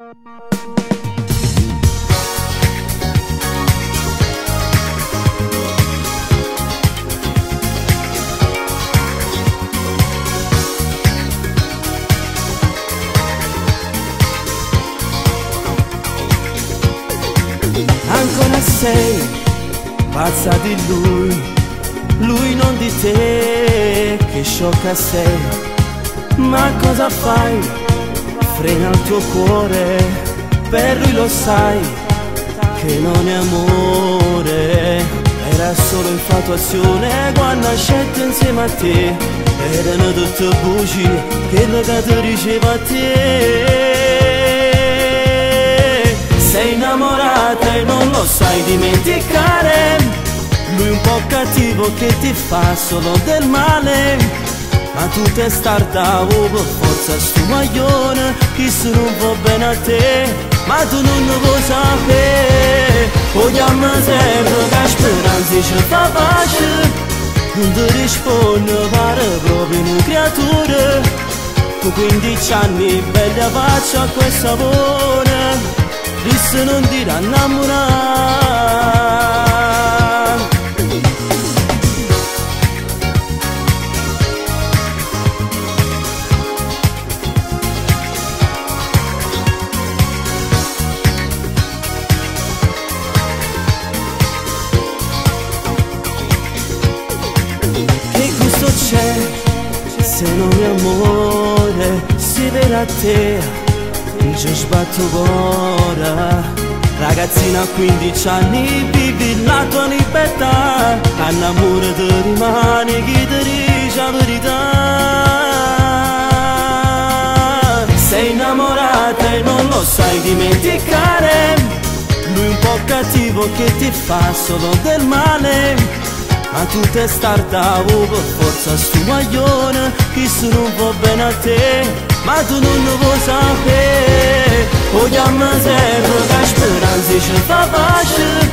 Ancora sei pazza di lui non di te, che sciocca sei. Ma cosa fai? Frena il tuo cuore, per lui lo sai che non è amore, era solo infatuazione quando ha scelto insieme a te. Erano tutte bugie che ti diceva a te. Sei innamorata e non lo sai dimenticare, lui un po' cattivo che ti fa solo del male. Ma tu te stardavo per forza sto maglione, che se non va bene a te, ma tu non lo vuoi sapere. Vogliamo sempre che speranza ci fa pace, non ti risponde, pare proprio una creatura. Tu 15 anni, bella faccia a quel sapore, disse non dirà innamorare. Che gusto c'è se non è amore, si vede a te. Ci sbatto ora, ragazzina a 15 anni, vivi la tua libertà, annamore ti rimane chi ti dice la verità. Sei innamorata e non lo sai dimenticare, lui un po' cattivo che ti fa solo del male. Ma tu te stardavo per forza sto maglione, che se non va bene a te, ma tu non lo vuoi sapere. Vogliamo sempre che speranza ci fa pace,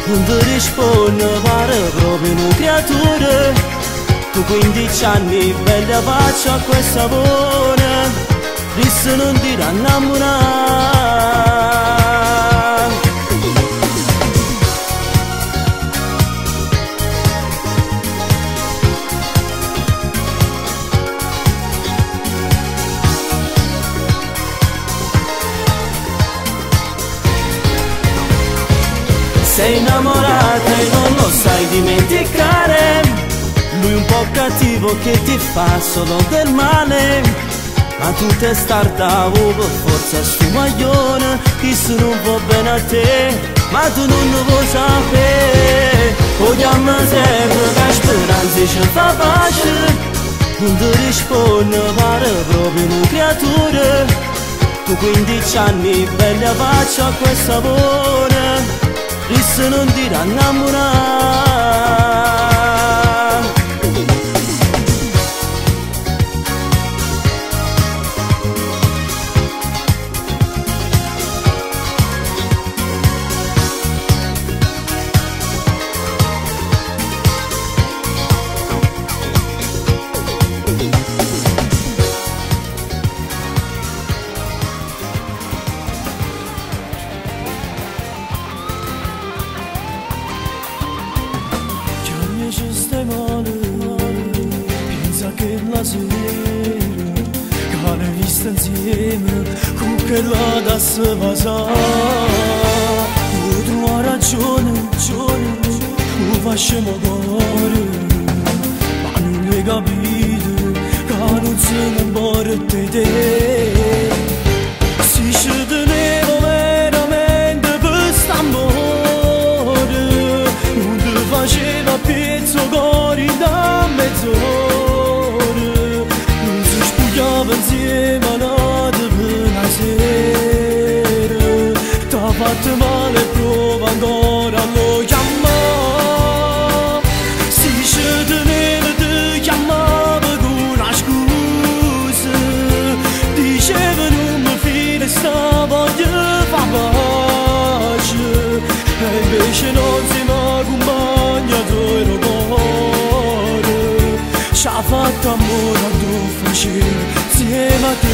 non ti risponde, pare proprio una creatura. Tu 15 anni, bella faccia a quel sapore, disse non dirà innamorare. Sei innamorata e non lo sai dimenticare, lui un po' cattivo che ti fa solo del male. Ma tu te stardavo per forza sto maglione, che se non va bene a te, ma tu non lo vuoi sapere. Vogliamo sempre che speranza ci fa pace, non ti risponde, pare proprio una creatura. Tu 15 anni, bella faccia a quel sapore, disse non dirà innamorare. Ci stai male, pensa che la sera che ne vista insieme con che la da se vasa. Tu hai ragione, tu facciamo cuore, ma non l'hai capito che non se ne importa di te. Si ci tenevo veramente per st'amore, non ti faceva pezzo cuore da mezz'ora, non si spogliava insieme a notte per la sera. T'ha fatto male e prova ancora a lo chiamare. Si ci teneva ti chiamava con una scusa, diceva non mi fide sta voglia fa pace, e invece non si mi accompagna il cuore. Ci ha fatto amore a tu facere insieme a te.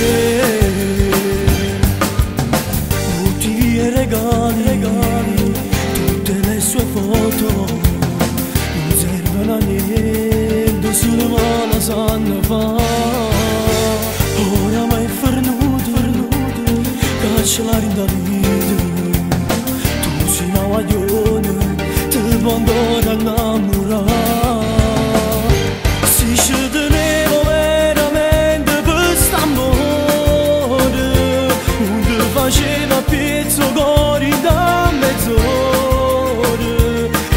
regali, tutte le sue foto non servono a niente, solo ma la sanno fare. Ora mi è fornuto, cancellare in Davide, tu sei una guaglione, ti abbandona innamorare. Si scedevo veramente per st'amore, non ti faceva pezzo cuore da mezz'ora,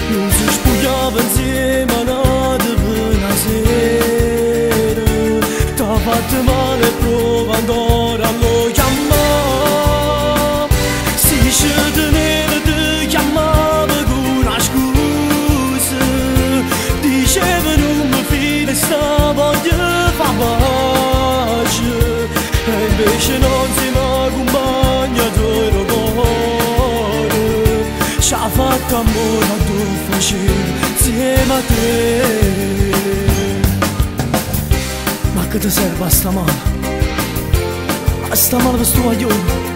non si spogliava insieme a nata per una sera, t'ha fatto male provando a lo chiamare. Si scedevo ti chiamava con una scusa, diceva non mi fide sta voglia fa pace, e invece non si m'accompagna tuo cuore, ci ha fatto amore a tu facevo insieme a te. Ma che ti serve a sta mano? A sta mano per sto guaglione?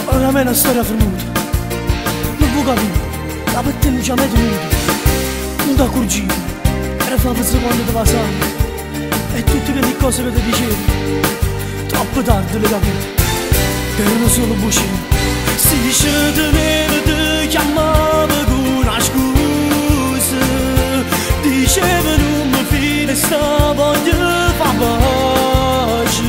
Ora me è una storia fermuta, non può capire, la per te non ci ha mai tenuto, non ti accorgivo, era fa pezzo quando ti passava, e tutte quelle cose che ti dicevo, troppo tardi le capite, che erano solo bucine. Si dice ti chiamava con una scusa, diceva non mi fide sta voglia fa pace,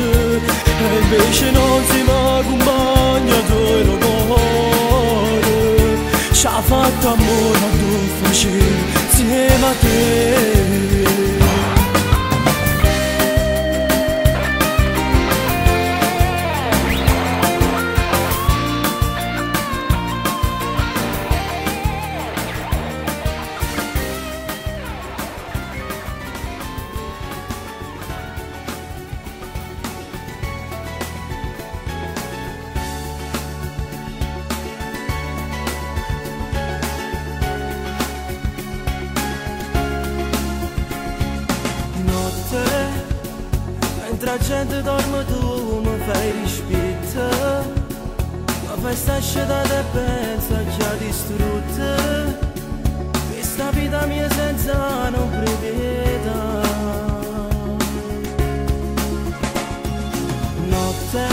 e invece non si m'accompagna tuo cuore, ci ha fatto amore a tu facevo insieme a te. Mentre la gente dorme tu mi fai rispetto, mi fai sta scelta e pensa che ha distrutta questa vita mia senza non preveda. Notte,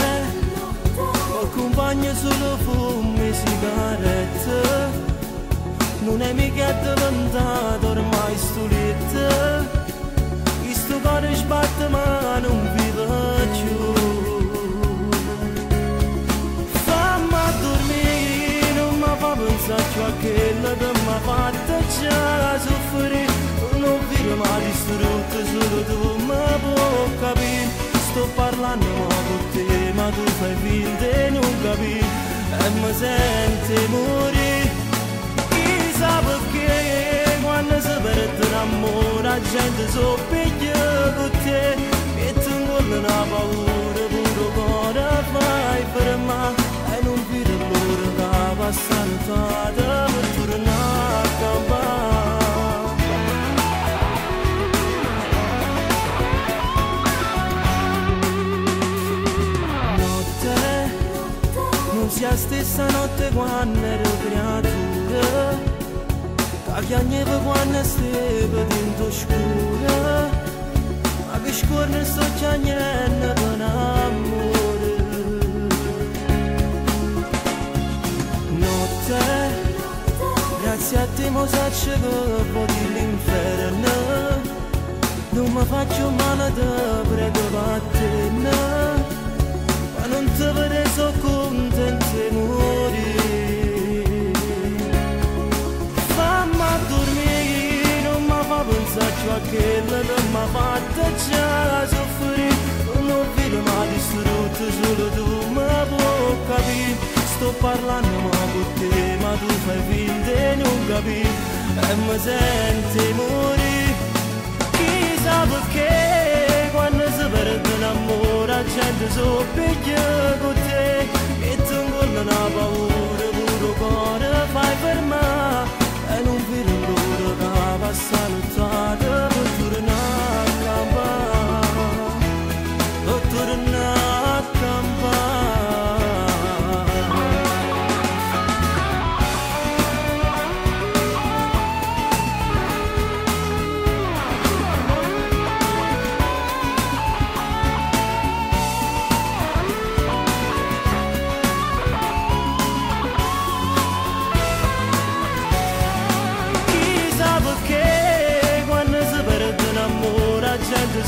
mi accompagna solo fumo e sigarette, non è mica diventato ormai sto letto, questo cuore sbatte ma non vive più. Fammi dormire, non mi fa pensare più a quello che mi ha fatto già soffrire, non vivo mai distrutto, solo tu mi puoi capire. Sto parlando con te ma tu fai finta e non capi, e mi senti morire. Chissà perché quando si perde l'amore la gente soppiglia con te, e ti ingolla una paura, pure cuore fai fermare, e non vedi l'ora che passa nottata per tornare a campare. Notte, non sia la stessa notte quando ero creatura, la piagneva quando stava dentro scura, ma che scorre sto piagnendo per amore. Notte, grazie a te mo saccio che voti l'inferno, non mi faccio male te prego a te, ma non ti vede so contento e morire. Pensaci a quello che mi ha fatto già soffrire, non vedo mai distrutto, solo tu mi puoi capire. Sto parlando con te ma tu fai finta e non capi, e mi senti morire. Chissà perché quando si perde l'amore la gente soppiglia con te, e ti ingolla una paura, pure cuore fai fermare, e non vedo l'ora che passa nottata per tornare a campare, per tornare a campare.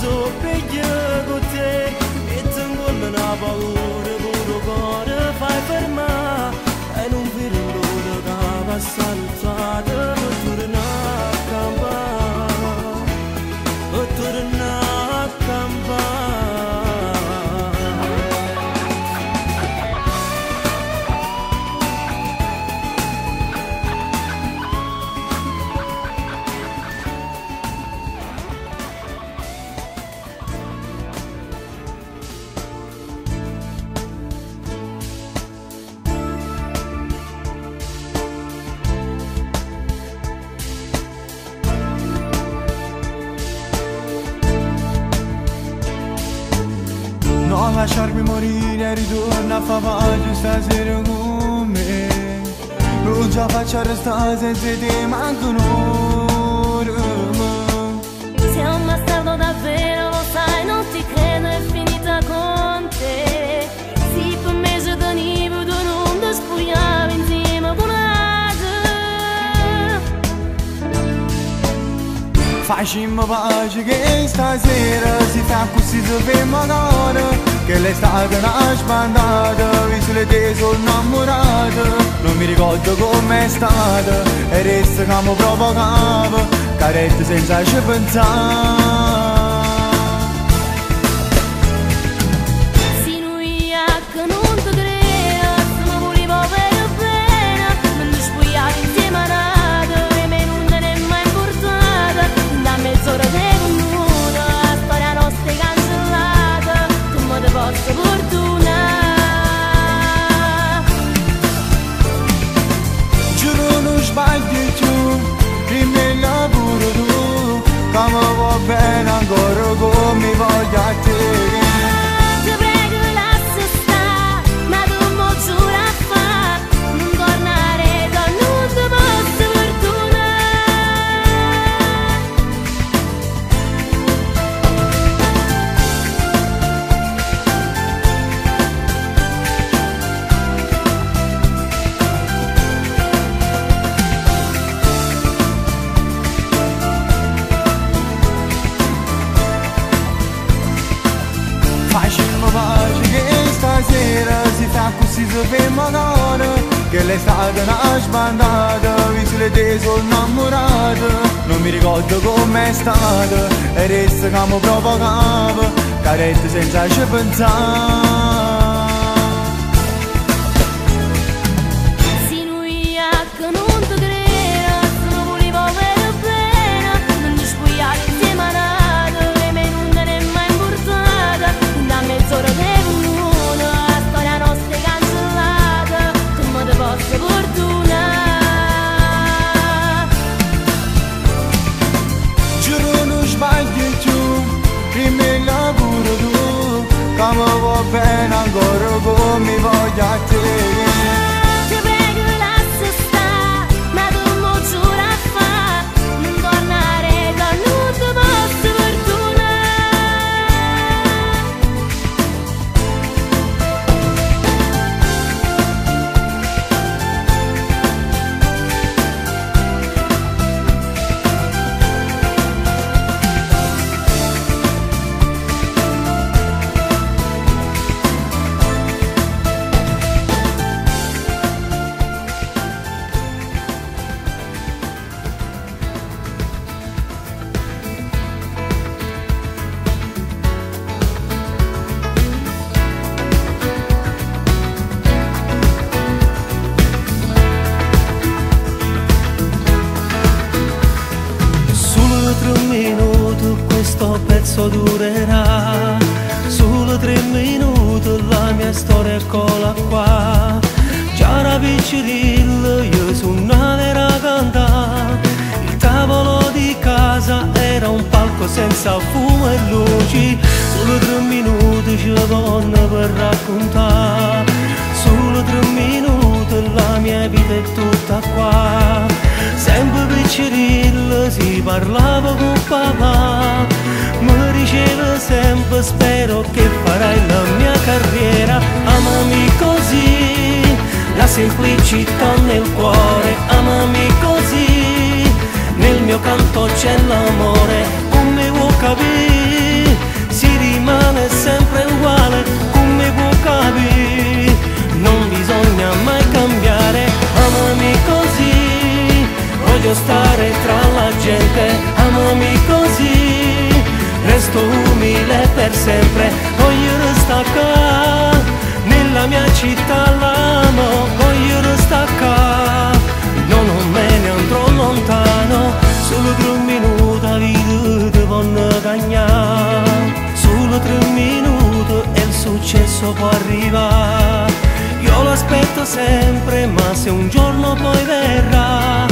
so piglia con te e tengo una paura puro cuore fai per me e non vedo l'ora da passare l'altra per tornare a campare per tornare a campare. Non lasciarmi morire, ritorna a fare pace stasera con me. Non ce la faccio restare senza te, manco un'ora. Sei un bastardo davvero, lo sai, non ti credo, è finita con te. Sì, per me se tenevo, tu non ti spogliavi insieme con un'altra. Facciamo pace che stasera si fa così si ferma cara. Che l'estate n'ha spandata, visto le te sono innamorata. Non mi ricordo com'è stata, e resta che mi provocava, carette senza ci pensare. Si lui che non ti credo, se mi volevo per bene, non ti spogliavi insieme a nata, e me non te ne è mai importata. Da mezz'ora sei venuta, la storia nostra è cancellata, come ti posso fortunare. Giuro non sbagli più, prima il lavoro tu, che mi va bene ancora come mi voglio a te. Ti prego lascia stare, ma tu mo giura a fa, non tornare da non ti posso fortunare. Facciamo pace che stasera si fa così si ferma cara. Che l'estate n'ha sbandata, visto le te sono innamorata. Non mi ricordo com'è stata, e resta che mi provocava, carette senza ci pensare. Si lui che non ti credo, se mi volevo per bene, non ti spogliavi insieme a nata, e me non te ne è mai importata. Da mezz'ora sei venuta, la storia nostra è cancellata, come ti posso fortunare. Giuro non sbagli più, prima il lavoro tu, che mi va bene ancora come mi voglio a te. Ti prego lascia stare, ma tu mo giura a fa, non tornare da non ti posso fortunare. Solo 3 minuti questo pezzo durerà, solo 3 minuti la mia storia eccola qua. Già era piccirillo, io sono nata a cantare, il tavolo di casa era un palco senza fumo e luci. Solo 3 minuti ci donna per raccontare, solo 3 minuti la mia vita è tutta qua. Sempre piccirillo si parlava con papà, mi diceva sempre spero che farai la mia carriera. Amami così, la semplicità nel cuore, amami così, nel mio canto c'è l'amore, come vuoi capire? città l'amo, voglio restare qua, no, non me ne andrò lontano, solo 3 minuti a vita ti vanno cagnare, solo 3 minuti e il successo può arrivare, io l'aspetto sempre, ma se un giorno poi verrà,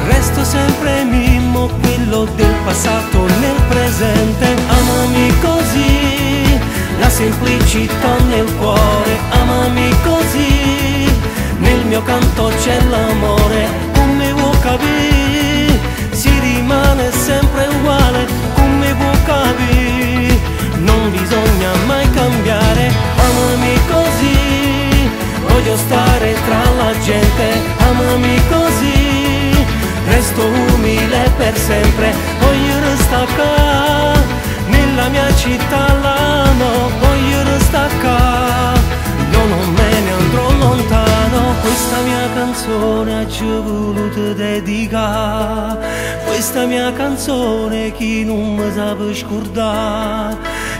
resto sempre Mimmo, quello del passato nel presente, amami così, la semplicità nel cuore, amami così, nel mio canto c'è l'amore, come vuoi capire, si rimane sempre uguale, come vuoi capire, non bisogna mai cambiare, amami così, voglio stare tra la gente, amami così, resto umile per sempre, voglio restare qua, nella mia città l'amo, voglio restare qua, no, non me ne andrò lontano, questa mia canzone ci ho voluto dedicare, questa mia canzone chi non mi sa scordare,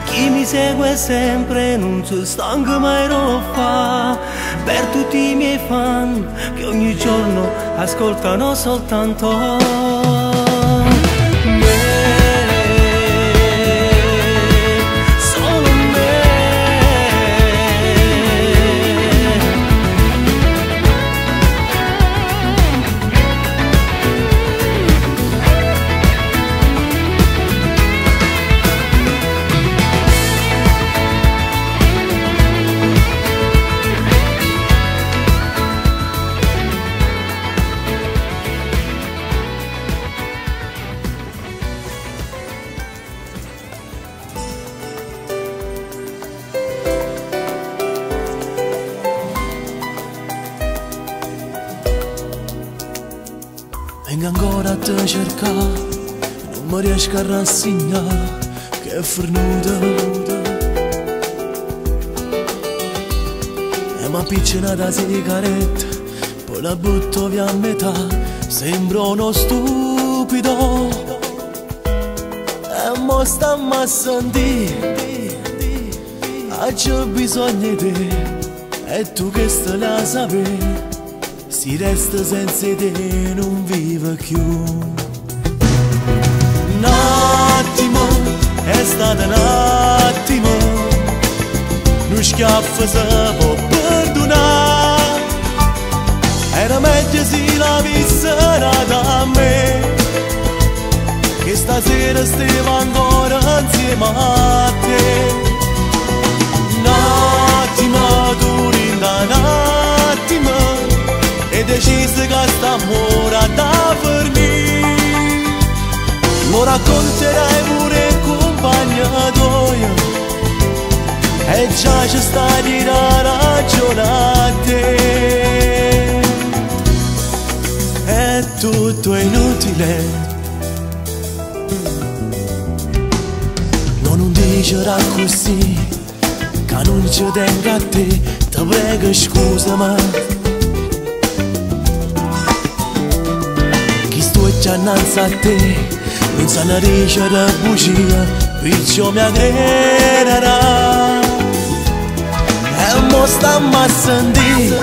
chi mi segue sempre non si stanca mai di fare, per tutti i miei fan che ogni giorno ascoltano soltanto Vengo ancora a te cercare, non mi riesco a rassegnare, che è fornuta. E mi appiccica da sigaretta, poi la butto via a metà, sembro uno stupido. E mo stammi a sentire, c'ho bisogno di te, e tu che stai la sapere. Si resta senza te non vive più. Un attimo, è stato un attimo, uno schiaffo si può perdonare, era meglio se l'avessero da me, che stasera stiamo ancora insieme a te. Un attimo, dura un attimo, e decise che st'amore da finire, lo racconterai pure compagna tua, e già ci sta di ragione a te. È tutto inutile, non dicerà così, che non ci tengo a te, ti prego scusami. Già innanzi a te, non sanno riesce da bugia, perciò mi aggrenerà. E mo stammi a sentire,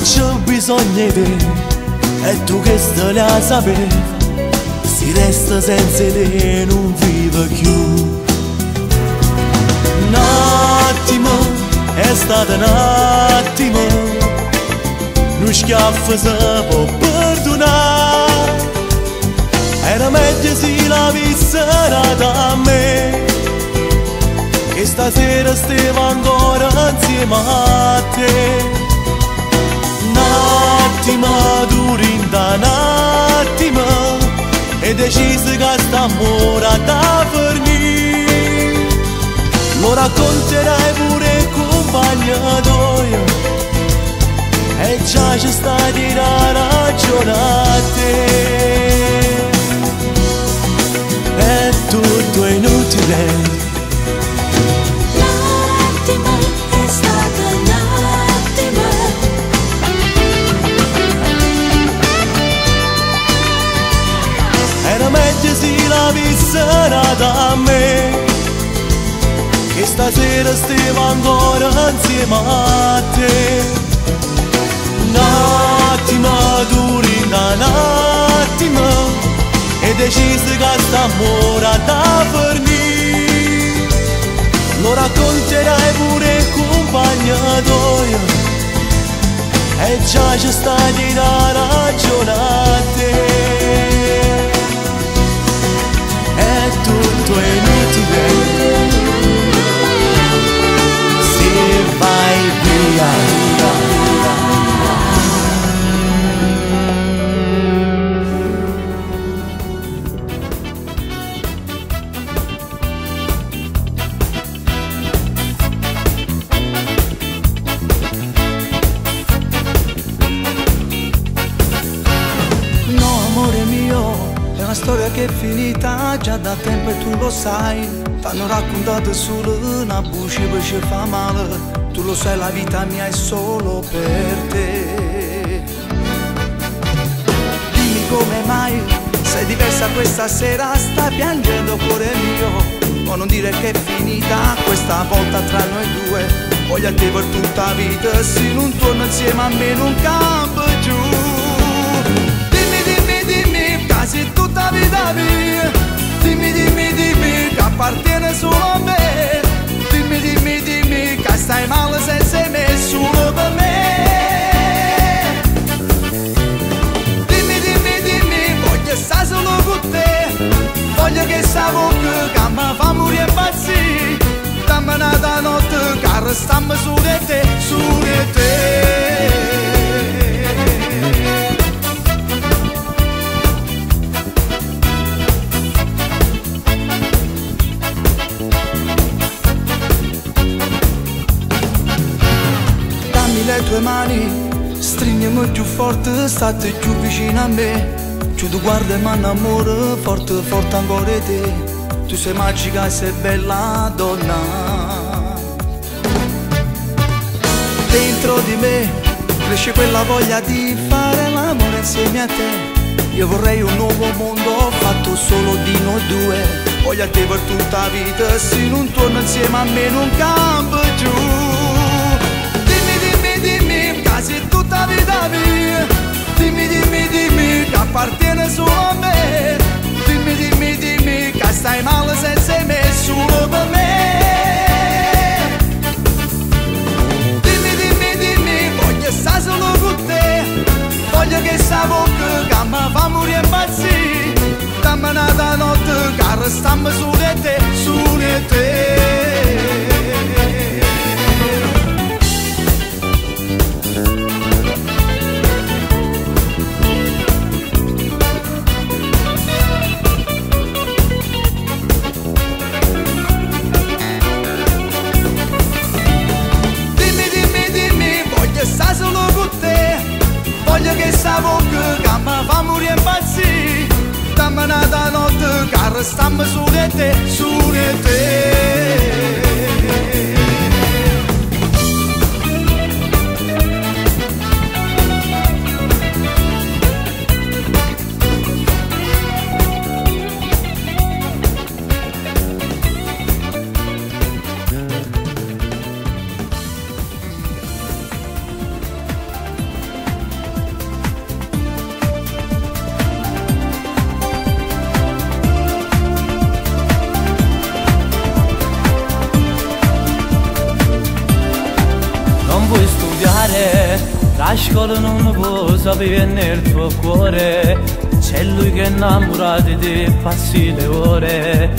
c'ho bisogno di te, e tu che stai a sapere, si resta senza te non vive più. Un attimo, è stato un attimo, uno schiaffo si può perdonare, era meglio se l'avessero da me, che stasera stiamo ancora insieme a te. Un attimo, dura un attimo, e decise che st'amore da finire, lo racconterai pure compagna tua, e già ci sta di ragione a te. È tutto inutile. L'attimo è stato un attimo, era meglio se l'avessero da me, che stasera stiamo ancora insieme a te. Un attimo duri, un attimo, e decisi che st'amore da per me. Lo racconterai pure in compagnia tua, e già ci stai da ragione a te. È tutto inutile se vai via. Una storia che è finita già da tempo e tu lo sai. T'hanno raccontato solo una voce che ci fa male. Tu lo sai, la vita mia è solo per te. Dimmi come mai sei diversa questa sera, stai piangendo cuore mio. Ma non dire che è finita questa volta tra noi due. Voglio a te per tutta la vita, se non torno insieme a me non campo giù. Quasi tutta vita mia, dimmi che appartiene solo a me. Dimmi che stai male senza me, solo per me. Dimmi, voglio stare solo con te. Voglio che sta bocca che mi fa morire impazzire. Dammi una notte che restiamo su di te, su di te. Le tue mani, stringimi più forte, state più vicino a me. Giù tu guarda e mi innamoro, forte, forte ancora te. Tu sei magica e sei bella donna. Dentro di me cresce quella voglia di fare l'amore insieme a te. Io vorrei un nuovo mondo fatto solo di noi due. Voglio a te per tutta la vita, se non torno insieme a me non campo giù. Dimmi, quasi tutta vita mia. Dimmi che appartiene solo a me. Dimmi che stai male senza me, solo per me. Dimmi, voglio stare solo con te. Voglio che sta bocca che mi fa morire impazzire. Dammi una notte che restiamo su di te, su di te. Sta solo con te, voglio che sta bocca che mi fa morire impazzire. Dammi una notte che restiamo su di te, su di te. La scuola non può sapere nel tuo cuore. C'è lui che è innamorato di te, passi le ore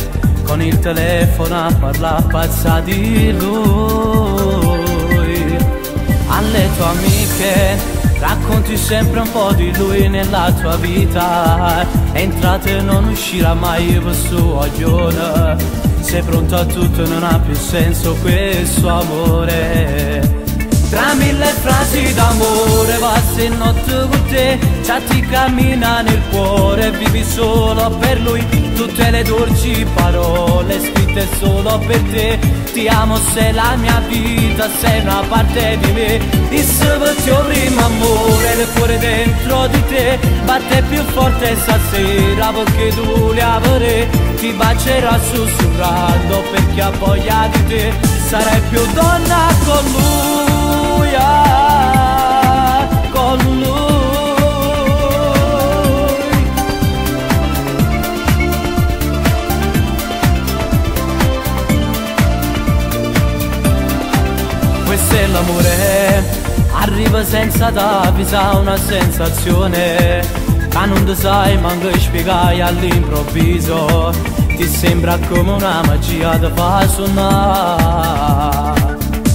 con il telefono a parlare pazza di lui. Alle tue amiche racconti sempre un po' di lui nella tua vita. Entrate e non uscirà mai per suo agione. Sei pronto a tutto, non ha più senso questo amore. Tra mille frasi d'amore passi notte con te, già ti cammina nel cuore, vivi solo per lui, tutte le dolci parole scritte solo per te. Ti amo, sei la mia vita, sei una parte di me. Il tuo primo amore, il cuore dentro di te batte più forte stasera perché tu li avrai. Ti bacerà sussurrando perché ha voglia di te. Sarai più donna con lui, con lui. Questo è l'amore, arriva senza t'avvisa, una sensazione che non ti sai manco spiegare all'improvviso. Ti sembra come una magia da fa suonare.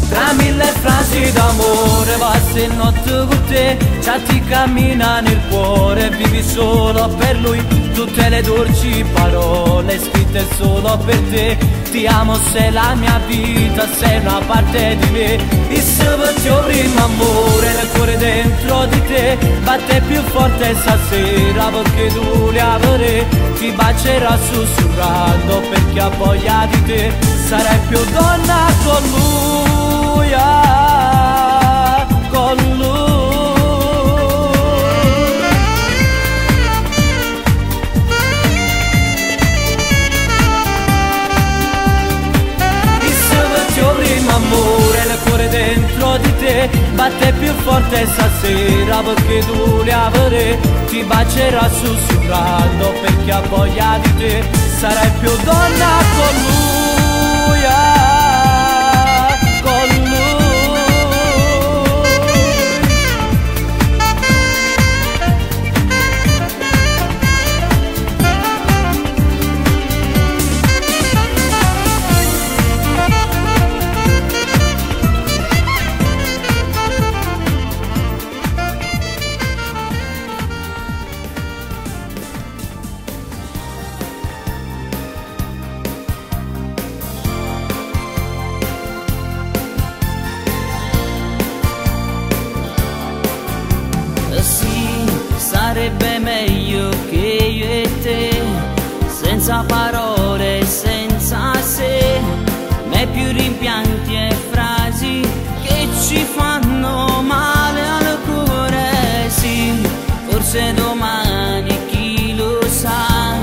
Tra mille frasi d'amore passi in notte con te, già ti cammina nel cuore, vivi solo per lui. Tutte le dolci parole scritte solo per te. Ti amo, sei la mia vita, sei una parte di me. Il tuo primo amore, il cuore dentro di te batte più forte stasera perché tu li avrai. Ti bacerà sussurrando perché ha voglia di te. Sarai più donna con lui, con lui. Amore, il cuore dentro di te batte più forte stasera perché tu li avrai. Ti bacerà sussurrando perché ha voglia di te. Sarai più donna con lui, con lui. Sarebbe meglio che io e te, senza parole, senza se, né più rimpianti e frasi che ci fanno male al cuore. Sì, forse domani chi lo sa,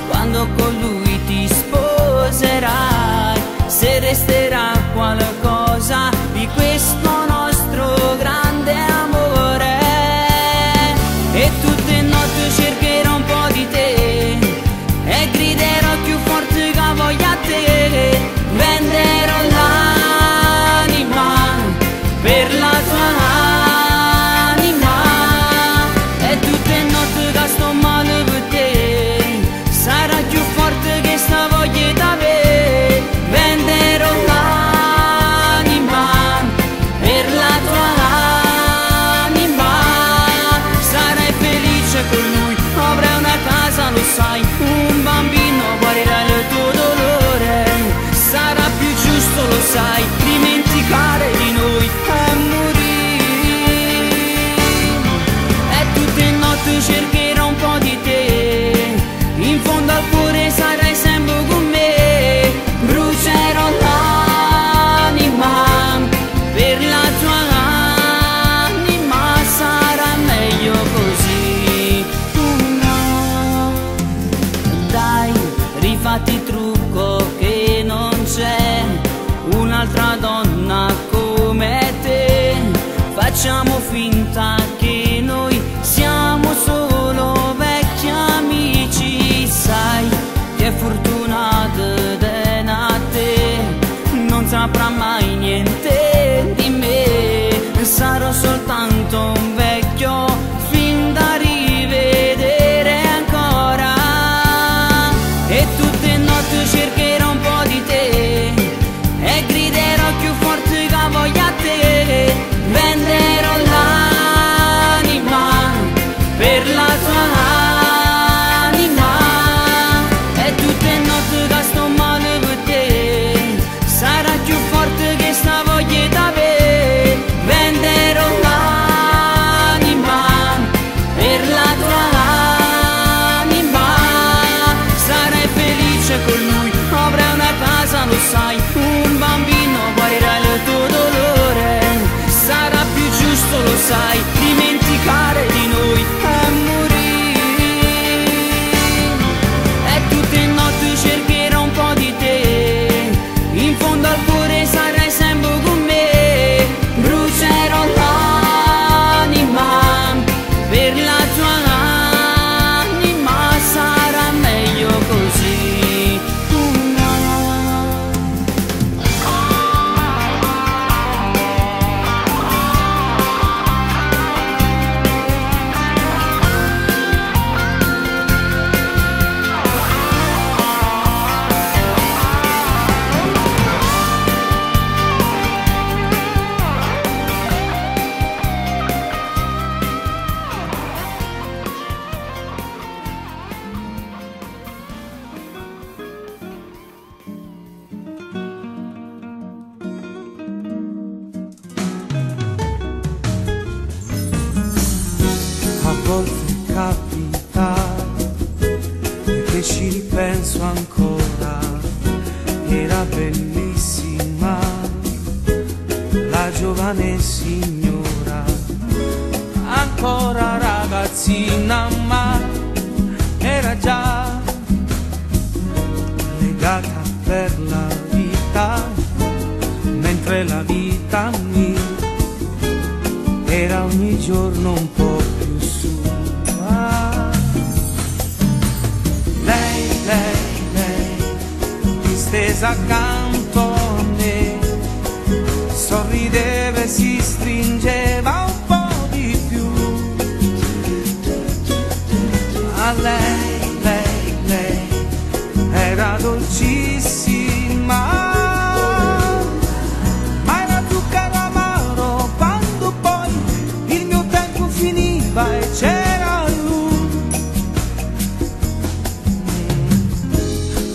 quando con lui ti sposerai, se resterà qualcosa di questo nostro grande amore. E tutte notti cercherò un po' di te e griderò più forte che voglia te. Venderò l'anima per la tua anima. E tutte notti che sto male per te, sarà più forte che sta voglia da me. Venderò l'anima per la tua anima. Sarai felice con lui, avrai una casa, lo sai, un bambino guarirà il tuo dolore. Sarà più giusto, lo sai, dimenticare di noi e morire. E tutte notti cercherò un po' di te, in fondo al cuore sarai sempre con me. Brucerò l'anima per la tua anima, sarà meglio così. No, dai, rifatti il trucco che non c'è un'altra donna come te. Facciamo finta che noi siamo solo vecchi amici. Sai che fortunata è nata te, non saprà mai niente di me. Sarò soltanto un vecchio fin da rivedere ancora. E tutte notti cercherò un po' di te e griderò più forte che voglia te. Venderò l'anima per la tua anima. E tutte notti che sto male per te, sarà più forte che sta voglia da me. Venderò l'anima questo lo sai, dimenticare di noi è morire. E tutte notti cercherò un po' di te, in fondo al cuore sarai sempre con me. Brucerò l'anima per la tua anima, sarà meglio così. A volte capita che ci ripenso ancora, era bellissima la giovane signora, ancora ragazzina ma era già legata per la vita, mentre la vita mia era ogni giorno un po' più sua. Lei, distesa accanto a me, sorrideva e si stringeva un po' di più. A lei era dolcissima, e c'era lui.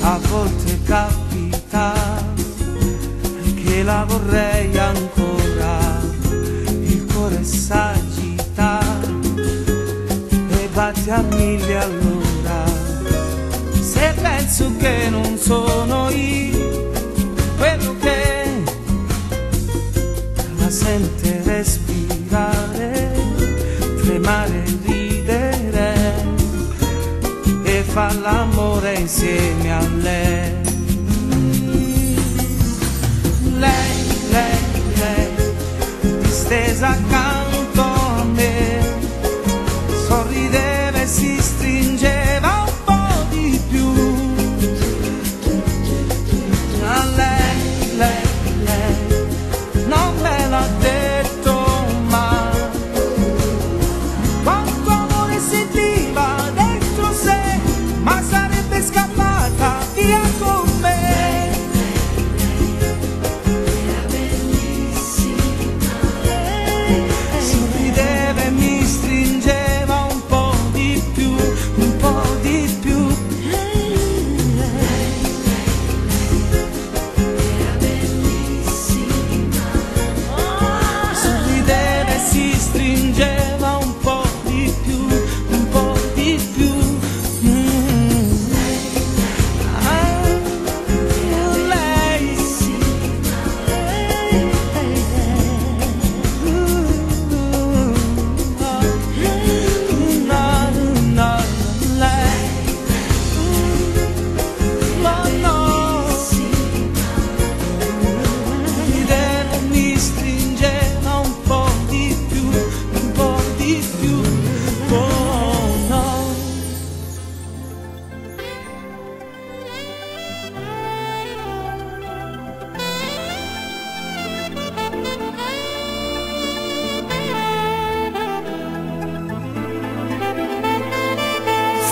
A volte capita che la vorrei ancora, il cuore s'agita e batte a 1000 all'ora. Se penso che non sono io quello che la sente respirare, tremare, ridere e fa l'amore insieme a lei. Lei, distesa accanto a me, sorrideva e si stringeva un po' di più. A lei, non me l'ha detto mai.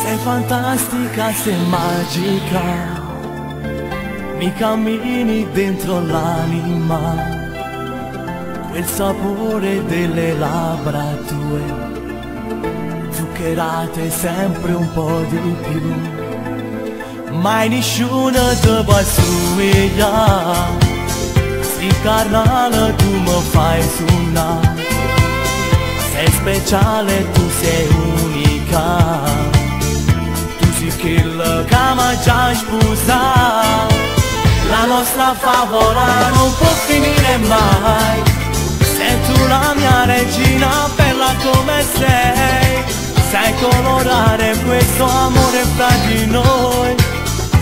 Sei fantastica, sei magica, mi cammini dentro l'anima, quel sapore delle labbra tue, zuccherate sempre un po' di più, mai nessuno ti può somigliare, sì carnale tu mi fai suonare, sei speciale, tu sei unica. Quello che mi già sposato, la nostra favola non può finire mai. Sei tu la mia regina. come sei, sai colorare questo amore fra di noi.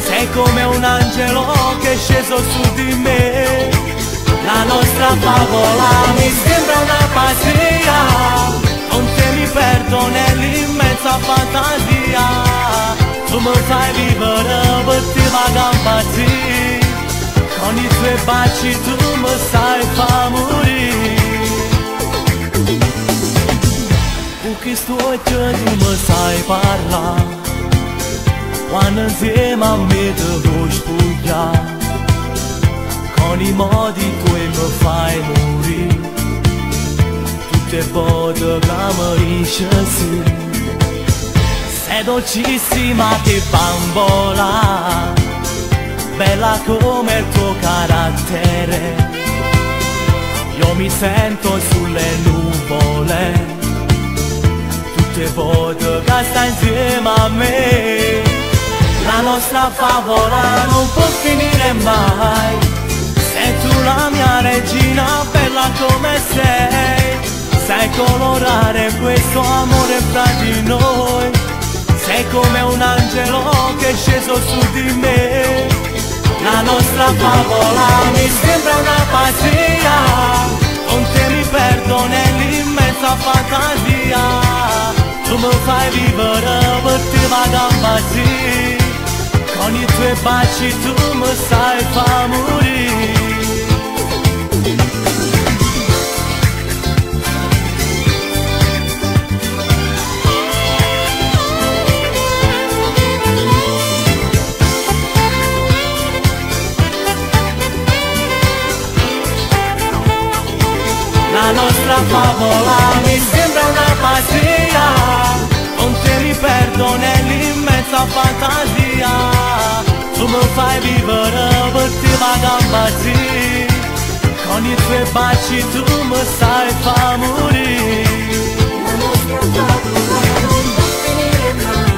Sei come un angelo che è sceso su di me. La nostra favola mi sembra una pazzia, con te mi perdo nell'immensa fantasia. Tu mi fai vivere per te vado a impazzire, con i tuoi baci tu mi sai fa morire. Con questo occhio tu mi sai parlare, quando insieme a me ti vuoi spogliare. Con i modi tuoi mi fai morire, tutte volte che mi riesci sì. Sei dolcissima che bambola, bella come il tuo carattere. Io mi sento sulle nuvole, tutte volte che stai insieme a me. La nostra favola non può finire mai, sei tu la mia regina, bella come sei. Sai colorare questo amore fra di noi. Sei come un angelo che è sceso su di me. La nostra favola mi sembra una pazzia, con te mi perdo nell'immensa fantasia. Tu mi fai vivere per te vado a impazzire, con i tuoi baci tu mi sai fa morire. La nostra favola mi sembra una pazzia, con te mi perdo nell'immensa fantasia. Tu mi fai vivere per te vado a impazzire, con i tuoi baci tu mi sai fa morire. La nostra favola non può finire mai.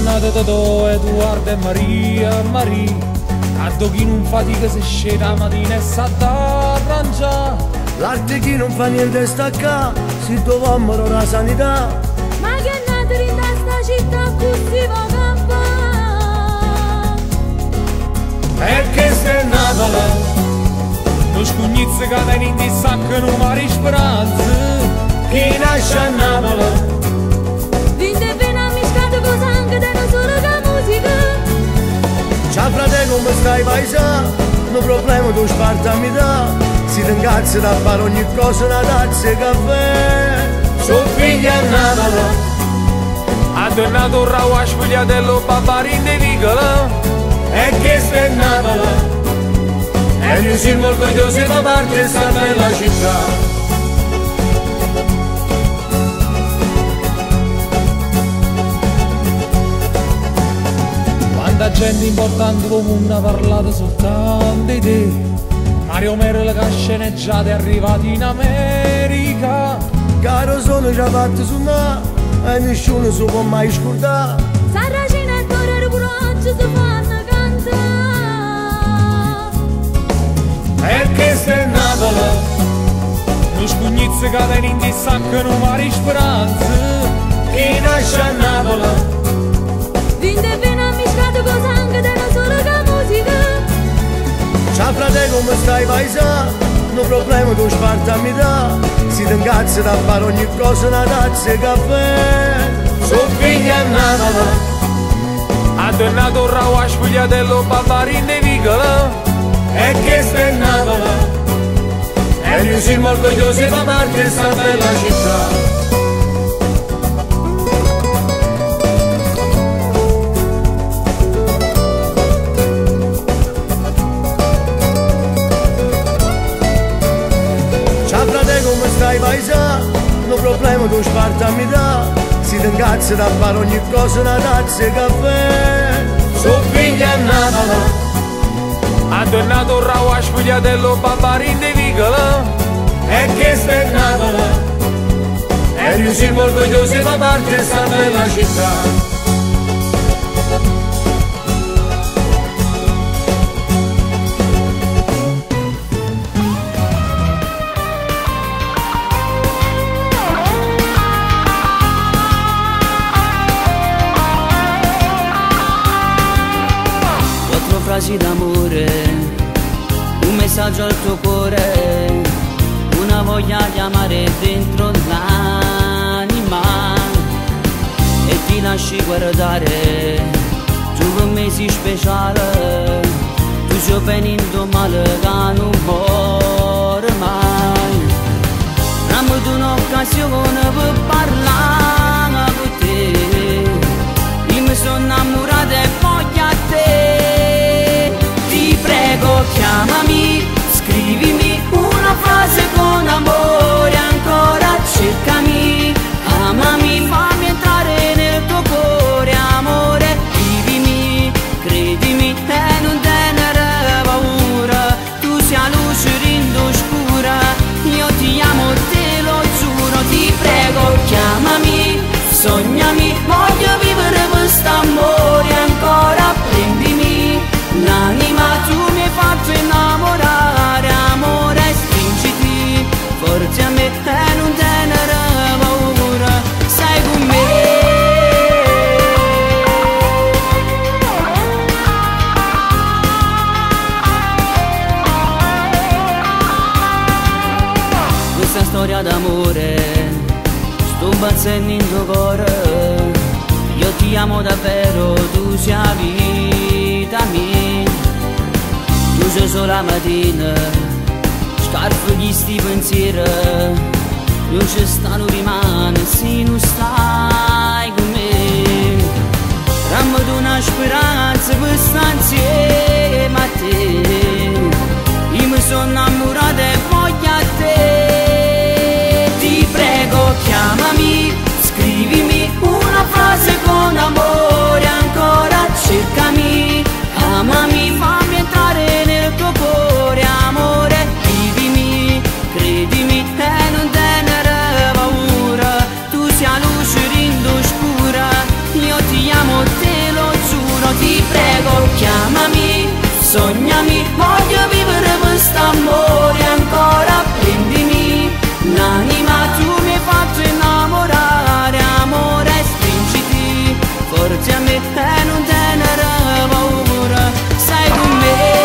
Nate da tu, Edoardo e Maria, Maria. A chi non fatica se scende la mattina e sa da arrangiare. L'arte chi non fa niente sta qua, si troviamo la sanità. Ma che nate in sta città così va Perché sei Napoli, non scugnizzi che te in di sacco non mari speranze. Chi nasce a Napoli ciao frate, come stai paesa? No problema tu sparta a metà. Si ti incazzi da fare ogni cosa, una tazza e caffè. suo figlio a Napoli ha tornato un rao a sfigliatello paparin de vicolo. E che sta in Napoli e il simbolo orgoglioso si fa parte di questa bella città. Tanta gente importante come non ha parlato soltanto di te. Mario Merle che ha sceneggiato è arrivato in America. Caro sono già fatto su me e nessuno si può mai scordare. Sarracina e Torre pure oggi si fanno cantare. Perché stai in Napoli non scugnizzi che te in di sacco non mari speranze. Chi nasce a Napoli ciao frate, come stai paesa? No problema tu sparta a metà. Si ti incazzi da fare ogni cosa, una tazza e caffè. suo figlio a Napoli ha tornato un rao a sfigliatello paparin de vicolo. E che sta in Napoli e il simbolo orgoglioso si fa parte di questa bella città. problema tu sparta a metà, si ti incazza da fare ogni cosa, una tazza e caffè. Suo figlio è nato, ha tornato un rao a spugliatello babbarin di vicolo. e che sta è Napoli, e più siamo orgogliosi da parte di sta bella città. Frasi d'amore, un messaggio al tuo cuore, una voglia di amare dentro l'anima, e ti lasci guardare, tu con me sei speciale, tu sei venendo male che non muore mai. Dammi un'occasione per parlare con te, io mi sono innamorata e voglio a te. Prego, chiamami, scrivimi una frase con amore, ancora cercami, amami, fammi entrare nel tuo cuore, amore, vivimi, credimi e non tenere paura, tu sei la luce rindo scura, io ti amo, te lo giuro, ti prego, chiamami, sognami, voglio vivere quest'amore, ancora prendimi l'anima, tu mi hai fatto innamorare, amore, stringiti forte a me e non tenere paura, stai con me. Questa storia d'amore sto bazzendo in tuo cuore, io ti amo davvero, tu sei la vita mia, tu sei solo la mattina, scarpe gli sti pensieri, non ci stanno rimane se non stai con me. Dammi una speranza per stare insieme a te, io mi sono innamorata e voglio a te. Ti prego, chiamami, scrivimi una frase con amore, ancora cercami, amami, fammi entrare nel tuo cuore, amore, vivimi, credimi e non tenere paura, tu sei la luce rindo scura, io ti amo, te lo giuro, ti prego, chiamami, sognami, voglio vivere quest'amore, ancora prendimi l'anima, tu mi hai fatto innamorare, amore, stringiti forte a me e non tenere paura, stai con me.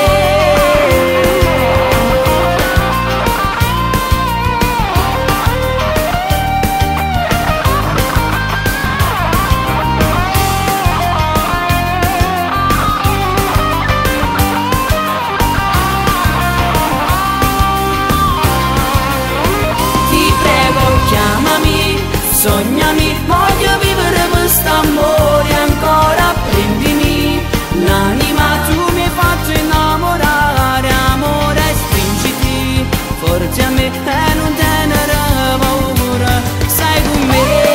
Ti prego, chiamami, sognami, voglio vivere quest'amore, ancora prendimi l'anima, tu mi hai fatto innamorare, amore, stringiti forte a me e non tenere paura, stai con me.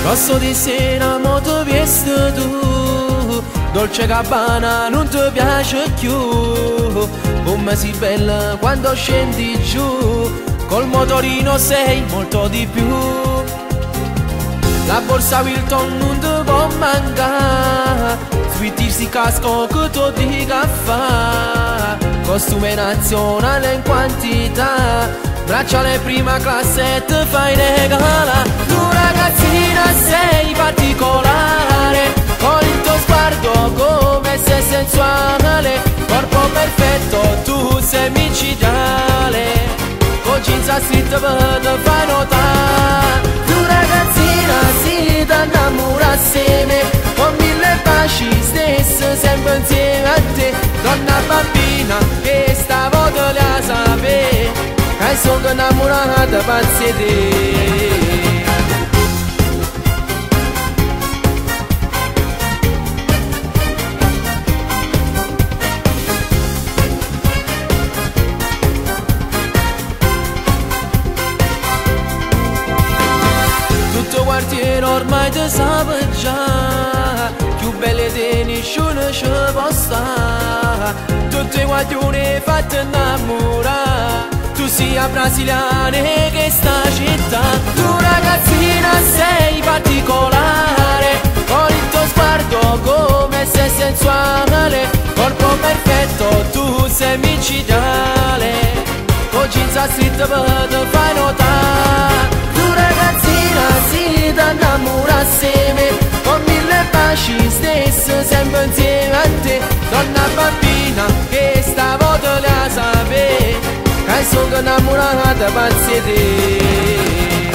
Rosso di sera mo ti vesti tu, dolce Gabbana non ti piace più, come sei bella quando scendi giù, col motorino sei molto di più. La borsa Wilton non ti può mancare, sfittirsi casco che ti dica fa, costume nazionale in quantità, bracciale prima classe e ti fai regalare. Tu ragazzina sei particolare, con il tuo sguardo come sei sensuale, corpo perfetto, tu sei micidiale, con jeans a street per te fai notare. Tu ragazzina ragazzina si t'annamora assieme, con mille baci stesse sempre insieme a te. Donna bambina che stavolta la sape, che sono innamorata pazzi di te. Quartiere ormai ti sape già, più belle di nessuno ci può stare. Tutte guaglione fatte innamorare, tu sia brasiliana che sta città. Tu ragazzina sei particolare, con il tuo sguardo come sei sensuale, corpo perfetto, tu sei micidiale, con jeans a street per te fai notare. Tu ragazzina si t'annamora assieme, con mille baci stesse sempre insieme a te. Donna bambina che stavolta la sape, che sono innamorata pazzi di te.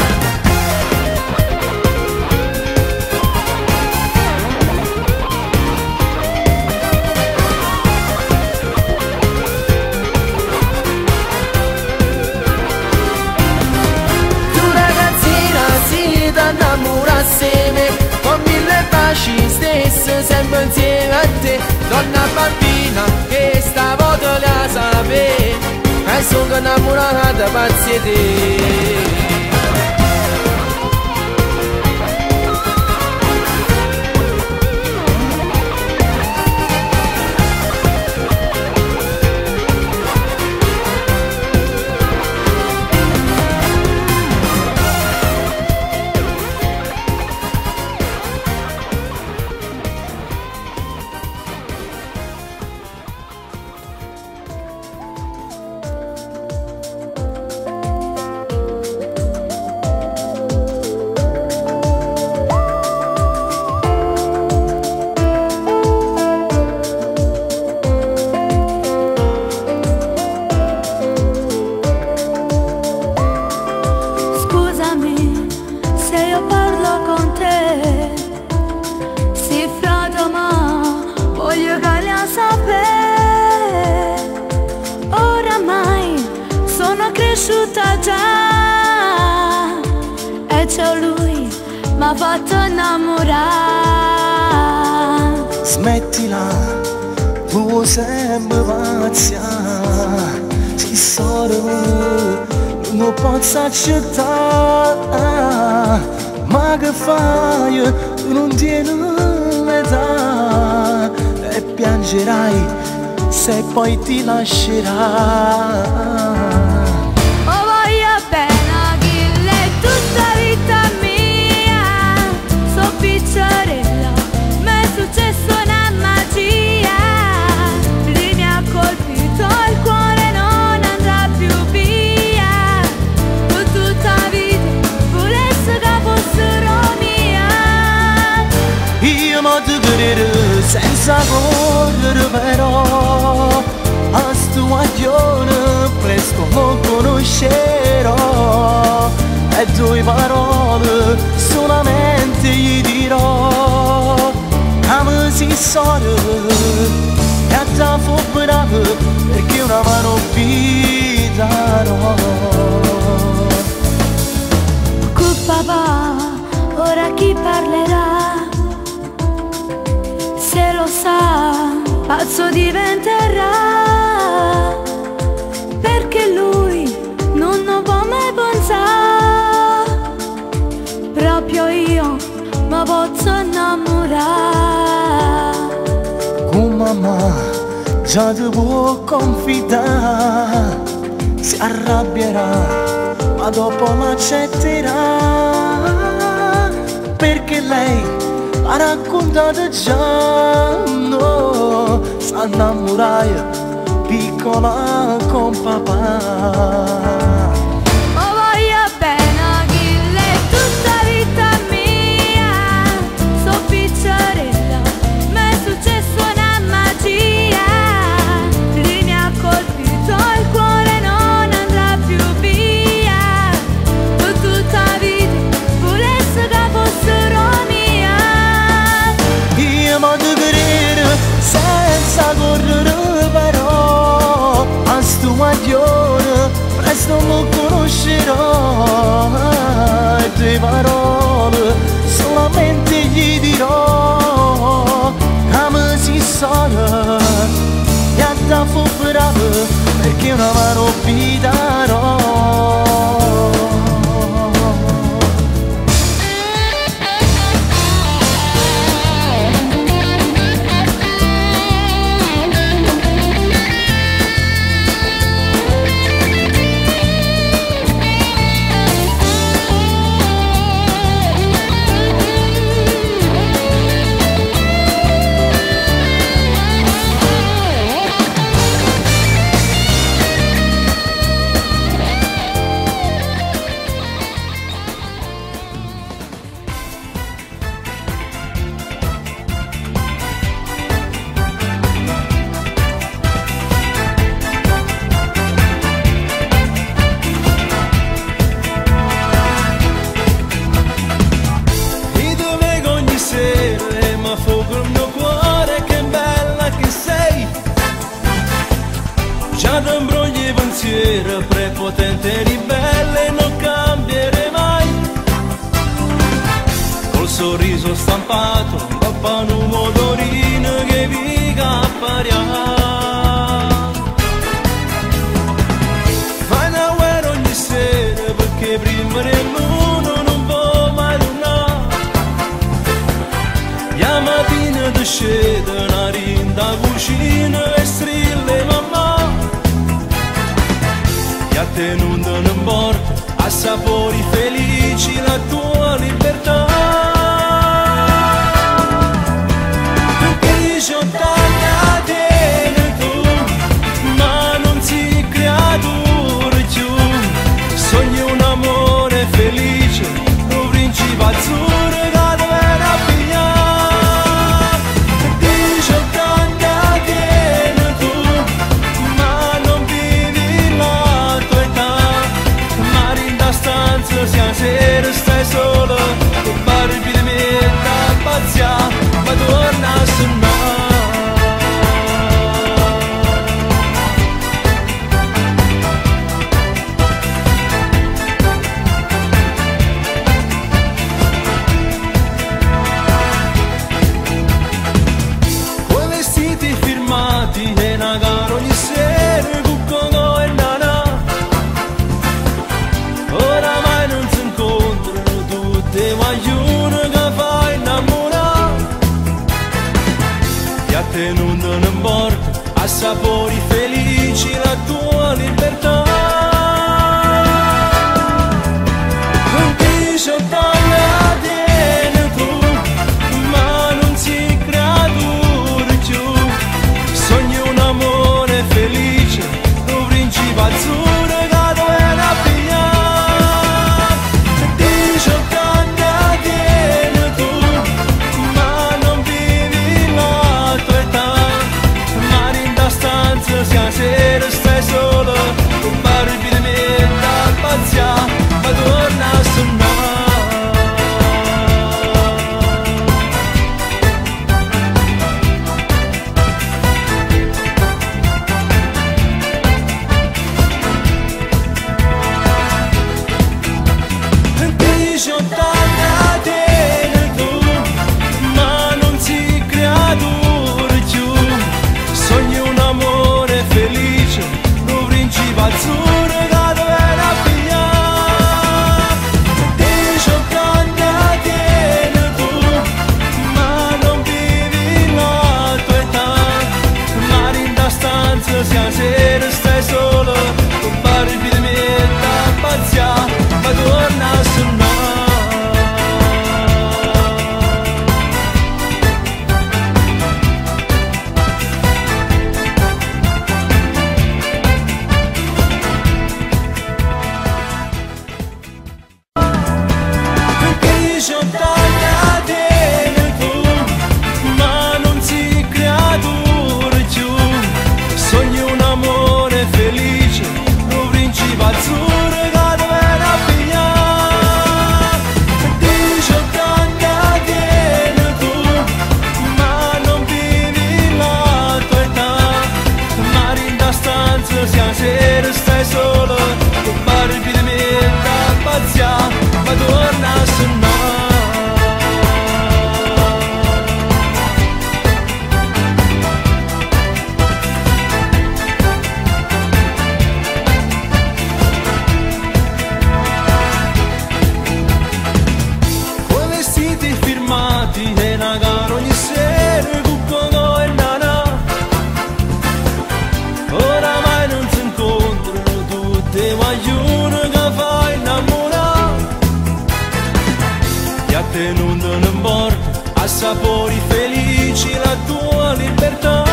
T'annamora assieme, con mille baci stesse sempre insieme a te. Donna bambina che stavolta la sape, che sono innamorata pazzi di te. m'ha fatto innamorare. Smettila, tu sempre pazia, si solo non posso accettare. Ma che fai, tu non tieni l'età e piangerai se poi ti lascerai. Picciarella, m'è successo una magia, lui mi ha colpito, il cuore non andrà più via, per tutta vita volesse che fossero mia. Io mo ti credere senza correre però, a sto guaglione presto lo conoscerò, e due parole solamente gli dirò. Amo si sono e a te fu bravo perché una mano vi darò. Con papà ora chi parlerà? Se lo sa pazzo diventerà, perché lui non può mai pensare. Proprio io mi posso innamorare. Con mamma già ti può confidare, si arrabbierà ma dopo l'accetterà, perché lei ha raccontato già, no, si innamorare piccola con papà. Volesse che guaglione, presto lo conoscerai, tue parole solamente gli dirò, come si sono, e a te fu bravo, perché una mano vi darò. Già d'ambrogli pensiero, prepotente e ribelle, non cambierei mai. Col sorriso stampato, papà un motorino che vi capparia. Fai una guerra ogni sera, perché prima dell'uno non può mai lunare. La mattina ti scende una rinda cucina e strille mamma. E a te non te ne importa, a sapori felici la tua libertà. Perché 18 anni a te tu, ma non si creatura più. Sogni un amore felice, un principe azzurro che deve rappigliare. 18 anni a te tu, ma non vivi la tua età. Mari in da stanza, stasera stai solo, con barbi di merda a pazziare, ma torna a sonnare. Quei vestiti firmati e una gara ogni sera, cucco e nana. Oramai non si incontrano tutte guaglione che fai innamorare. E a te non te ne importa, a sapori felici la tua libertà. Con 18 anni a te tu, ma non si creatura più. Sogni un amore felice, un principe azzurro che deve rappigliare. 18 anni a te tu, ma non vivi la tua età. Mari in da stanza, paglione che fa innamorare. E a te non te ne importa, assapori felici la tua libertà.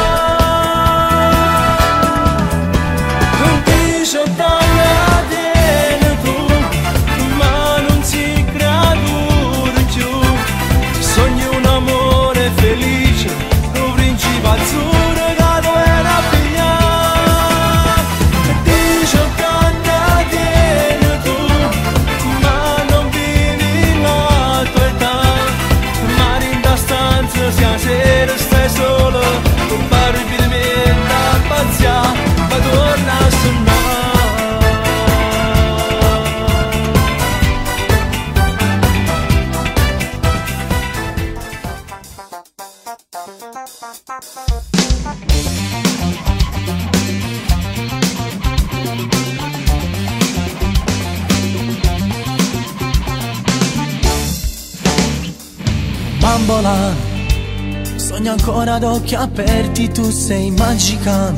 Non ti so tagliare tu, ma non si creatura più. Sogni un amore felice, un principe azzurro che doveva pigliare. Ti so tagliare tu, ma non vivi la tua età. Mari in da stanza, stasera stai solo, non parli più di me, da pazzia, ma torna a suonare. Bambola, sogno ancora ad occhi aperti, tu sei magica,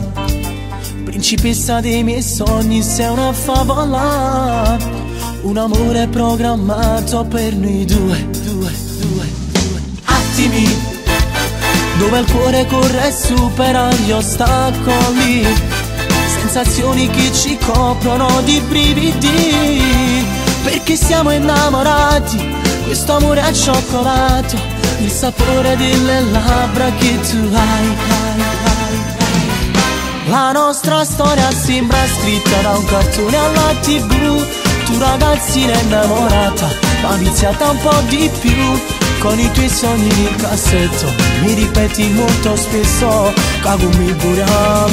principessa dei miei sogni, sei una favola, un amore programmato per noi due. Attimi, dove il cuore corre e supera gli ostacoli, sensazioni che ci coprono di brividi, perché siamo innamorati, questo amore al cioccolato, il sapore delle labbra che tu hai. La nostra storia sembra scritta da un cartone alla TV, tu ragazzina innamorata, ma viziata un po' di più, con i tuoi sogni nel cassetto, mi ripeti molto spesso, cago mi pure a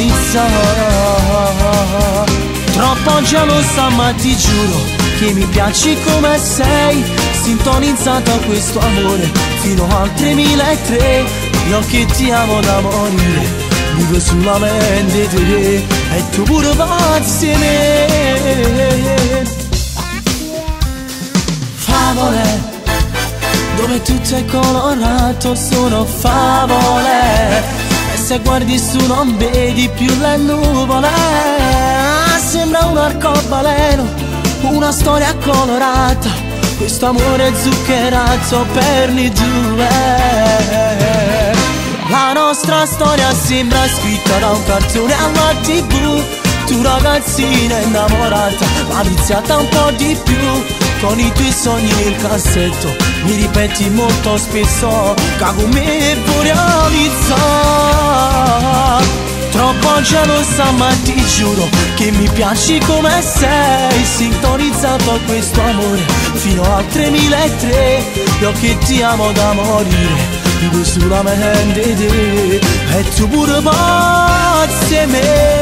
troppo gelosa ma ti giuro che mi piaci come sei, sintonizzato a questo amore fino al 3003. Io che ti amo da morire, vivo solamente te e tu pure pazzi me. Favole, dove tutto è colorato, sono favole, e se guardi su non vedi più le nuvole. Sembra un arcobaleno, una storia colorata, questo amore zuccherato per noi due. La nostra storia sembra scritta da un cartone alla TV, tu ragazzina innamorata, ma viziata un po' di più, con i tuoi sogni nel cassetto, mi ripeti molto spesso, cago me pure a troppo gelosa ma ti giuro che mi piaci come sei, sintonizzato a questo amore fino al 3003. Io che ti amo da morire, vivo solamente te e tu pure pazzi a me.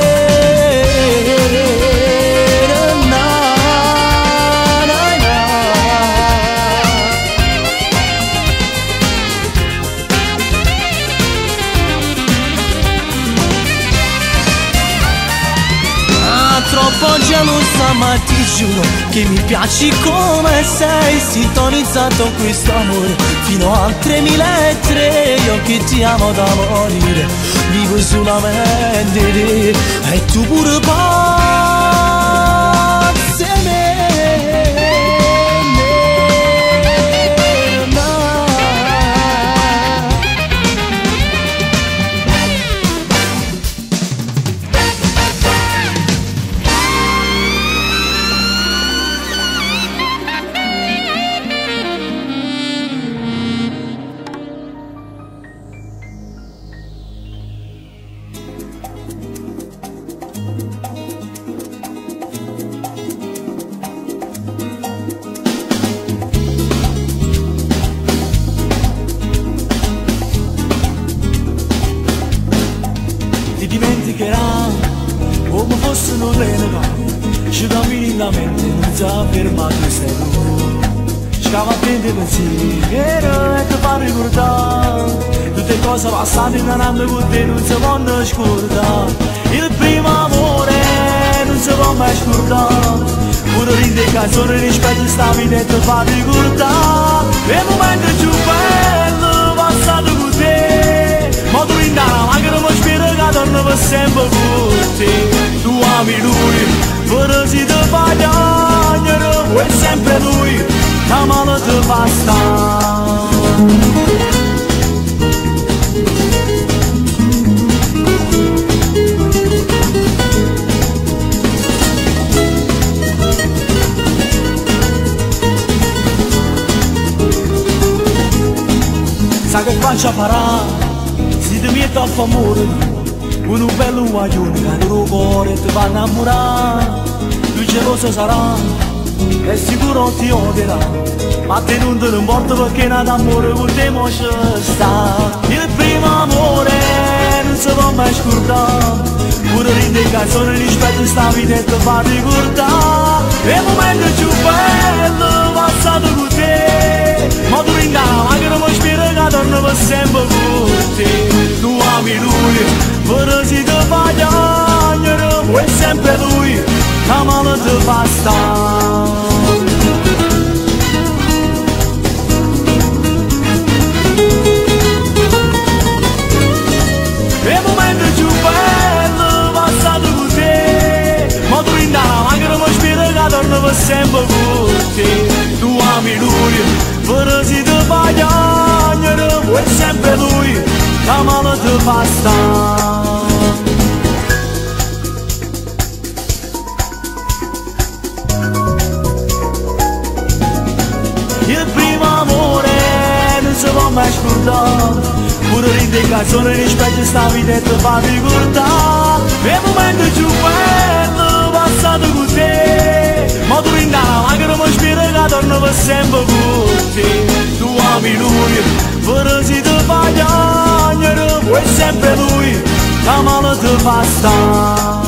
Troppo gelosa ma ti giuro che mi piaci come sei, sintonizzato a questo amore fino al 3003. Io che ti amo da morire, vivo solamente te e tu pure pazzi a me. Come fosse un treno, ci cammini la mente, non si ferma che sei tu. Scava attenti ai pensieri e ti fa ricordare tutte cose passate in anno con te, non si possono scordare. Il primo amore non si può mai scordare, pure rinde canzoni rispetto sta vita e ti fa ricordare il momento più bello passato con te. Ma tu in dalla macchina mi spero che torno per sempre con te. Tu ami lui, però si ti fa fa stare. Sa che faccia farà, si ti mette a famore, un bello guaglione che il cuore ti fa innamorare. Tu geloso sarà, è sicuro ti odierà, ma te non te ne importa perché non d'amore con te mo ci sta. Il primo amore non si può mai scordare, pure l'indicazione rispetto sta vita e ti fa ricordare. E il momento più bello passato con te, ma tu in la che non mi spira che torna per sempre con te. Tu ami lui, però si ti fa piangere, è sempre lui che male ti fa stare. E il momento più bello passato con te, ma tu in la che non mi spira che torna per sempre con te. Tu ami lui, però si ti fa piangere, è sempre lui che male ti fa stare. Il primo amore non si può mai scordare, pure l'indicazione rispetto sta vita e ti fa ricordare. E il momento più bello passato con te, ma tu in la che non mi spira che torna per sempre con te. Tu ami lui, però si ti fa piangere, è sempre lui che male ti fa stare.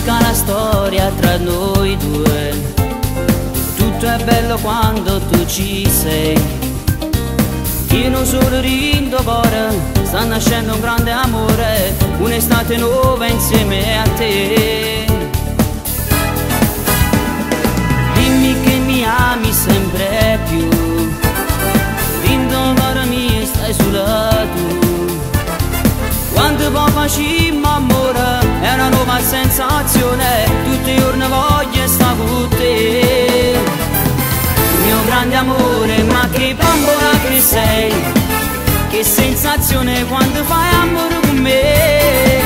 La storia tra noi due, tutto è bello quando tu ci sei. In un solo rindo cuore sta nascendo un grande amore, un'estate nuova insieme a te. Dimmi che mi ami sempre più, rindo cuore mio stai sulla tu. Quando poi facciamo amore è una nuova sensazione, tutti i giorni voglio stare con te. Mio grande amore, ma che bambola che sei, che sensazione quando fai amore con me.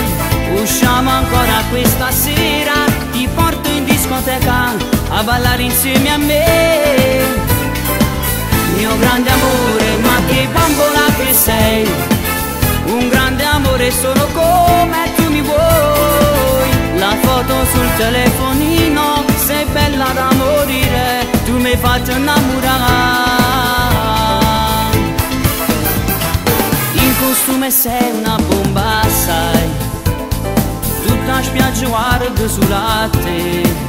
Usciamo ancora questa sera, ti porto in discoteca a ballare insieme a me. Mio grande amore, ma che bambola che sei, un grande amore solo come tu mi vuoi. La foto sul telefonino, sei bella da morire, tu mi hai fatto innamorare. In costume sei una bomba, sai, tutta spiaggia guarda sulla te.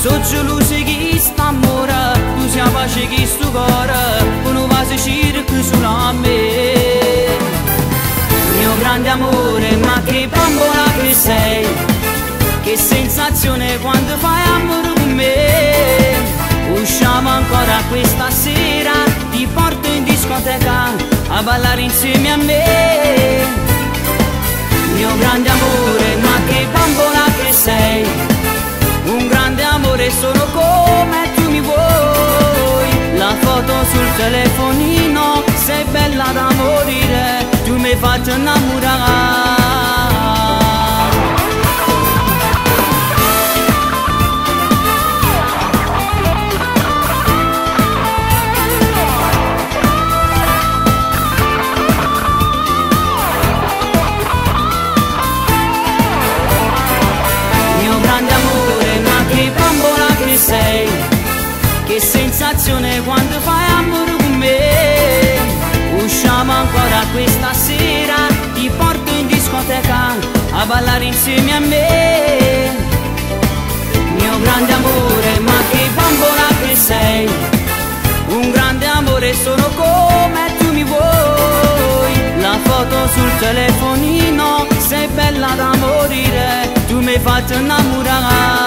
So geloso che sta amore, tu sei pace che sto cuore, uno va a circo sulla me. Mio grande amore, ma che bambola che sei, che sensazione quando fai amore con me. Usciamo ancora questa sera, ti porto in discoteca a ballare insieme a me. Mio grande amore, ma che bambola che sei, un grande amore solo come tu mi vuoi. La foto sul telefonino, sei bella da morire, tu mi hai fatto innamorare. Mio grande amore, ma che bambola che sei, che sensazione quando fai amore con me. ballare insieme a me. Mio grande amore, ma che bambola che sei, un grande amore solo come tu mi vuoi. La foto sul telefonino, sei bella da morire, tu mi hai fatto innamorare.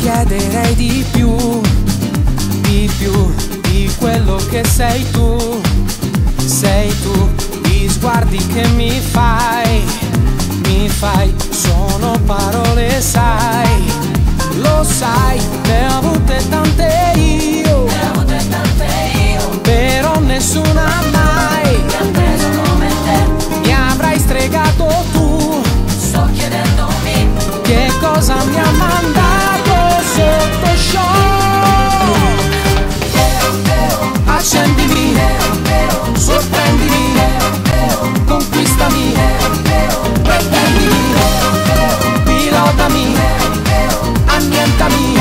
Chiederei di più di quello che sei tu, gli sguardi che mi fai, sono parole, sai, lo sai, ne ho avute tante io, però nessuna mai mi avrai stregato tu. Sto chiedendomi che cosa mi ha mandato sotto shock. Accendimi, sorprendimi, conquistami, pretendimi, pilotami, annientami,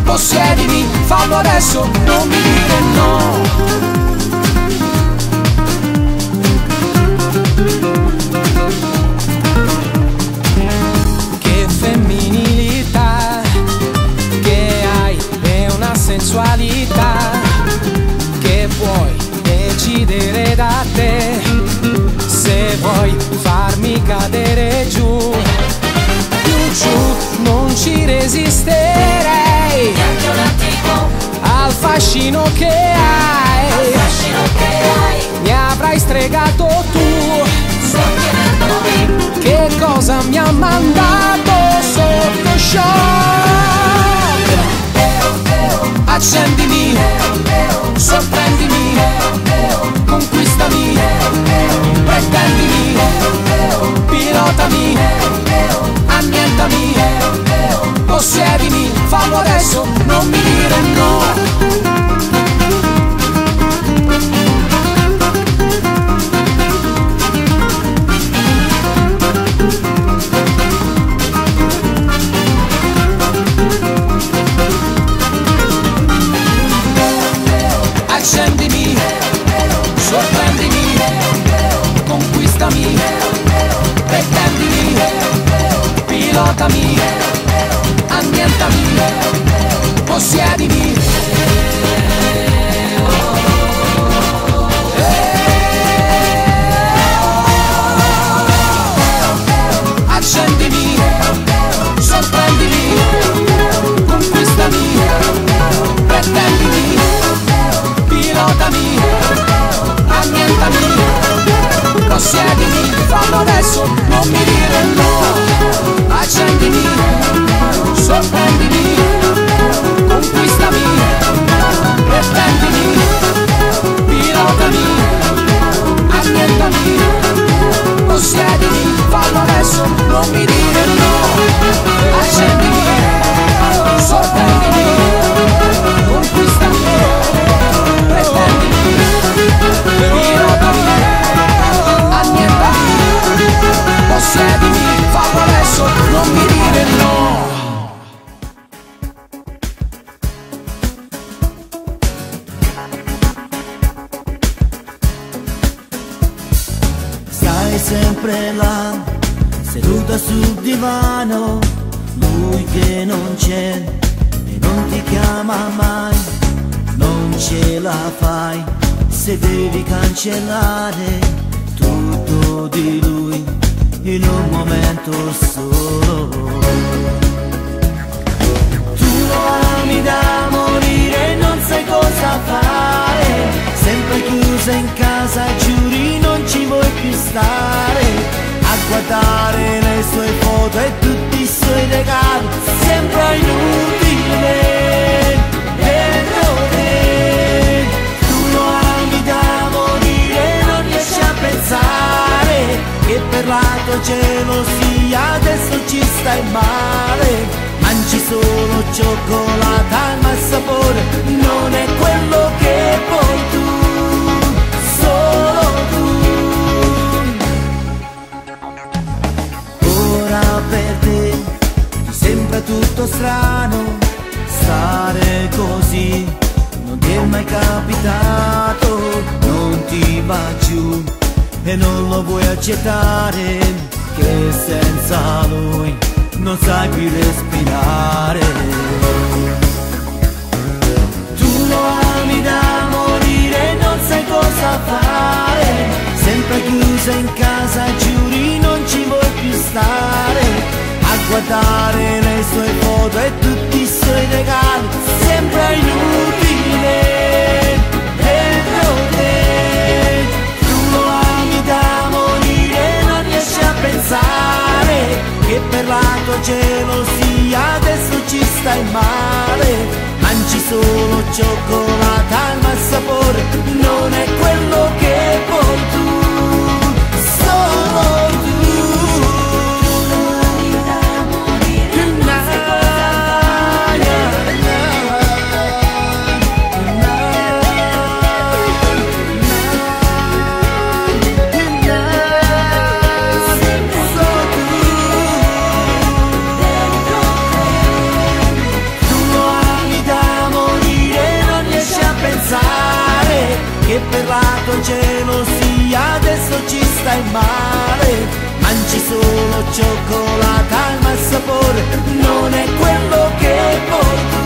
possiedimi, fallo adesso, non mi dire no. Femminilità che hai è una sensualità che puoi decidere da te, se vuoi farmi cadere giù, non ci resisterei al fascino che hai, mi avrai stregato tu. Che cosa mi ha mandato sotto shock? Accendimi, sorprendimi, conquistami, pretendimi, pilotami, annientami, possiedimi, fallo adesso, non mi dire no. Accendimi, sorprendimi, conquistami, pretendimi, pilotami, annientami, possiedimi. Accendimi, sorprendimi, conquistami, pretendimi, pilotami, annientami, possiedimi, fallo adesso, non mi dire no. Accendimi, sorprendimi, conquistami, pretendimi, pilotami, annientami, possiedimi, fallo adesso, non mi dire no. Accendimi, sorprendimi, conquistami, pretendimi, pilotami, annientami, possiedimi, fallo adesso, non mi dire no. Stai sempre là, seduta sul divano, lui che non c'è e non ti chiama mai, non ce la fai se devi cancellare tutto di lui in un momento solo. Tu lo ami da morire, non sai cosa fare, sempre chiusa in casa, giuri non ci vuoi più stare, a guardare le sue foto e tutti i suoi regali, sembra inutile per te. Tu lo ami da morire, non riesci a pensare che per la tua gelosia adesso ci stai male. Mangi solo cioccolata ma il sapore non è quello che vuoi tu, solo tu. Ora per te ti sembra tutto strano stare così, non ti è mai capitato, non ti va giù e non lo vuoi accettare, che senza lui non sai più respirare. Tu lo ami da morire, non sai cosa fare, sempre chiusa in casa, giuri non ci vuoi più stare. A guardare le sue foto e tutti i suoi regali, sembra inutile dentro te. Tu lo ami da morire, non riesci a pensare che per la tua gelosia adesso ci stai male. Mangi solo cioccolata ma il sapore non è quello che vuoi tu, solo tu. Che per la tua gelosia adesso ci stai male. Mangi solo cioccolata ma il sapore non è quello che vuoi tu,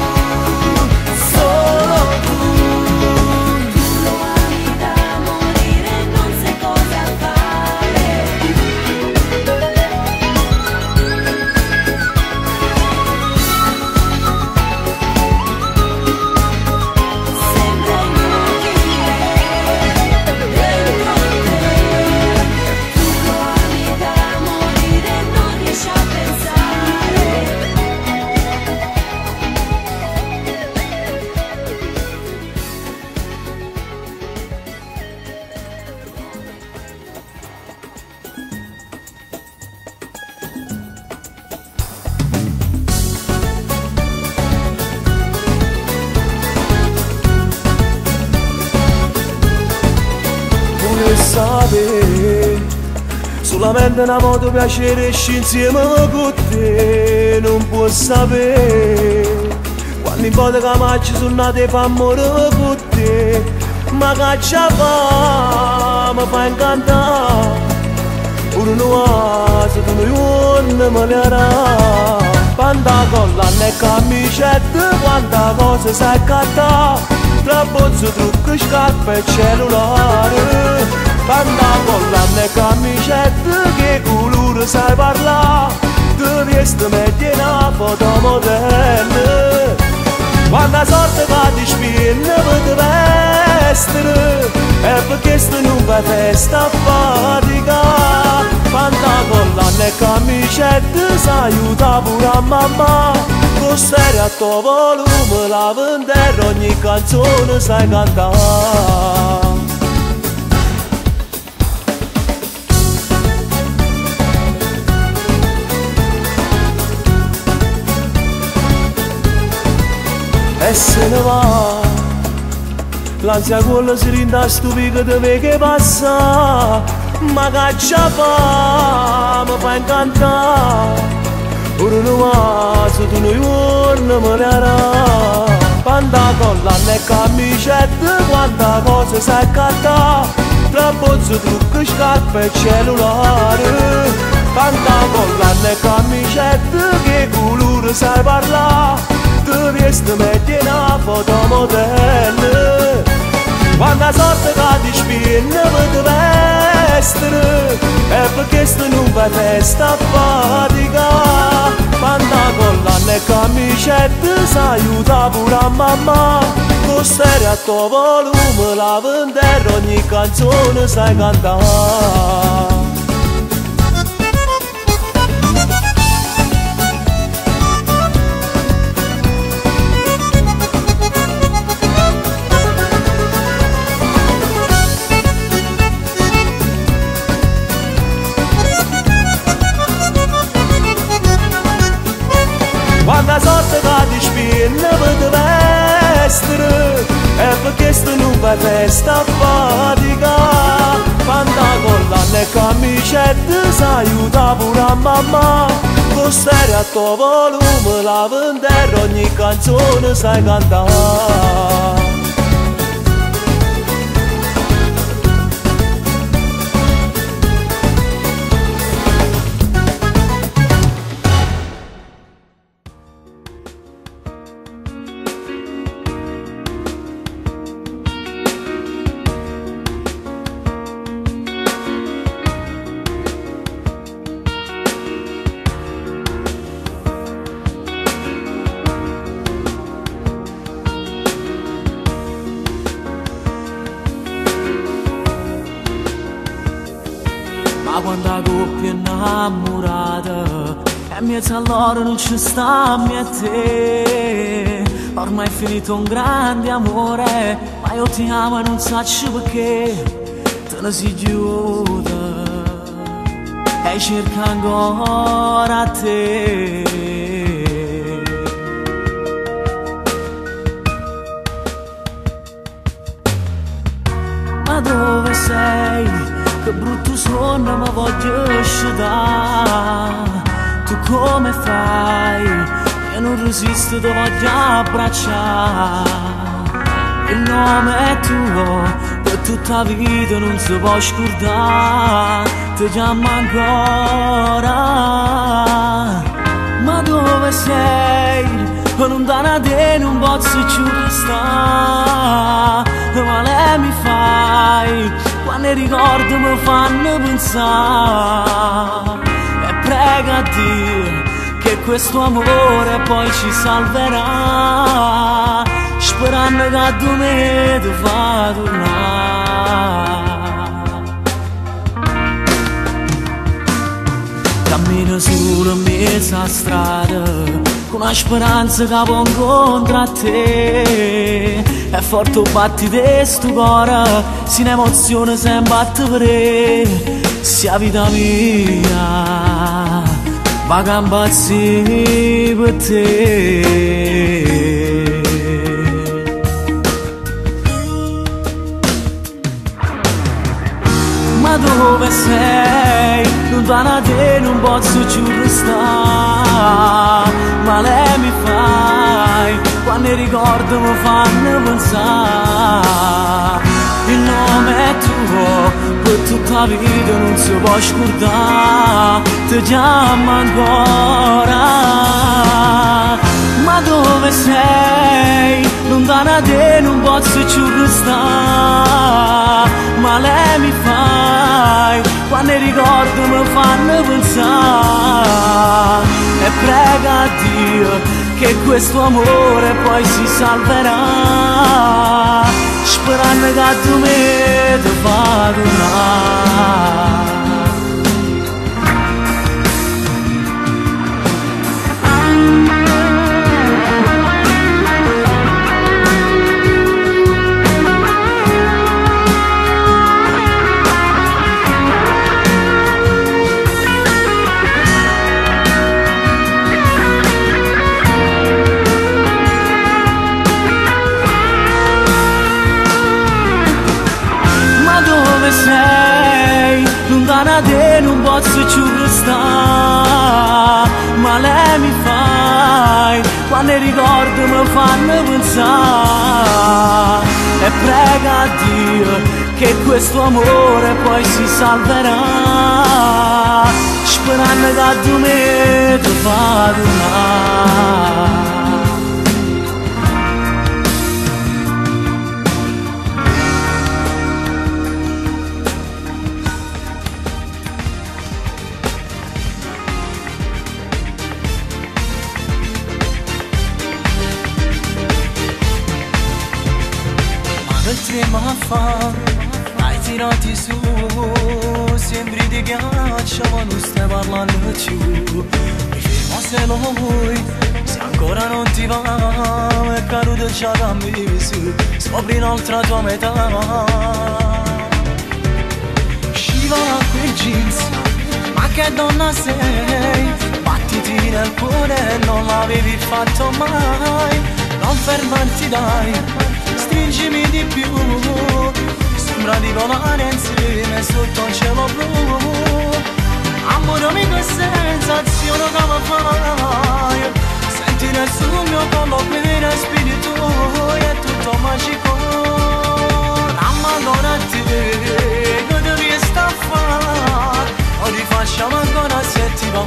solo tu. Tu lo ami da morire, non sai cosa fare. Sembra inutile dentro te. Tu lo ami da morire, non riesci a pensare. Vuoi sapere, solamente una moto piacere esci insieme con te, non può sapere quando in foto che mangi sono nati e fa amore con te, ma caccia fa, mi fa incantare, pure una se tu non me ne darà. Quanta collana e camicette, quanta cosa sai cattare, tra bozzo, trucco, scarpe e cellulare. Quanta collana e camicette, che colore sai parlare, ti vesti metti una fotomodella. Quanta sorte che ti spinne per te vestire, e perché sto non fai festa a fatica. Quanta collana e camicette, sai aiuta pure a mamma, con stereo a tuo volume, la vendere ogni canzone sai cantare. E se ne va, l'ansia quella si rinda stupida di me che passa, ma caccia fa, mi fa incantare, pure una se tu non vuoi me ne darà. Quanta collana e camicette, quanta cosa sai cattare, tra bozzo, trucco, scarpe e cellulare. Quanta collana e camicette, che colore sai parlare, ti vesti metti una fotomodella. Quanta sorte che ti spinne per te vestire, e perché sto non fai festa a fatica. Quanta collana e camicette, sai aiuta pure a mamma, con stereo a tuo volume, la vendere ogni canzone sai cantare. come testa fatica. Pantacolla e camicette s'aiuta pure a mamma. Con stereo a tuo volume la venterra ogni canzone sai cantare. Ma quando la coppia è innamorata e mezzo all'ora non ci sta a me e te, ormai è finito un grande amore, ma io ti amo e non so perché te ne si chiude e cerca ancora te. Ma dove sei? Che brutto sonno ma voglio sciudare. Tu come fai? Io non resisto, ti voglio abbracciare. Il nome è tuo, per tutta la vita non si può scordare. Ti chiamo ancora. Ma dove sei? Lontana da te non posso più restare. Male mi fai quando i ricordi mi fanno pensare. E prega Dio che questo amore poi ci salverà, sperando che a me ti fa tornare. Cammino solo in mezzo alla strada con la speranza che può incontrare te. È forte il battito di sto cuore, si un'emozione sempre a te per sia vita mia, va che impazzi per te. Ma dove sei? Lontana da te non posso più restare. Male mi fai quando i ricordi mi fanno pensare. Il nome è tuo, per tutta la vita non si può scordare. Ti chiamo ancora. Ma dove sei? Lontana da te non posso più restare. Male mi fai quando i ricordi mi fanno pensare. E prega a Dio che questo amore poi si salverà, sperando che a me ti fa tornare. Sei lontana da te non posso più restare. Male mi fai quando i ricordi mi fanno pensare. E prega a Dio che questo amore poi si salverà, sperando che a me ti fa tornare. Ma fa, hai tirati su, sembri di ghiaccio ma non stai parlando più. Mi fermo se lo vuoi, se ancora non ti va, è caduto già da me su, scopri un'altra tua metà. Sciva quei jeans, ma che donna sei, battiti nel cuore, non l'avevi fatto mai, non fermarti dai, stringimi di più. Sembra di volare insieme sotto un cielo blu. Amore mio che sensazione che mi fai. Sentire sul mio collo qui respiri tu. È tutto magico. Ancora a te, che devi stare a fare. O rifacciamo ancora se ti va.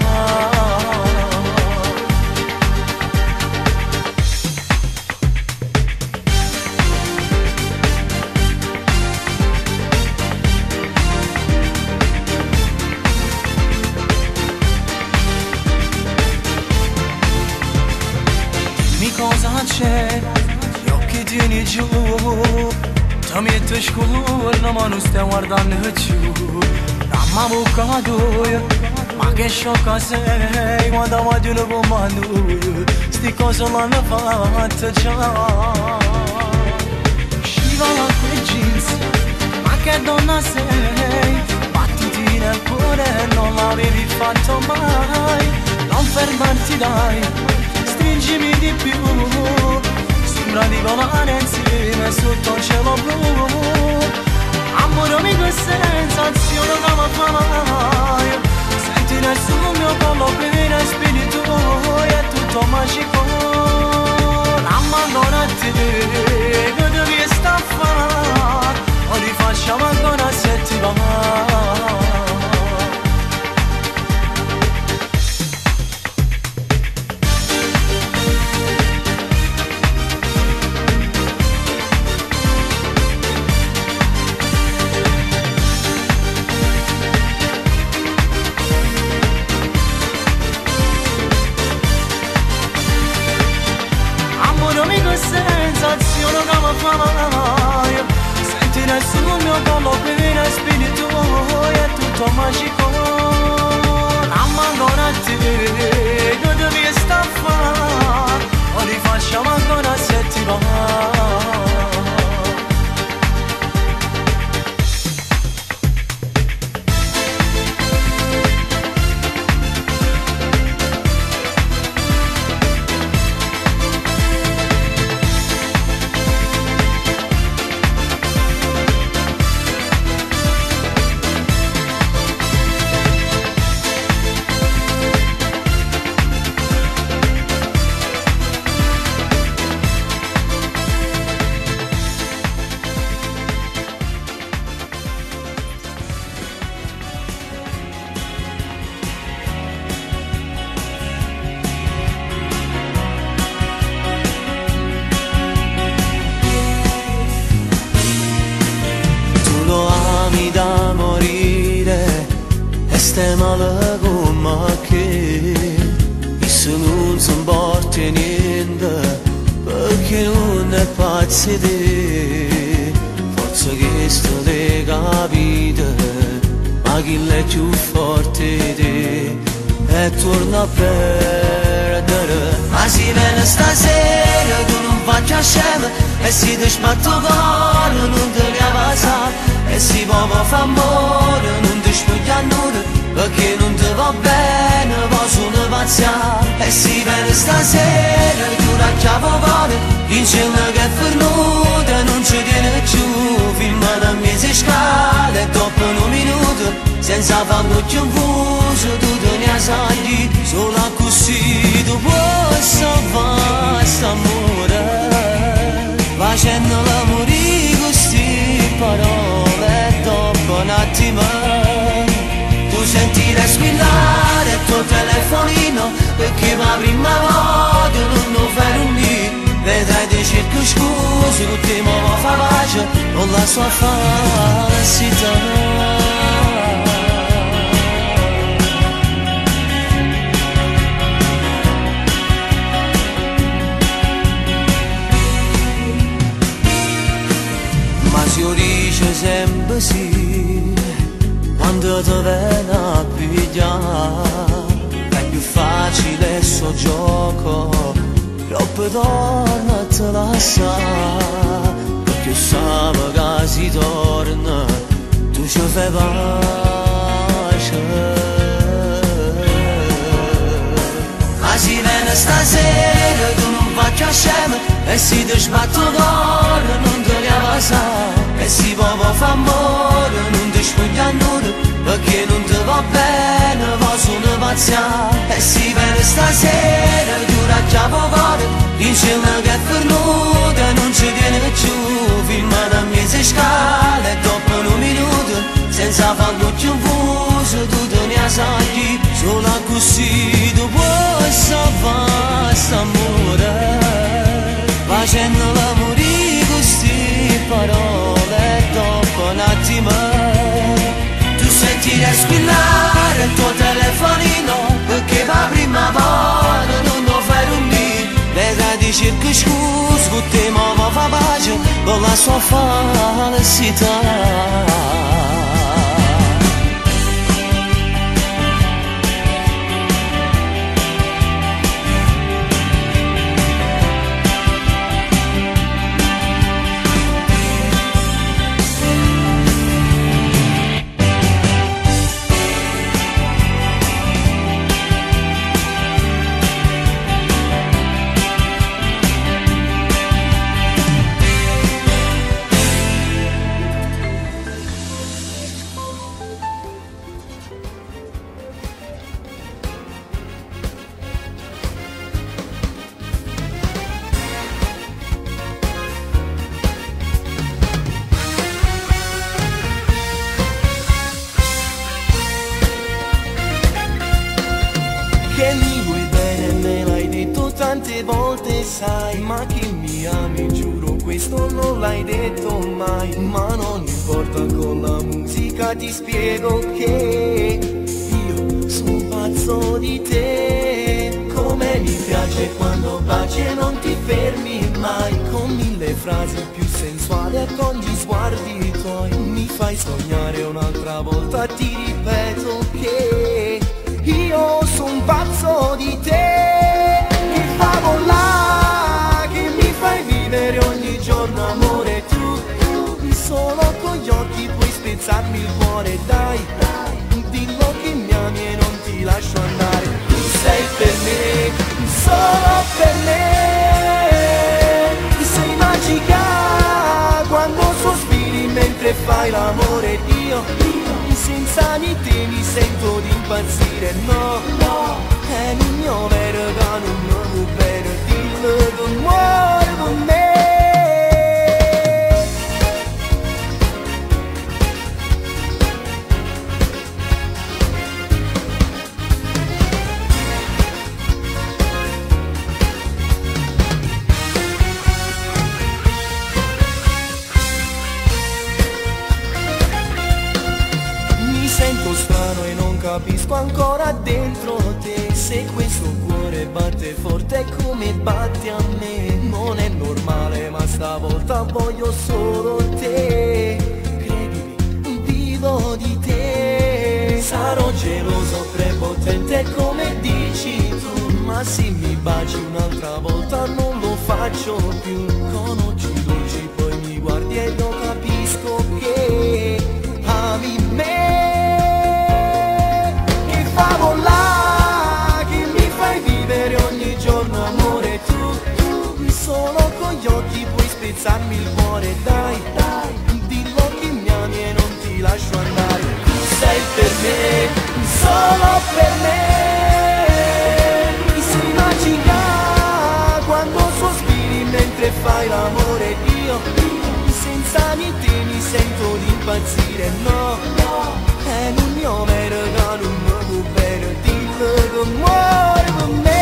Cosa c'è, gli occhi tieni giù, ti metti scuro ma non stai guardando giù. Dammi avvocato, ma che sciocca sei, quando voglio un comando, sti cose l'hanno fatte già. Scivola quei jeans, ma che donna sei, battiti nel cuore, non l'avevi fatto mai, non fermarti dai. Stringimi di più, sembra di volare insieme sotto un cielo blu. Amore mio che sensazione che mi fai. Senti nel sul mio collo qui respiri tu. È tutto magico. Ancora a te, che devi stare a fare. O rifacciamo ancora se ti va. Sensazione che mi fai. Senti nel sul mio collo qui respiri tu. È tutto magico. Ancora a te, che devi stare a fare. O rifacciamo ancora se ti va. Da morire e stai male come che e se non si importa niente perché non è pazzo di forza che sto le capite ma chi è più forte di te e torna a perdere ma si viene stasera tu non faccia scema e si ti sbatto cuore non ti cavasa e si può fare amore, non ti spoglia a nulla, perché non ti va bene, posso ne pazzare. E si viene stasera, tu la chiave cuore, insieme che è fernuta, non ci tiene più, firma da mese scale, dopo un minuto, senza farlo più confuso, tu te ne sai, solo così tu puoi salvare st'amore, facendo l'amore così parole. Dopo un attimo tu senti squillare il tuo telefonino perché la prima volta non lo fai un lì vedrai di cerco scusi l'ultimo fa pace con la sua falsità. Dice sempre sì quando ti viene a pigliare è più facile il suo gioco troppo torna a te lasciare perché sa che si torna tu ci fai pace ma si viene stasera tu non faccia scema e si ti sbatto cuore non ti cava sa e si può fare ammazzare e si vede stasera dura già cuore insieme che è perduta non ci tiene più filmata a mese scale dopo un minuto senza farlo più vuoto tu te ne sai solo così tu puoi salvare s'amore facendo l'amore con queste parole dopo un attimo tu senti respirare il tuo telefonino perché va prima volta non lo fai rumire vedrai di cerco scusa con te ma va fa pace con la sua falsità. Che mi vuoi bene, me l'hai detto tante volte, sai, ma che mi ami, giuro questo non l'hai detto mai. Ma non importa, con la musica ti spiego che io sono pazzo di te. Come mi piace quando baci e non ti fermi mai, con mille frasi più sensuali e con gli sguardi tuoi. Mi fai sognare un'altra volta, ti ripeto che io son pazzo di te, che favola, che mi fai vivere ogni giorno amore tu, solo con gli occhi puoi spezzarmi il cuore, dai, dillo che mi ami e non ti lascio andare, tu sei per me, solo per me, sei magica quando sospiri mentre fai l'amore io senza di te mi sento di impazzire, no, è il mio vero che non mi vuoi bene, dillo che muore con me. Sento strano e non capisco ancora dentro te se questo cuore batte forte come batti a me. Non è normale ma stavolta voglio solo te. Credimi, vivo di te. Sarò geloso, prepotente come dici tu, ma se mi baci un'altra volta non lo faccio più. Con occhi dolci poi mi guardi e io capisco che ami me. Che mi fai vivere ogni giorno amore tu, solo con gli occhi puoi spezzarmi il cuore, dai, dillo che mi ami e non ti lascio andare, tu sei per me, solo per me, sei magica quando sospiri mentre fai l'amore io, senza di te mi sento di impazzire, no, è il mio vero che non mi vuoi bene, dillo che muore con me.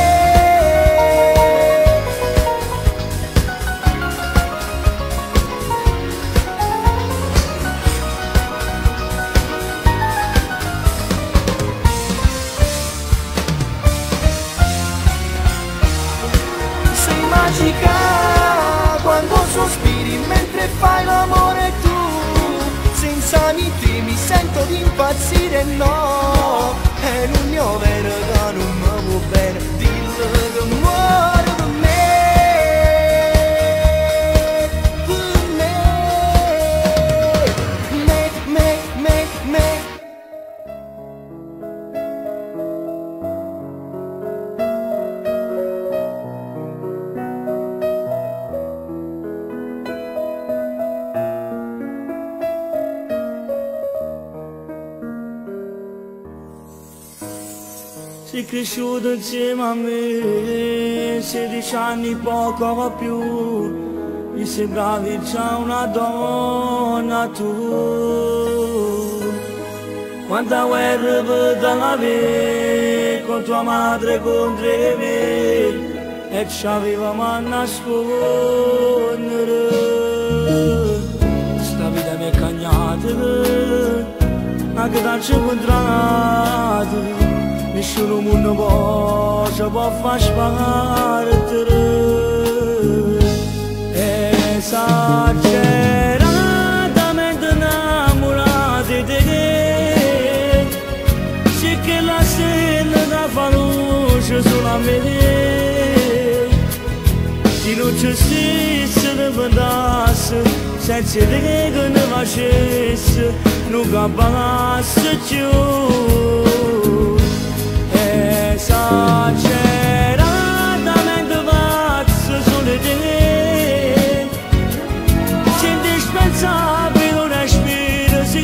Sei magica quando sospiri mentre fai l'amore tu, senza di te mi sento di impazzire, no, è il mio vero che non mi vuoi bene, dillo che muore per me, per me, me. sei cresciuto insieme a me, 16 anni poco più, mi sembravi già una donna tu. Quanta guerra poteva avere con tua madre contro me, e ci avevamo a nascondere. Sta vita mi è cagnata, anche da ci incontrato, nessuno mondo può far spartere. Esageratamente innamorati di te, sì che la stella da fa luce sulla me. Se non ci stesse ne pensasse, senza te che ne facesse, non capasse più. Esageratamente pazzo solo te, sei indispensabile un respiro, sì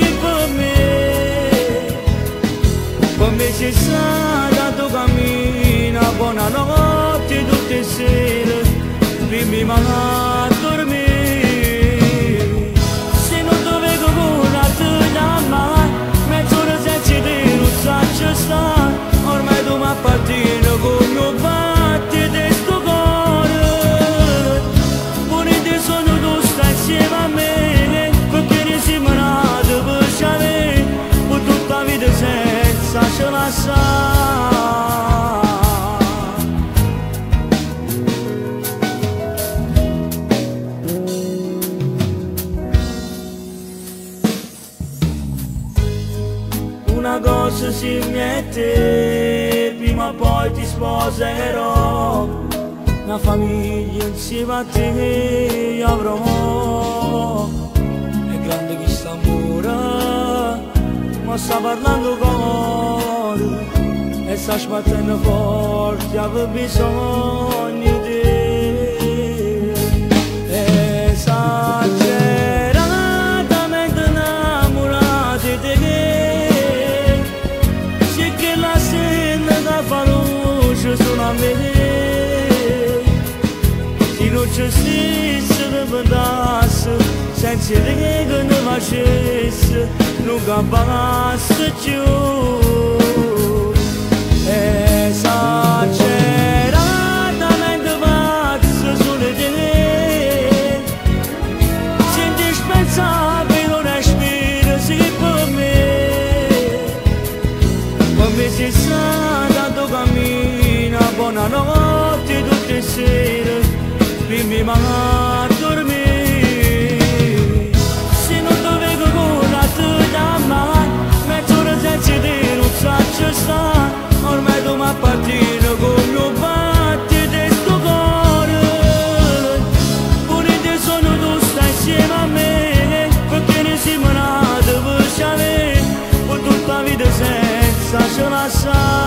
per me sei stata tu cammina, buonanotte tutte le sere, prima a dormire. Se non dovevo curarti da mai, mezz'ora senza te non saggio stare, ormai tu mi appartieni come mio battito e sto cuore. Buonite sono tu stai insieme a me, perché ne siamo nati per sciare, per tutta la vita senza ce la sa. Una cosa si mette, prima o poi ti sposerò, una famiglia insieme a te avrò. È grande questo amore, ma sta parlando cuore, e sta sbattendo forte, avevo bisogno di te. Esageratamente innamorati di te, fa luce sulla me. Se non ci stesse ne pensasse, senza te che ne facesse, non capasse più. Esageratamente pazzo solo te, sei indispensabile un respiro, sì per me. Come si sa cammina, buonanotte tutte le sere, prima a dormire. Se non dovevo curarti da mai, mezz'ora senza te non saggio stare, ormai tu mi appartieni come mio battito e sto cuore. Buonite sono tu stai insieme a me, perché ne siamo nati per sciare, per tutta la vita senza ce la sa.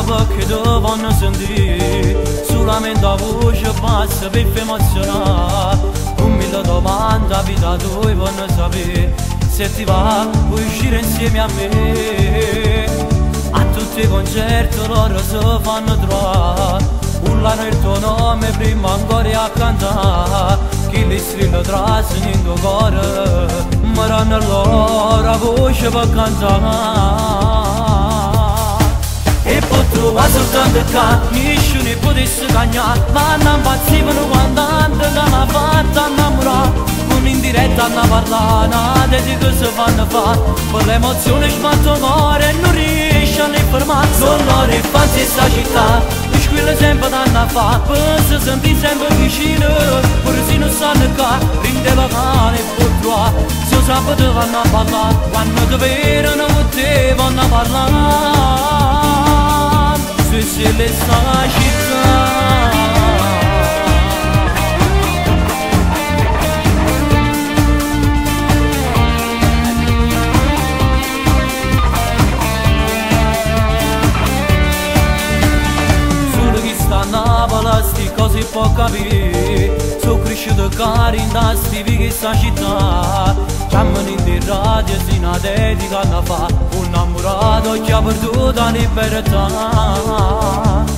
Perché devono sentire solamente la voce bassa per emozionare. Un mille domande a vita tua vogliono sapere se ti va puoi uscire insieme a me. A tutti i concerti loro si fanno trovare, urlano il tuo nome prima ancora a cantare. Chi li strillo trassi in tuo cuore, ma danno loro voce per cantare. E poi tu vai soltanto qua, mi ne potesse cagnare, ma non impazzivano quando che l'ha fatta innamorare. Come in diretta hanno parlato, di che si fanno fare, per l'emozione sbatto cuore e non riesce a ne fermare. Sono le fanzi in sta città, mi squilla sempre d'anno fa, per si sentire sempre vicino, pure se non sanno qua, rinde locale e può trovare. Se lo sabato vanno a parlare, quando ti vedono con te vanno a parlare, se le sta città. Sti cose può capire, sono cresciuto cari in da sti vighi sta città. Chiamano in di radio si una dedica a fa, un innamorato che ha perduto la libertà.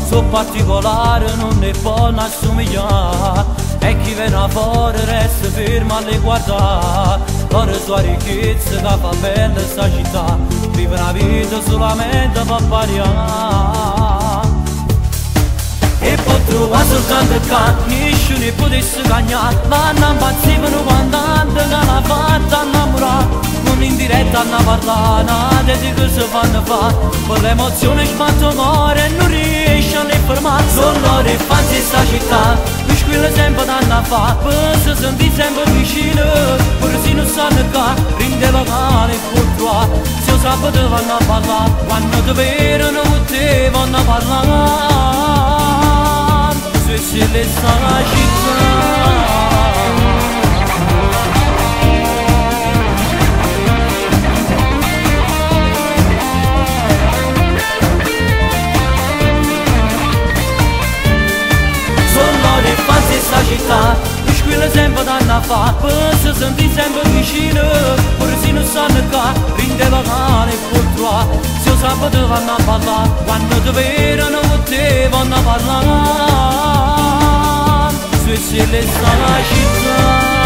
Sono particolare, non ne può assomigliare, e chi viene fuori resta fermo a le guardare. Ora sua ricchezza che fa bella sta città, vive una vita solamente per pariare. E può trovare soltanto qua, nessuno potesse cagnare, ma non impazzivano quando che l'ha fatta innamorare. Come in diretta hanno parlato, di che si fanno fare, per l'emozione sbatto cuore e non riesce a ne fermare. Sono le fanzi in sta città, mi squilla sempre d'anno fa, per si sentire sempre vicino, pure se non sanno qua, rinde locale e può trovare. Se lo sabato vanno a parlare, quando ti vedono con te vanno a parlare, se le sta la città. Sono le fanzi in sta città, mi squilla sempre d'anno fa, per si sentire sempre vicino, pure se non sanno qua, rinde locale e può trovare. Se lo sabato vanno a parlare, quando ti vedono con te vanno a parlare, se le sta la città.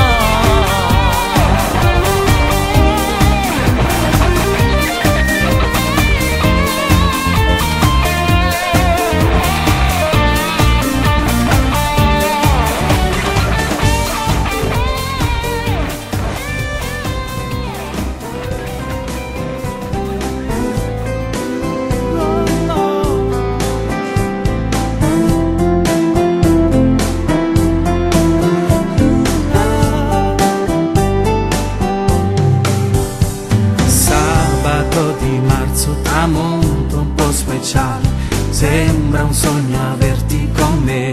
Tramonto un po' speciale, sembra un sogno averti con me.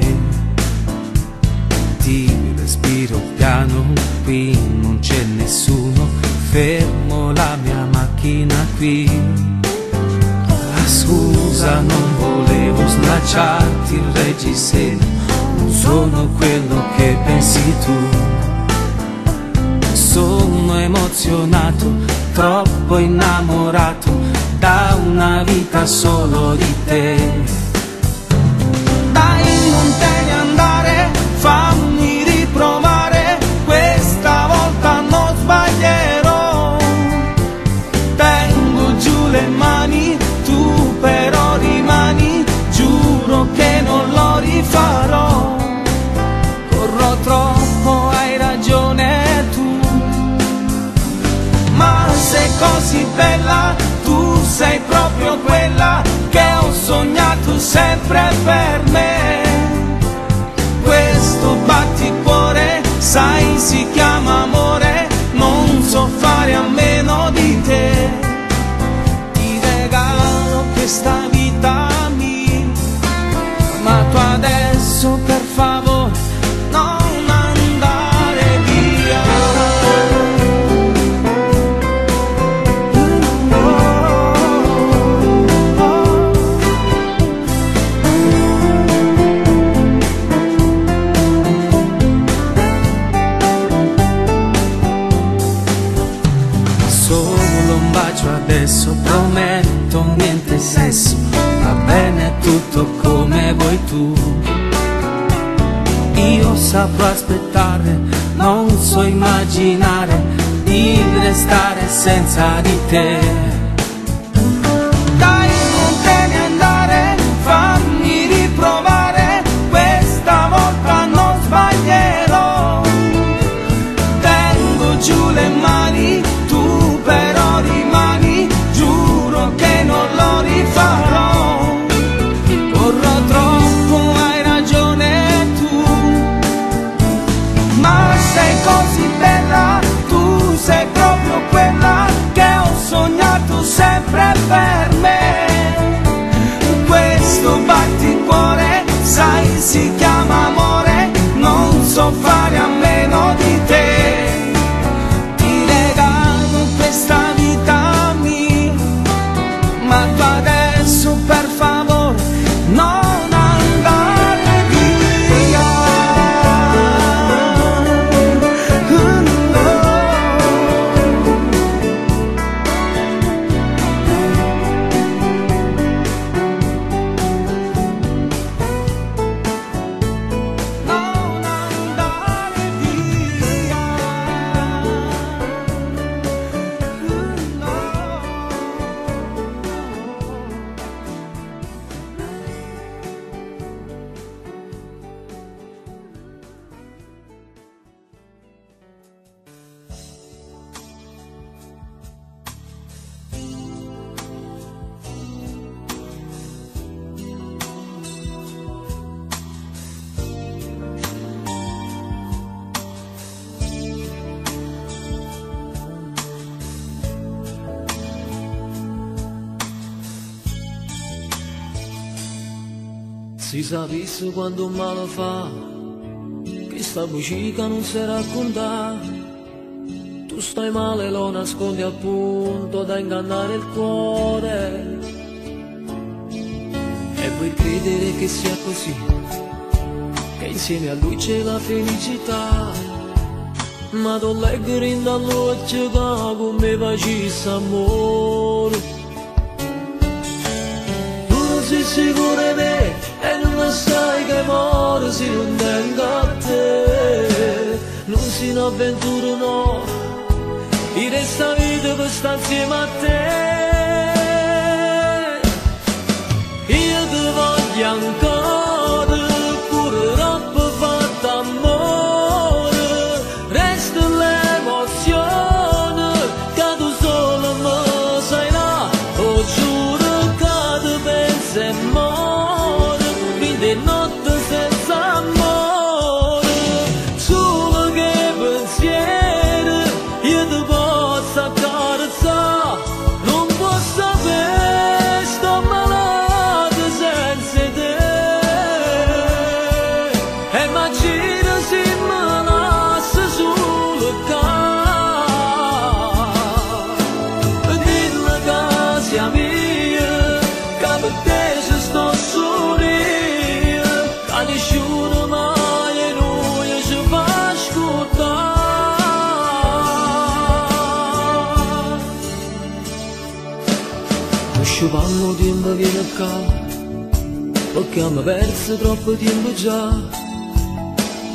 Ti respiro piano, qui non c'è nessuno, fermo la mia macchina qui. Scusa, non volevo slacciarti il reggiseno, non sono quello che pensi tu. Sono emozionato, troppo innamorato da una vita solo di te. Dai, non te ne andare, fammi riprovare, questa volta non sbaglierò. Tengo giù le mani, tu però rimani, giuro che non lo rifarò. Corro troppo, hai ragione tu, ma sei così bella, tu sei proprio quella che ho sognato sempre per me. Questo batticuore, sai, si chiama amore, non so fare a meno di te. Ti regalo questa vita mia, ma tu adesso per favore non andare via. Adesso prometto niente sesso, va bene tutto come vuoi tu. Io saprò aspettare, non so immaginare di restare senza di te. Dai, non te ne andare, fammi riprovare, Si sapesse quando male fa, che sta musica non si racconta. Tu stai male, lo nascondi appunto da ingannare il cuore. E vuoi credere che sia così, che insieme a lui c'è la felicità. Ma tu leggere in dall'occhio che come facesse amore. Tu non sei sicuro di me e non sai che muore se non tengo a te. Non si un'avventura no, mi resta vita per stare insieme a te. Io ti voglio ancora, pure troppo fatto amore. Resta l'emozione, che tu solo me sai là. Oh giuro che ti penso e muore, quindi notte senza amore. Solo che pensiero io ti posso accarezzare. Non posso sapere, sto malato senza te. E immagina se me lasci solo qua. Dille che sia mia, che per te ci sto solo io, che nessuno mai e noi ci fa ascoltare. Ci vanno tempo viene qua, perché abbiamo perso troppo tempo già.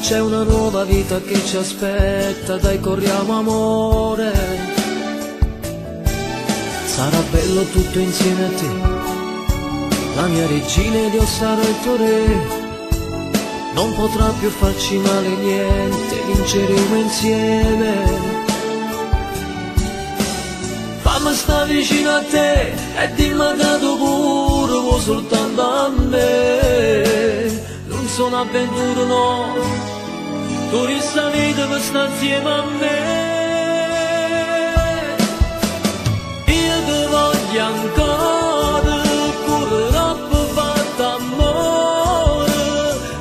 C'è una nuova vita che ci aspetta, dai corriamo amore. Sarà bello tutto insieme a te, la mia regina ed io sarò il tuo re. Non potrà più farci male niente, vinceremo insieme. Fammi sta vicino a te e dimmi che tu pure vuoi soltanto a me. Non sono avventure no, tu resta vita per stare insieme a me. Io ti voglio ancora, pure troppo fatto amore.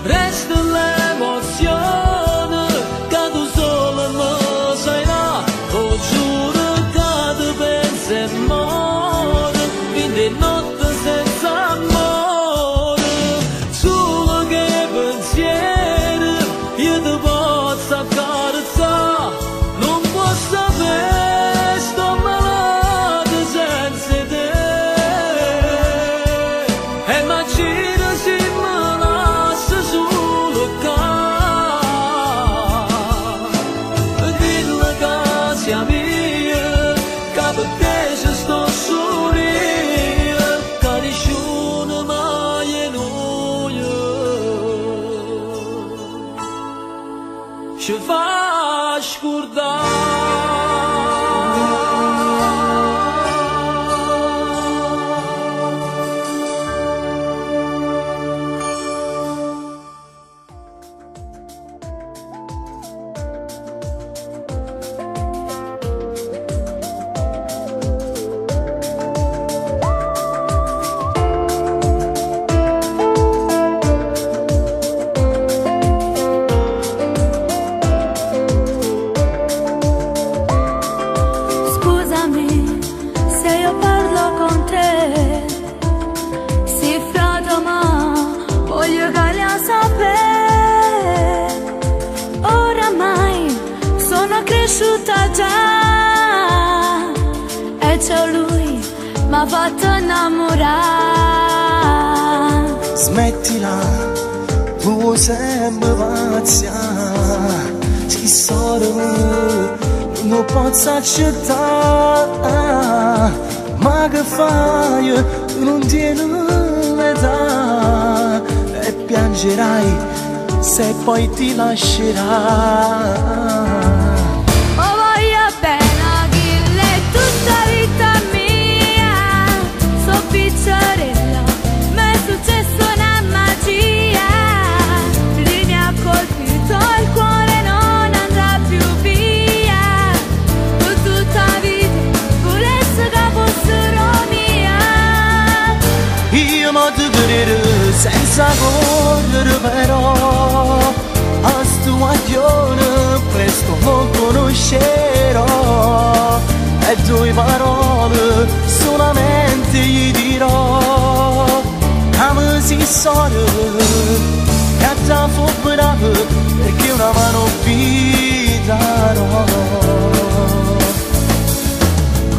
Resta l'emozione, che tu solo me sai là. Oh giuro che ti penso e muore, quindi notte senza amore. Solo che pensiero io ti posso accarezzare. Non posso sapere, sto malato senza te. E immagina se me lasci solo qua. Dille che sia mia, che per te ci sto solo io, che nessuno mai è noi ci fa scordare. Scusami se io parlo con te, si frado ma voglio che la sapere. Oramai sono cresciuta già e c'è lui m'ha fatto innamorare. Smettila, tu sempre pazia, ci sono, non posso accettare. Ma che fai, tu non tieni l'età e piangerai se poi ti lascerai. Oh voglio bene a Achille, tutta vita mia, so picciarella, mi è successo una magia. Lui mi ha colpito il cuore, non andrà più via. Per tutta vita volesse che fossero mia. Io ma ti credo senza correre però, a sto guaglione presto lo conoscerò, e due parole solamente gli dirò, come si sono, che già fu bravo, perché una mano vi darò.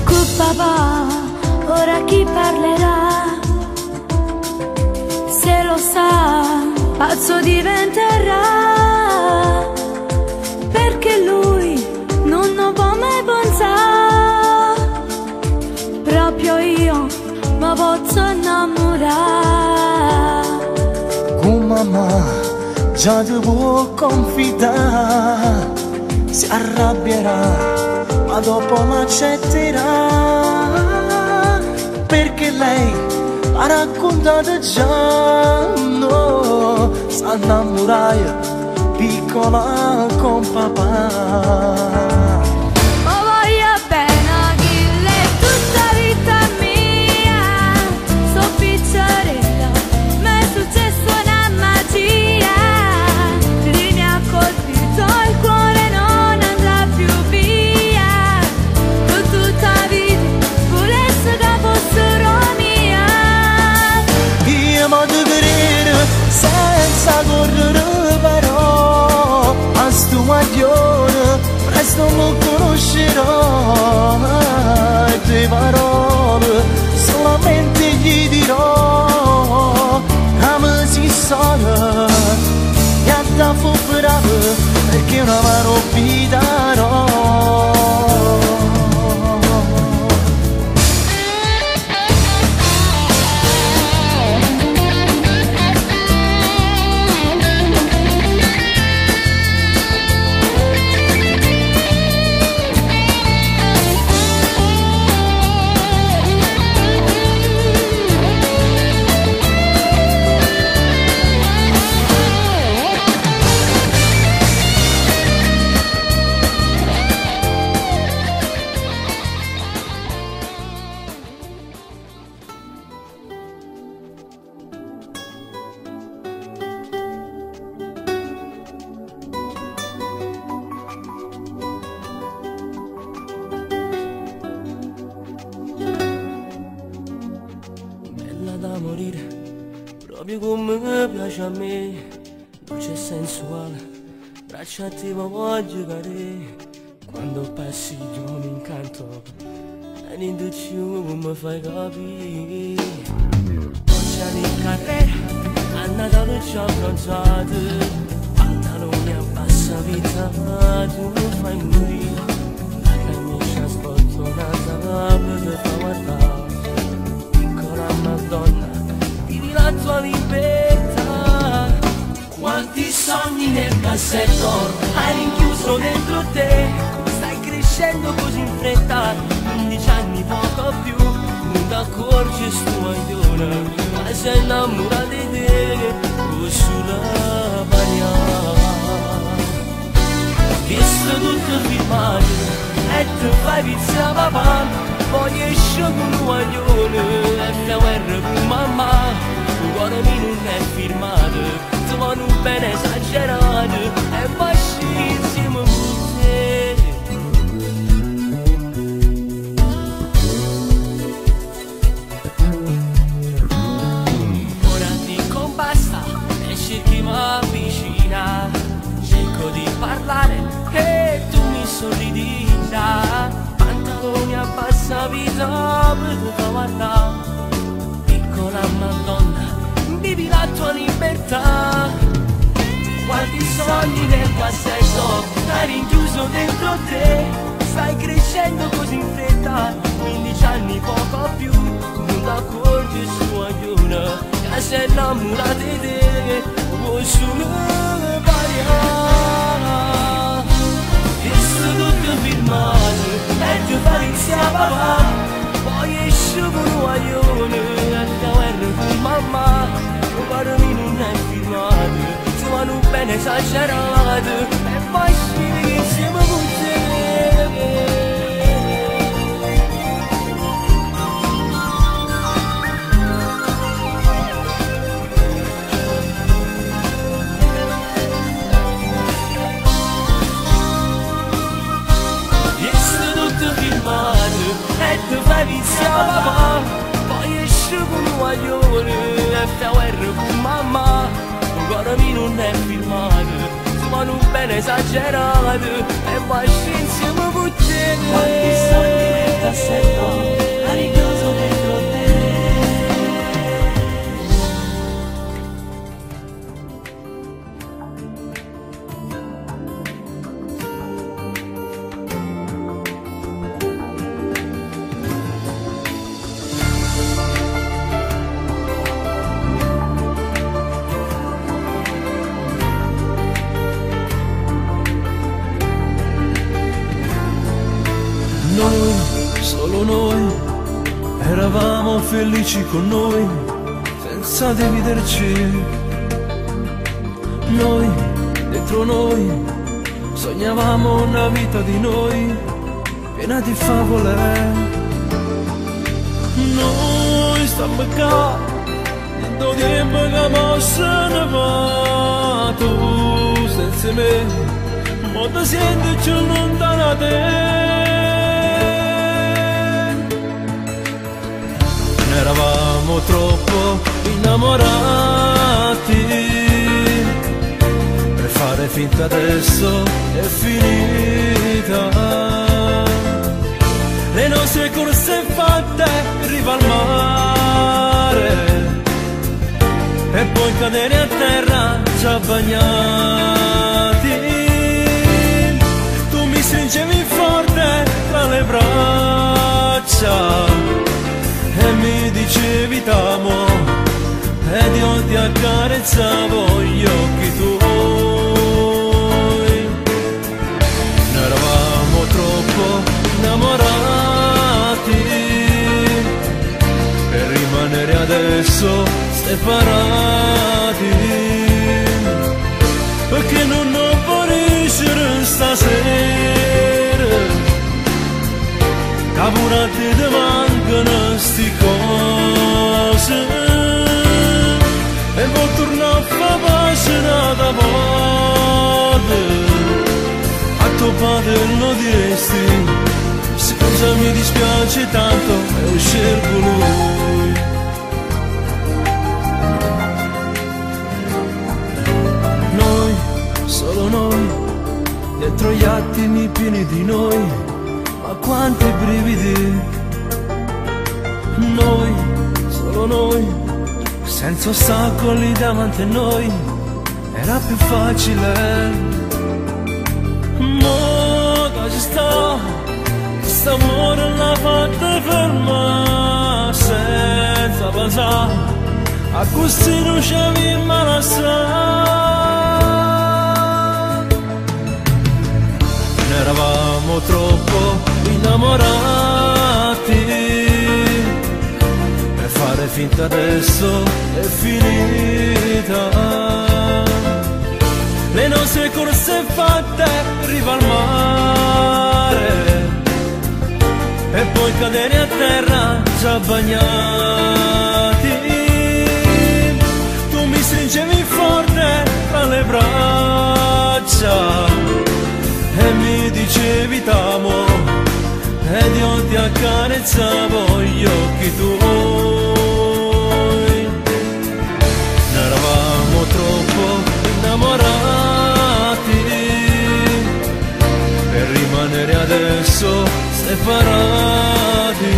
Con papà, ora chi parlerà? Se lo sa, pazzo diventerà, perché lui non può mai pensare, proprio io mi posso innamorare. Con mamma già ti può confidare, si arrabbierà ma dopo m'accetterà, perché lei ha raccontato già, no, sa innamorare piccola con papà. Senza correre però, a sto guaglione presto lo conoscerò, e tue parole solamente gli dirò, come si sono, e a te fu bravo, perché una mano vi darò. Da morire, proprio come piace a me, dolce e sensuale, braccia a te voglio cadere, quando passi io mi incanto, e niente più mi fai capire, boccia di carriera, a Natale ci affrontate, pantaloni a bassa vita, tu mi fai morire, la camicia sbottonata, per fa guardare. Madonna, vivi la tua libertà. Quanti sogni nel cassetto hai rinchiuso dentro te, stai crescendo così in fretta, 11 anni poco più, non ti accorgi sto maglione, ma sei innamorata di te, o sulla paria. Visto tutto filmato e ti fai pizza papà, poi esce con un guaglione e fai guerra con mamma, il cuore mio non è firmato, tu vuoi un bene esagerato e passi insieme con te. Ora dico basta e cerchi ma vicina, cerco di parlare e tu mi sorridi già. Pantaloni a bassa vita per te guardare, piccola Madonna, vivi la tua libertà. Quanti sogni nel cassetto hai rinchiuso dentro te, stai crescendo così in fretta, 15 anni poco più, non ti accorgi su aiuto, che sei innamorata di te, vuoi solo variare. Visto tutto filmato e tu fai insieme a papà, poi esci con un guaglione e la guerra con mamma, il cuore mio non è firmato, tu vuoi un bene esagerato e poi scegli insieme con te. coglione e fa guerra con mamma, un cuore mio non è filmato, ma non bene esagerato e vai insieme con te. Quanti sogni nel cassetto, a riposo dentro te. Noi, solo noi, eravamo felici con noi, senza dividerci. Noi, dentro noi, sognavamo una vita di noi, piena di favole. Noi stiamo qua, dentro tempo che possa ne va, tu senza me, ma ti senti più lontana da te. Eravamo troppo innamorati per fare finta adesso è finita. Le nostre corse fatte in riva al mare e poi cadere a terra già bagnati. Tu mi stringevi forte tra le braccia e mi dicevi t'amo ed io ti accarezzavo gli occhi tuoi. Noi eravamo troppo innamorati per rimanere adesso separati, perché non può riuscire stasera. Pure a te ti mancano sti cose e vuoi tornare a fare pace un'altra volta. A tuo padre lo diresti, scusa mi dispiace tanto e ho scelto lui. Noi, solo noi, dentro gli attimi pieni di noi, ma quanti brividi. Noi, solo noi, senza ostacoli davanti a noi, era più facile. Mo' che ci sta, questo amore l'ha fatta fermare, senza pensare a così non c'avevi mai lasciato. Eravamo troppo innamorati per fare finta adesso è finita. Le nostre corse fatte in riva al mare e poi cadere a terra già bagnati. Tu mi stringevi forte tra le braccia e mi dicevi t'amo ed io ti accarezzavo gli occhi tuoi. Eravamo troppo innamorati per rimanere adesso separati,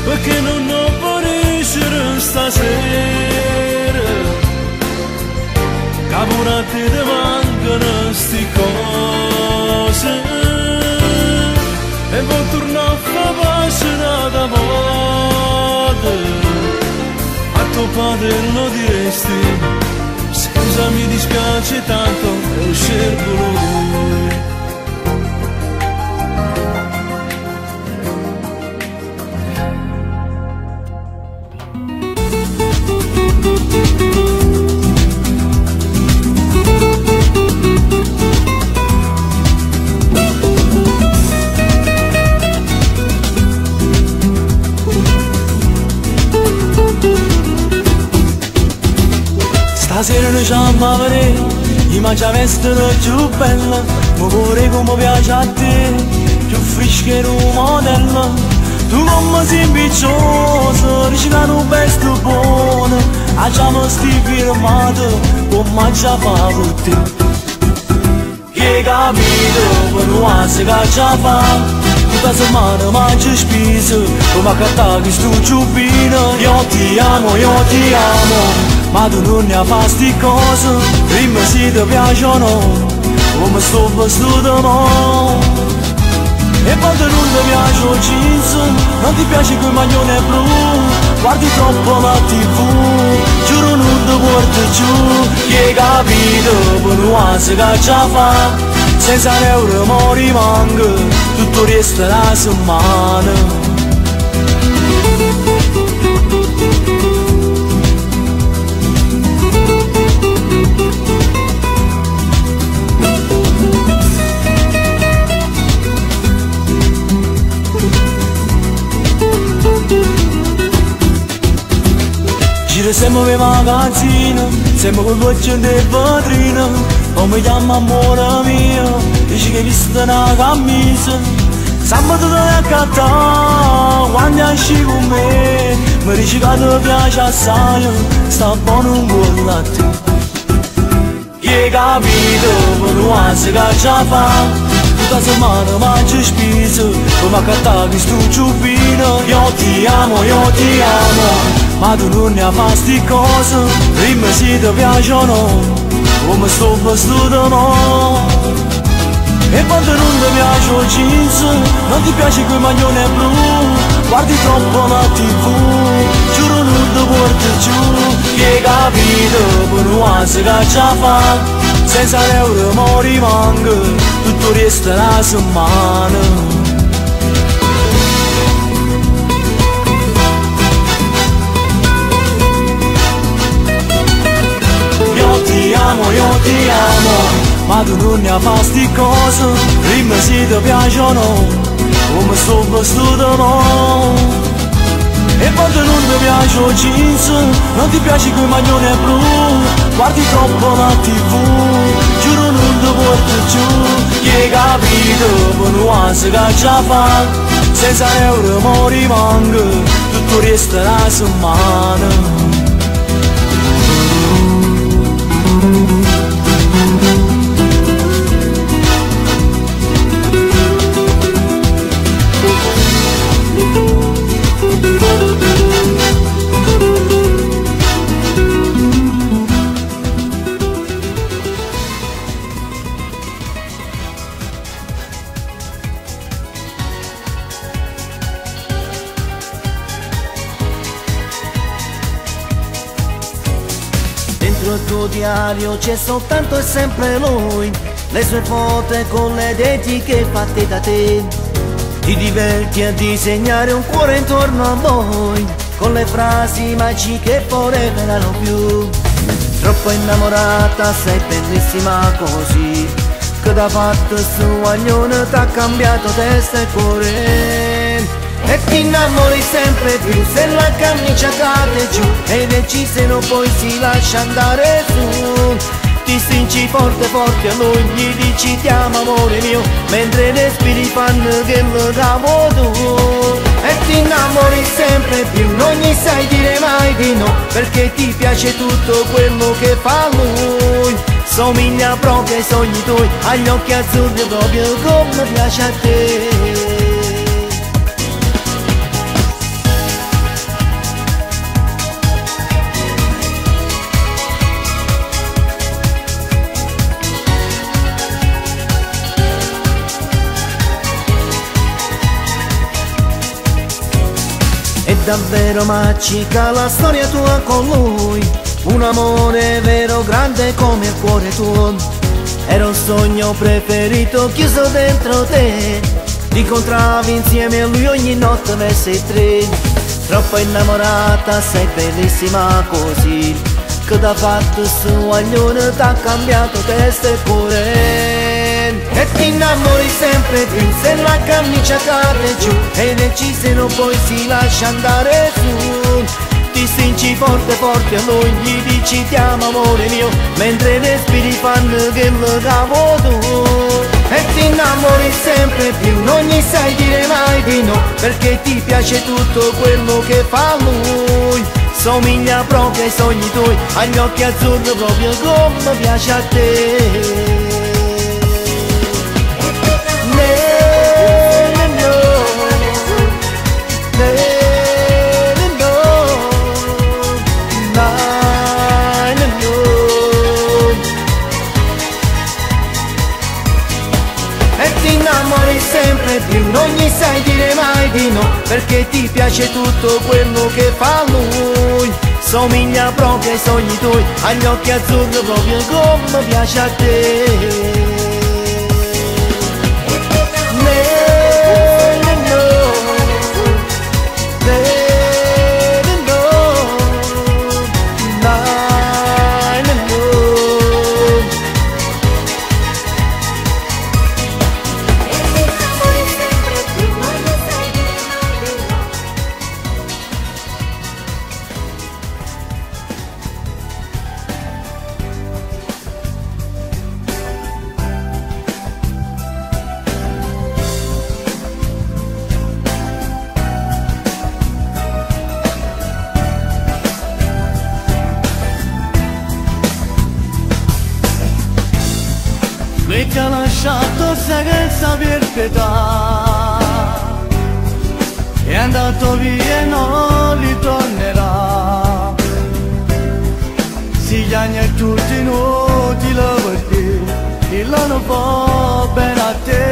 perché non può riuscire stasera. Pure a te ti mancano sti cose e vuoi tornare a fare pace un'altra volta. A tuo padre lo diresti, scusa mi dispiace tanto e ho scelto lui. Stasera noi ci andiamo a vedere i mangiavestano più bella, ma pure come piace a te, più fresca in un modello. Tu come sei ambizioso, dici che non besti buono, abbiamo sti firmato, come già fa per te. Che capito, per noi si caccia fa. Tutta settimana mangi spese, come a cattare sto ciubino. Io ti amo, ma tu non ne fai sti cose. Prima si ti piacciono, come sto vestito mo. E quando non ti piace il jeans, non ti piace quel maglione blu. Guardi troppo la TV, giuro non ti porto giù. Che capito, per noi si caccia fa. Senza un euro mo rimango, tutto resta la settimana. Giro sempre per magazzino, sempre col voce del vetrino. Come chiama amore mio, dici che hai visto una camisa. Sabato te ne accattare, quando esci con me. Mi dici che ti piace assai, sta buono un gol a te. Che capito, per noi si caccia fa. Tutta settimana mangi spese, come accattare questo ciubino. Io ti amo, ma tu non ne fai sti cose. Prima si ti piacciono, come sto vestito mo. E quando non ti piace il jeans, non ti piace quel maglione blu. Guardi troppo la TV, giuro non ti porto giù. Che capito, per noi si caccia fa. Senza un euro mo rimango, tutto resta la settimana. Io ti amo, ma tu non ne fai sti cose. Prima si ti piacciono, come sto vestito mo. E quando non ti piace il jeans, non ti piace quel maglione blu. Guardi troppo la TV, giuro non ti porto giù. Che capito, per noi si caccia fa. Senza un euro mo rimango, tutto resta la settimana. Dentro il tuo diario c'è soltanto e sempre lui, le sue foto con le dediche fatte da te. Ti diverti a disegnare un cuore intorno a voi, con le frasi magiche forever I love you. Troppo innamorata, sei bellissima così, che da fatto su agnone t'ha cambiato testa e cuore. E ti innamori sempre più se la camicia cade giù e decise poi si lascia andare su. Ti stringi forte forte a lui, gli dici ti amo amore mio, mentre respiri fanno che lo davo tu. E ti innamori sempre più, non gli sai dire mai di no, perché ti piace tutto quello che fa lui. Somiglia proprio ai sogni tuoi, agli occhi azzurri proprio come piace a te. È davvero magica la storia tua con lui, un amore vero grande come il cuore tuo. Era un sogno preferito chiuso dentro te, ti incontravi insieme a lui ogni notte verso i 3. Troppo innamorata, sei bellissima così, che da fatto su agnone t'ha cambiato testa e cuore. E ti innamori sempre più se la camicia cade giù e decise poi si lascia andare su. Ti stringi forte forte a lui, gli dici ti amo amore mio, mentre respiri fanno che lo davo tu. e ti innamori sempre più, non gli sai dire mai di no, perché ti piace tutto quello che fa lui. Somiglia proprio ai sogni tuoi, agli occhi azzurri proprio come piace a te. Sempre più, non gli sai dire mai di no, perché ti piace tutto quello che fa lui. Somiglia proprio ai sogni tuoi, agli occhi azzurri proprio come piace a te. Lui ti ha lasciato senza pietà, è andato via e non ritornerà. Si chiama tutti inutili perché il non fa bene a te.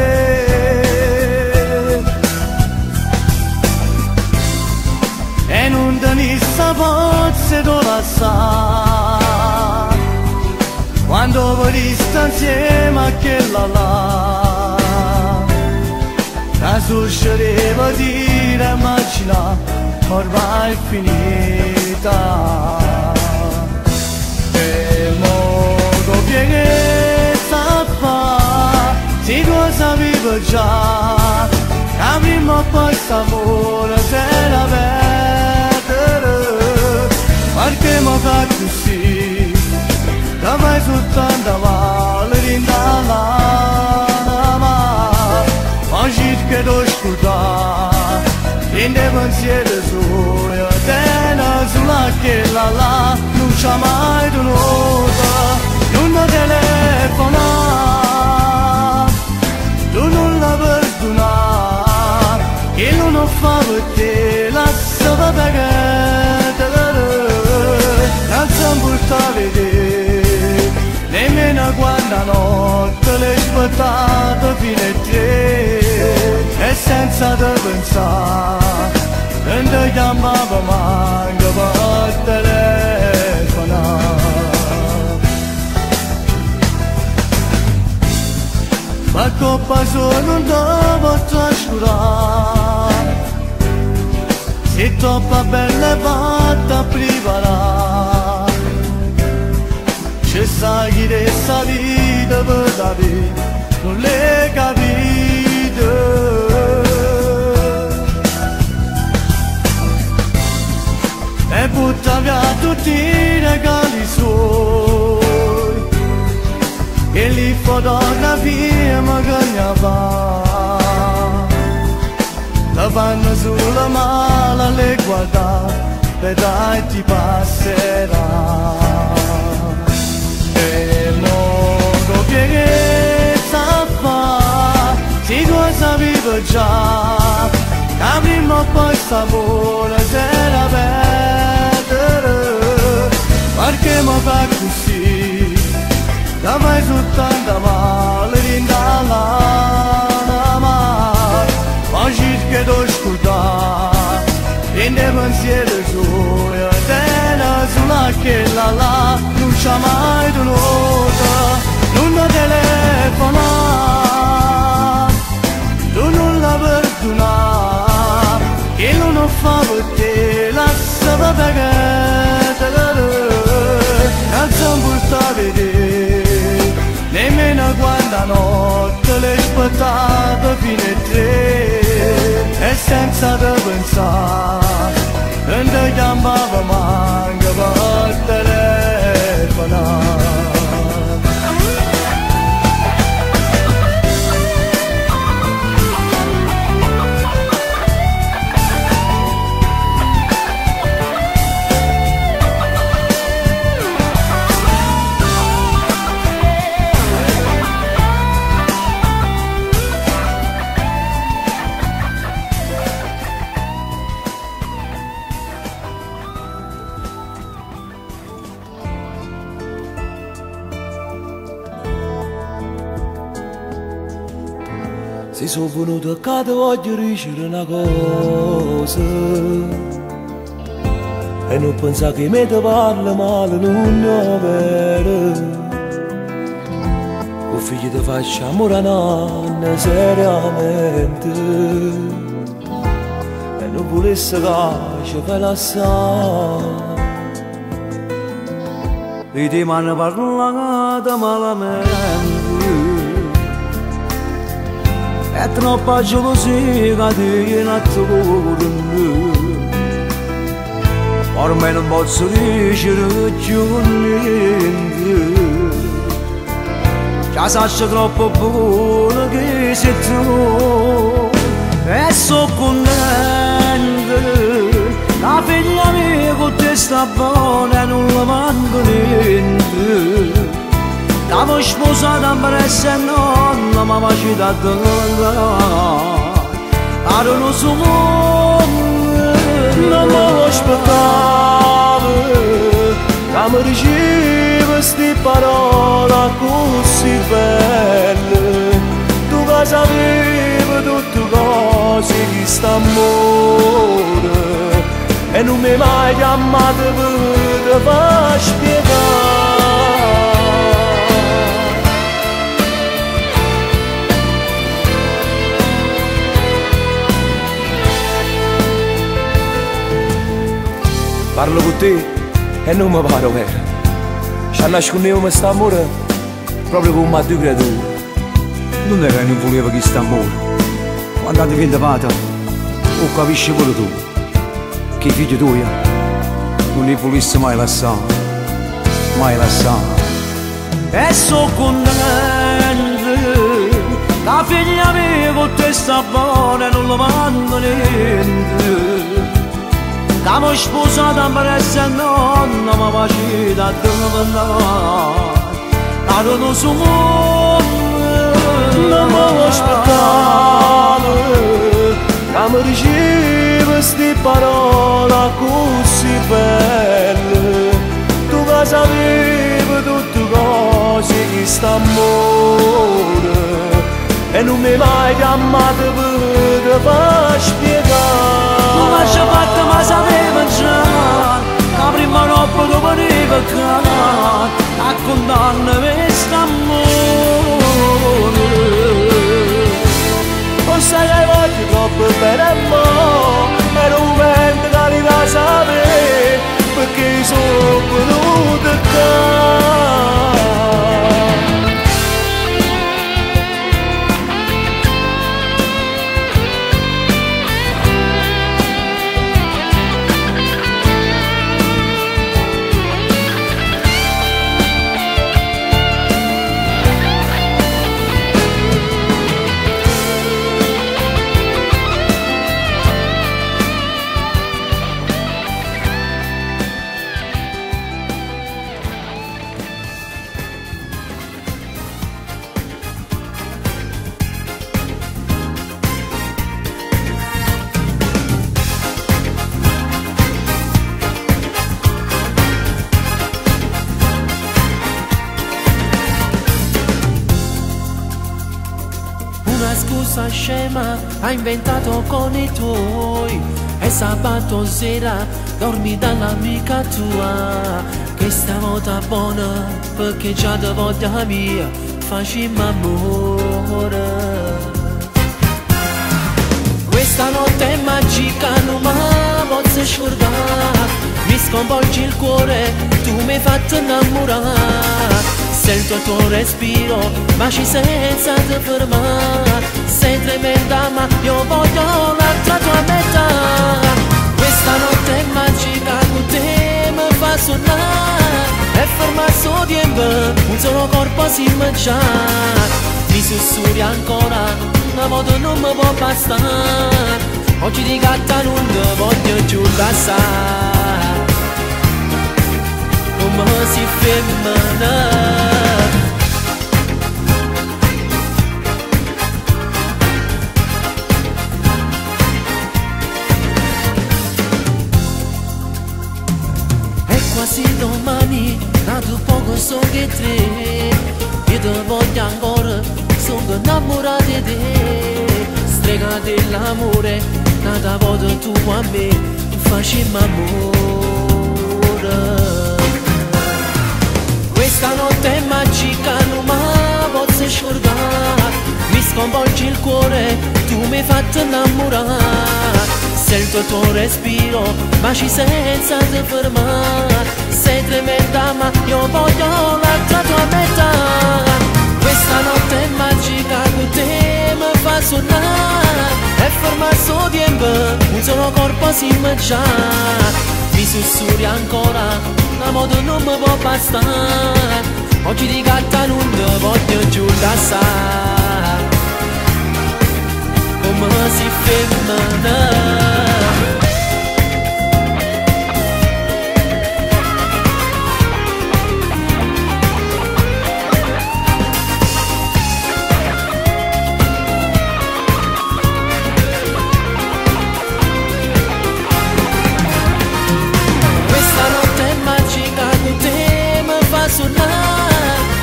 E non te ne forza tu la sai, quando voi sta insieme a quella là, la suscereva dire immagina ormai è finita. E modo che sta fa, si cosa vive già, la prima o poi s'amore se la perdere, perché mi fa così. Da vai soltanto male rindalama, oggi che devo scordare, rinde pensiero solo, tena sulla che là, non c'ha mai tenuta, non telefona, tu non la perdona, che non fa per te, la sua pagata, non si porta a vedere. Nemmeno quando a notte l'hai aspettato fino a tre, e senza te pensare, non ti chiamavo manco per telefonare. Ma colpa sua non te può trascurare, se troppo bella fatta preparare. C'è sai chi resta vita per la vita, non le capite. E butta via tutti i regali suoi, e li fotografie magari fa, la fanno sulla mala le guardare, vedrai ti passerà. E modo che sta fa, si cosa vive già, la prima o poi s'amore se la perdere, perché mi fa così, la vai soltanto male rindalama, oggi che devo scordare, rinde pensiero solo, tena sulla che là, non c'ha mai tenuta, non telefona, tu non la perdona, che non fa per te, la sua pagata, non si porta a vedere, nemmeno quando a notte l'hai aspettato fino a tre, e senza te pensare, non ti chiamavo manco per telefonare. Se sono venuto a casa voglio dicere una cosa e non pensare che mi parla male non è vero. O figlio ti faccio amore a nonna seriamente e non volesse che ci fai lasciare. E ti mi hanno parlato malamente, è troppa gelosia che ti attorno. Ormai non posso dicere più niente, già sai troppo buono che sei tu. E so contento, la figlia mia con te sta buona e non la manco niente. L'avevo sposata per essere nonna, ma mi ci dà ora non so non mi aspettavo che mi ricevi queste parole così belle. Tu che sapevi tutte cose di st'amore e non mi hai mai chiamato per te far spiegare. Parlo con te e non mi pare vero. Ci nascondevo questo amore proprio come a due creature. Non è che non voleva questo amore. Quando diventa pata, o capisci pure tu che i figli tuoi non li volessi mai lasciare, mai lasciare. E so contento, la figlia mia con te sta buona e non lo mando niente. L'avevo sposata per essere nonna, ma faccio da domandare. Ora non so non mi aspettavo che mi ricevi queste parole così belle. Tu che sapevi tutte cose di st'amore e non mi hai mai chiamato per te far spiegare. Non mi ci fatto ma sapevo già la prima notte che veniva a raccontarmi questo amore. O sai che voglio troppo bene a me e non vento che li da sapere perché sono venuto qua. Scusa scema hai inventato con i tuoi e sabato sera dormi dall'amica tua che stavolta buona perché già da volta mia facciamo amore. Questa notte è magica non mi posso scordare, mi sconvolgi il cuore, tu mi hai fatto innamorare. Sento il tuo respiro, baci senza te fermare. Sei tremenda ma io voglio l'altra tua metà. Questa notte è magica, con te mi fa suonare e ferma il suo tempo, un solo corpo si mangia. Mi sussurri ancora, una volta non mi può bastare. Oggi di gatta non ti voglio più lasciare. Come si femmina. quasi domani, nato poco so che tre, io ti voglio ancora, sono innamorato di te, strega dell'amore, nata volta tu a me, facciamo amore. Questa notte è magica, non mi posso scordare, mi sconvolge il cuore, tu mi hai fatto innamorare. Sento il tuo respiro, baci senza ti fermare, sei tremenda ma io voglio l'altra tua metà. Questa notte è magica, con te mi fa suonare, è formato di un solo corpo si mangia. Mi sussurri ancora, l'amore non mi può bastare, oggi di gatta non ti voglio giù da sa, come si femmina.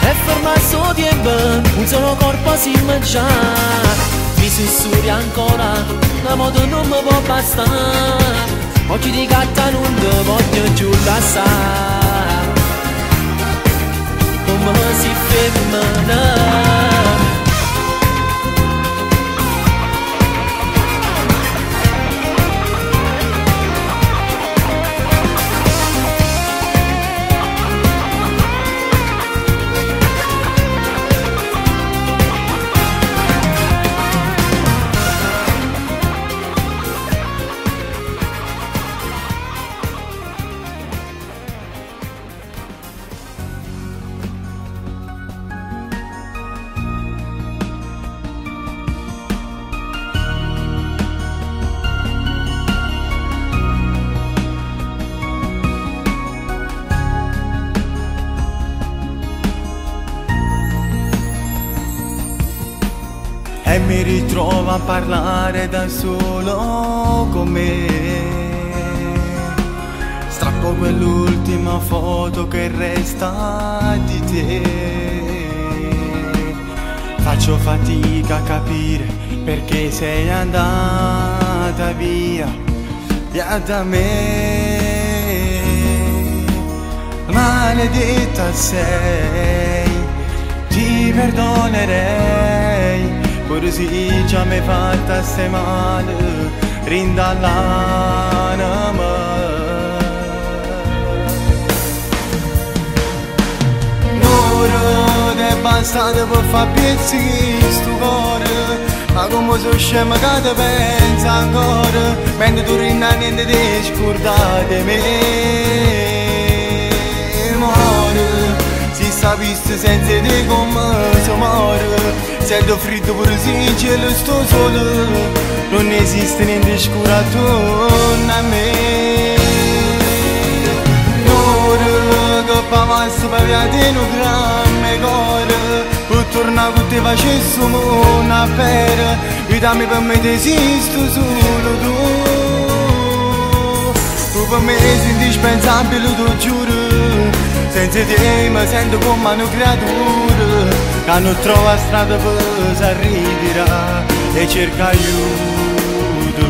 È formato di un solo corpo si mangia. Mi sussurri ancora, l'amore non mi può bastare, oggi di gatta non ti voglio giù da sa, come si femmina. E mi ritrovo a parlare da solo con me. Strappo quell'ultima foto che resta di te. Faccio fatica a capire perché sei andata via da me. Maledetta sei, ti perdonerei, pure se già mi fatta se male, rindall'anima. Ora è bastato per far pezzi sto cuore, ma come sono scema che ti pensa ancora, mentre tu rinda niente ti scordate me. Muore, si sapesse senza te come si muore, sento freddo pure se in cielo sto solo, non esiste niente scuro attorno a me. Ora che fa massa per via di un grammo cuore, per tornare con te facessi una pera, aiutami per me ti esisto solo tu. Tu per me sei indispensabile, lo giuro, senza te mi sento come una creatura che non trova strada per arrivare e cerca aiuto.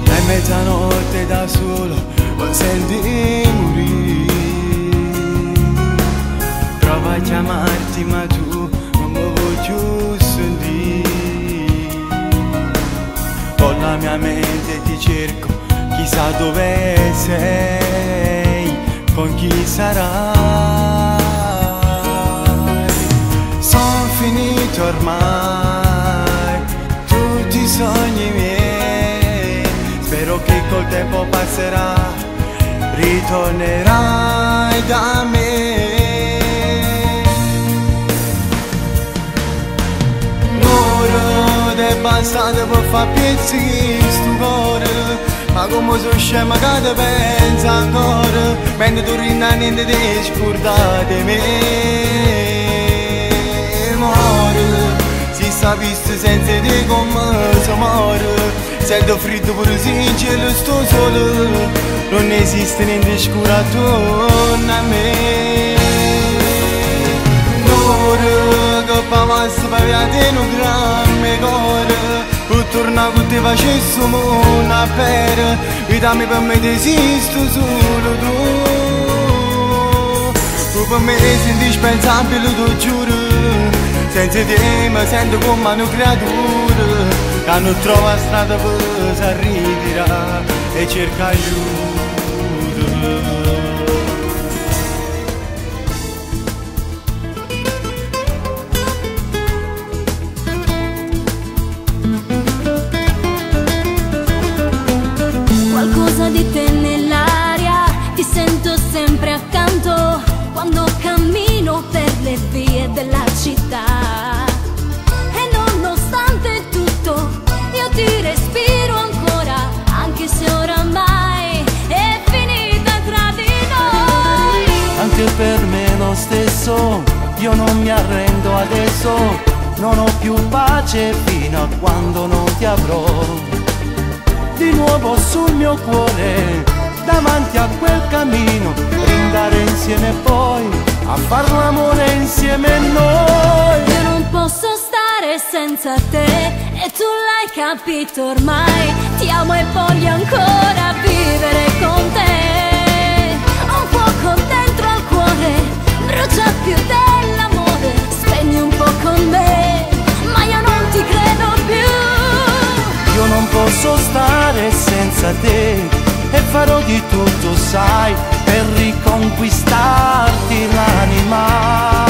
E mezzanotte da solo mi senti morire, provo a chiamarti ma tu non mi voglio sentire. Con la mia mente ti cerco, chissà dove sei, con chi sarai. Sono finito ormai tutti i sogni miei, spero che col tempo passerà, ritornerai da me. Ora è bastato per far pezzi sto cuore, ma come sono scema che ti pensa ancora, mentre tu rinda niente ti scordate me. Muore, si sapesse senza te come si muore, Sento freddo pure se in cielo sto solo, non esiste niente scuro attorno a me. L'ora che passa per via di un grande cuore, per tornare con te facessimo una pera, e dammi per me che esisto solo tu. Tu per me sei indispensabile, lo giuro, senza te mi sento come una creatura che non trova strada per arrivare e cerca aiuto. Qualcosa di te nell'aria, ti sento sempre accanto quando cammino per le vie della città. E nonostante tutto io ti respiro ancora, anche se oramai è finita tra di noi. Anche per me lo stesso, io non mi arrendo adesso, non ho più pace fino a quando non ti avrò di nuovo sul mio cuore, davanti a quel cammino, andare insieme poi a far l'amore insieme noi. Io non posso stare senza te e tu l'hai capito ormai, ti amo e voglio ancora vivere con te. Ho un fuoco dentro al cuore, brucia più dell'amore, spegni un po' con me, ma io non ti credo più. Io non posso stare senza te e farò di tutto, sai, per riconquistarti l'anima.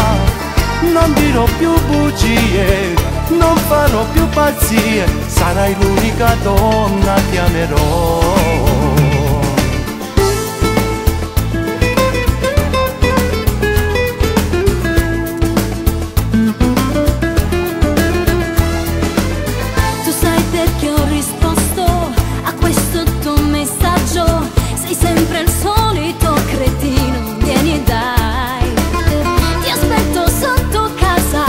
Non dirò più bugie, non farò più pazzie, sarai l'unica donna che amerò. Sei sempre il solito cretino, vieni dai, ti aspetto sotto casa,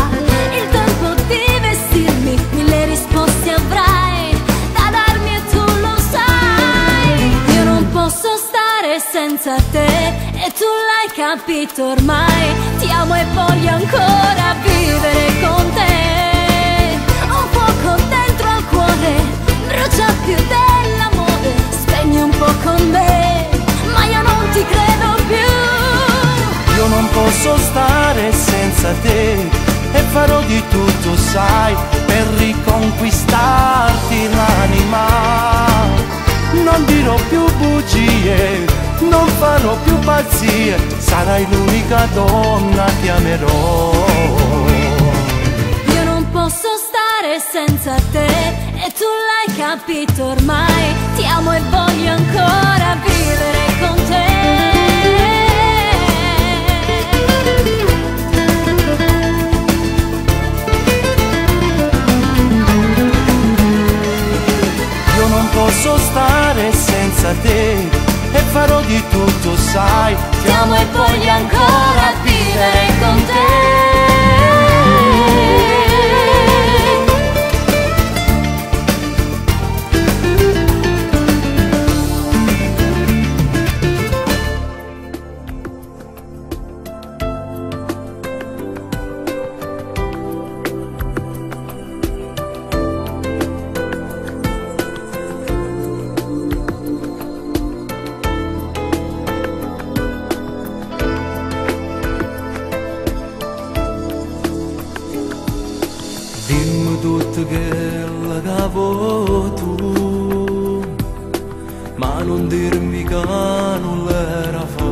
il tempo di vestirmi, mille risposte avrai da darmi e tu lo sai. Io non posso stare senza te e tu l'hai capito ormai, ti amo e voglio ancora vivere con te. Ho un fuoco dentro al cuore, brucia più dell'amore, spegni un po' con me, ma io non ti credo più. Io non posso stare senza te e farò di tutto, sai, per riconquistarti l'anima. Non dirò più bugie, non farò più pazzie, sarai l'unica donna che amerò. Io non posso stare senza te e tu l'hai capito ormai, ti amo e voglio ancora vivere con te. Io non posso stare senza te e farò di tutto, sai, ti amo e voglio ancora vivere con te. Dimmi tutto quello che vuoi tu, ma non dirmi che non l'era fa.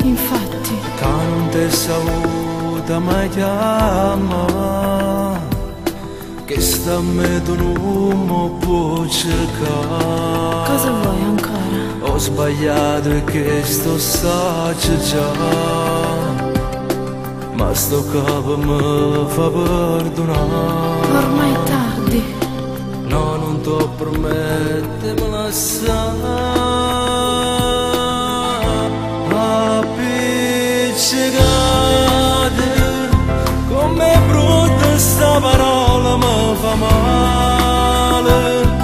Infatti, che non ti saluta mai chiama, che sta a me tu non mi puoi cercare. cosa vuoi ancora? Ho sbagliato e che sto saggio già, ma sto capo mi fa perdonare. Ormai è tardi. No, non t'ho prometto mi lasciare. Appiccicate, com'è brutta sta parola mi fa male.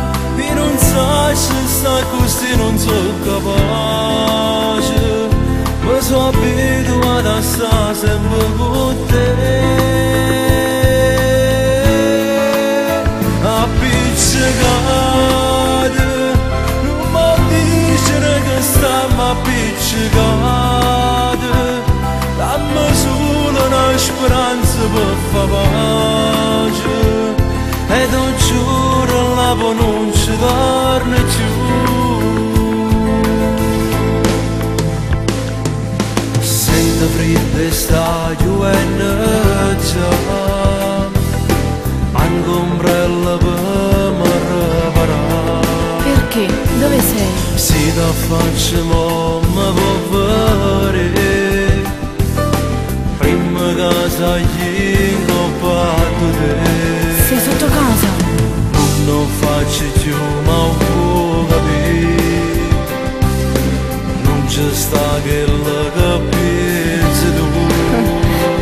poi non ci torna più. Sento freddo e sta piovendo già, anche ombrella per mi riparare. Perché? Dove sei? Se da facciamo mi può vedere, prima casa gli ingoppato te. Sei sotto casa? Non faccio più ma può capire, non c'è sta che la capisci tu.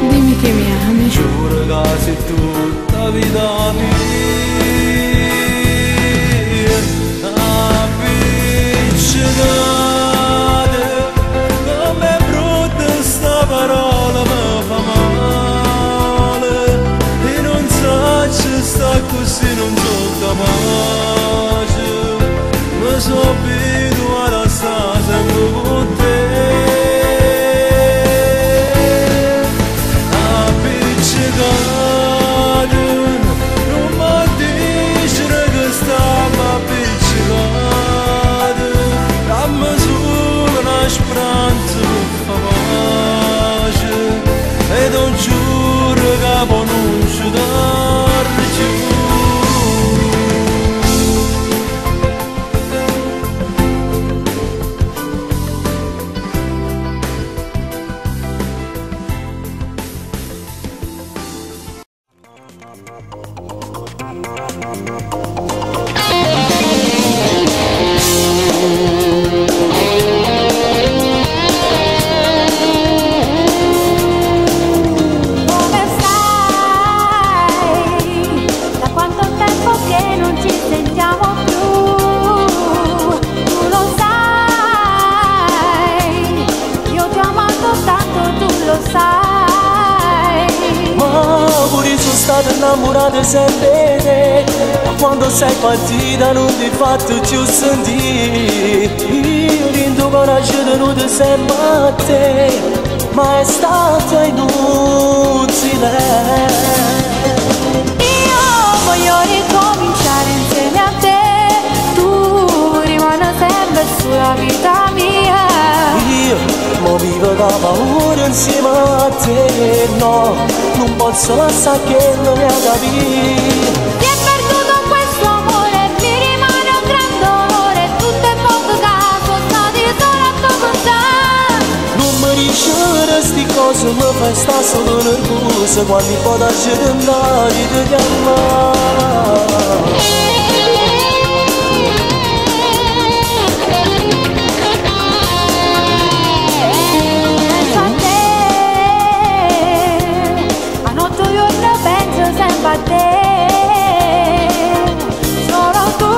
Dimmi che mi ami. Giuro che sei tutta vita mia. Come brutta sta parola mi fa male, e non so se sta così, non so capace, mi sono abituato a stare sempre con te. Appiccicata, non mi dici che stiamo appiccicati, dammi solo una speranza per pace, e non giuro che poi non ci torni più. Come stai? Da quanto tempo che non ci sentiamo più? Tu lo sai, io ti ho amato tanto, tu lo sai. Ma pure sono stato innamorato sempre di te, da quando sei partita non ti ho fatto più sentire. Io in tuo coraggio tenuto sempre a te, ma è stato inutile. Io voglio ricominciare insieme a te, tu rimani sempre sulla vita mia. Io mo vivo da paura insieme a te, no, non posso lasciare che non mi ha capito. Ti è perduto questo amore, mi rimane un gran dolore, tutto è poco caso, stati solo a tuo contatto. Non mi dici sti cose, mi fai sta solo nervosa, quando poi da andare ti chiamare. Penso a te, a notte giorno penso sempre a te, solo tu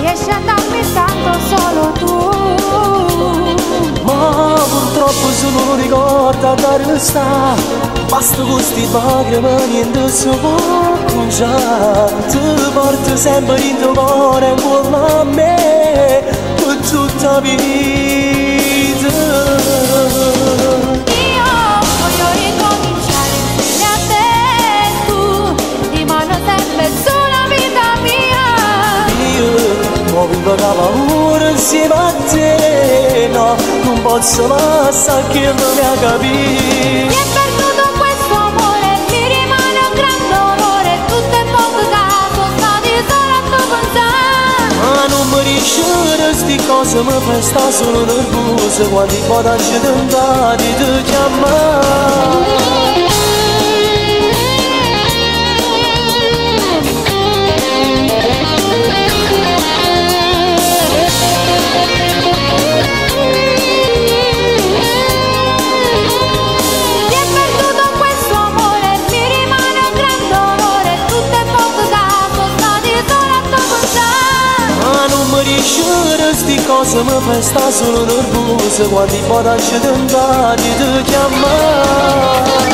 riesci a darmi tanto, solo tu. Ma purtroppo se non ricorda da resta, basta con sti lacrime niente si può conciare. Ti porto sempre in tuo cuore con a me per tutta la vita. Io voglio ricominciare insieme a te, tu rimani sempre sulla vita mia. Io mo vivo da paura insieme a te, no, non posso lasciare che non mi ha capito. Mi è perduto questo amore, mi rimane un gran dolore, tutto è poco caso, stati solo a tuo contatto. Ma non mi dici sti cose, mi fai sta solo nervosa, quando poi da andare ti chiamare. Mi è perduto questo amore, mi rimane un gran dolore, tutto è poco caso, stati solo a tuo contatto. Ma non mi dici sti cose, mi fai sta solo nervosa, quando poi da andare ti chiamare.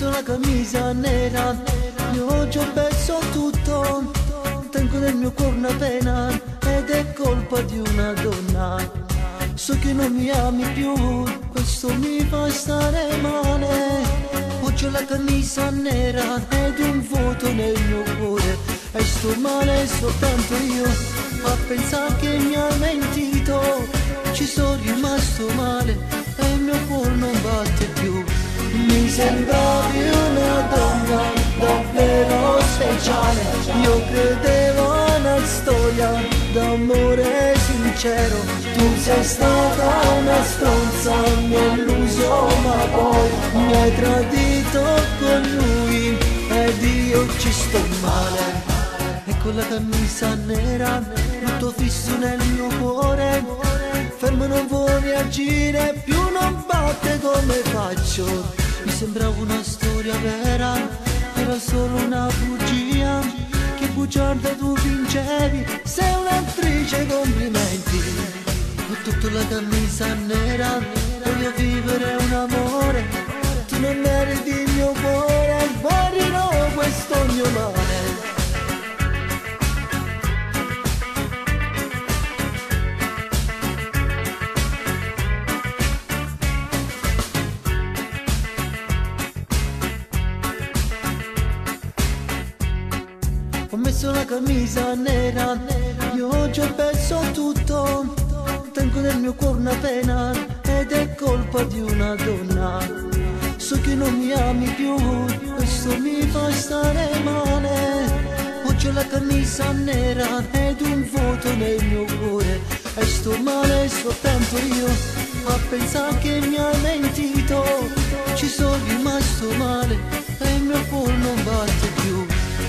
messo la camicia nera, io oggi ho perso tutto, tengo nel mio cuore una pena ed è colpa di una donna. So che non mi ami più, questo mi fa stare male. Oggi ho la camicia nera ed un vuoto nel mio cuore, e sto male soltanto io a pensare che mi ha mentito. Ci sono rimasto male e il mio cuore non batte più. Mi sembravi una donna davvero speciale, io credevo a una storia d'amore sincero. Tu sei stata una stronza, mi hai illuso ma poi mi hai tradito con lui ed io ci sto male. E con la camicia nera, tutto fisso nel mio cuore, fermo non vuole agire più, non batte come faccio. Mi sembrava una storia vera, era solo una bugia. Che bugiarda tu vincevi, sei un'attrice, complimenti. Ho tutta la camicia nera, voglio vivere un amore. Tu non meriti il mio cuore, morirò questo mio male. Ho messo la camicia nera, io oggi ho perso tutto, tengo nel mio cuore una pena ed è colpa di una donna. So che non mi ami più, questo mi fa stare male. Oggi ho la camicia nera ed un vuoto nel mio cuore, e sto male soltanto io a pensare che mi hai mentito. Ci sono rimasto male e il mio cuore non batte più.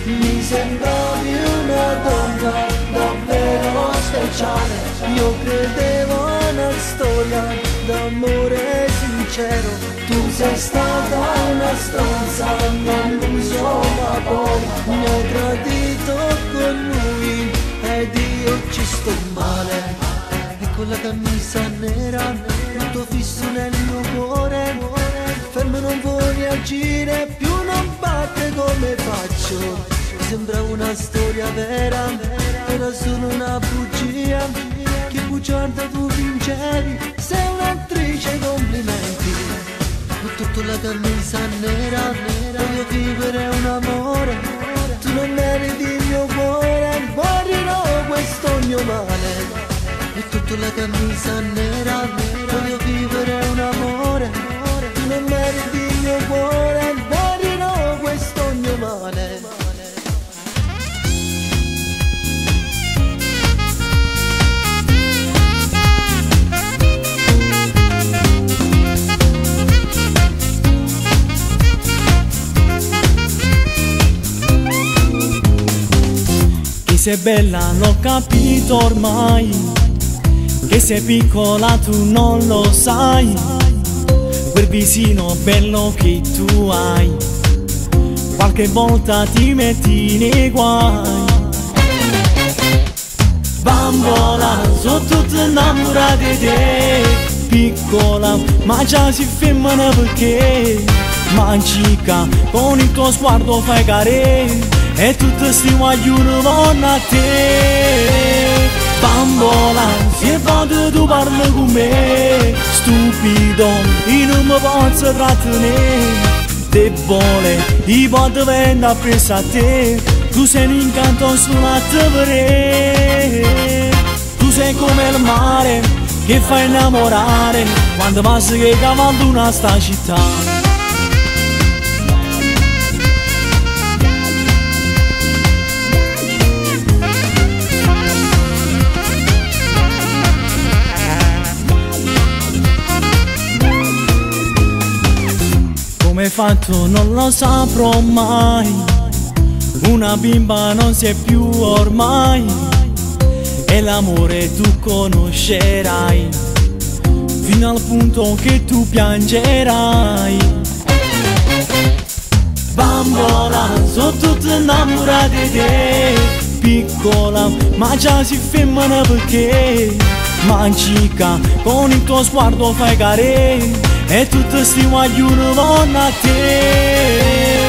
Mi sembravi una donna davvero speciale, io credevo a una storia d'amore sincero. Tu sei stata una stronza, mi hai illuso ma poi mi hai tradito con lui ed io ci sto male. E con la camicia nera, tutto fisso nel mio cuore, fermo non vuole agire più, non batte come faccio. Mi sembrava una storia vera, era solo una bugia. Che bugiarda tu vincevi, sei un'attrice, complimenti. Ho tutta la camicia nera, voglio vivere un amore. Tu non meriti il mio cuore, morirò questo mio male. Ho tutta la camicia nera, voglio vivere un amore. Tu non meriti il mio cuore, morirò questo mio male. Sei bella l'ho capito ormai, che sei piccola tu non lo sai, quel visino bello che tu hai, qualche volta ti metti nei guai. Bambola, sono tutta innamorata di te, piccola ma già si femmina perché magica, con il tuo sguardo fai care e tutti sti vogliono vanno a te. Bambola, se vado tu parli con me, stupido, io non mi posso trattenere. Debole, io posso venire appresso a te, tu sei un incanto sulla te. Tu sei come il mare che fa innamorare quando passi che cavallo sta città. Come fatto non lo saprò mai, una bimba non si è più ormai, e l'amore tu conoscerai, fino al punto che tu piangerai. Bambola, sono tutta innamorata di te, piccola ma già si femmina perché magica, con il tuo sguardo fai care e tutti sti guaglioni vanno a te.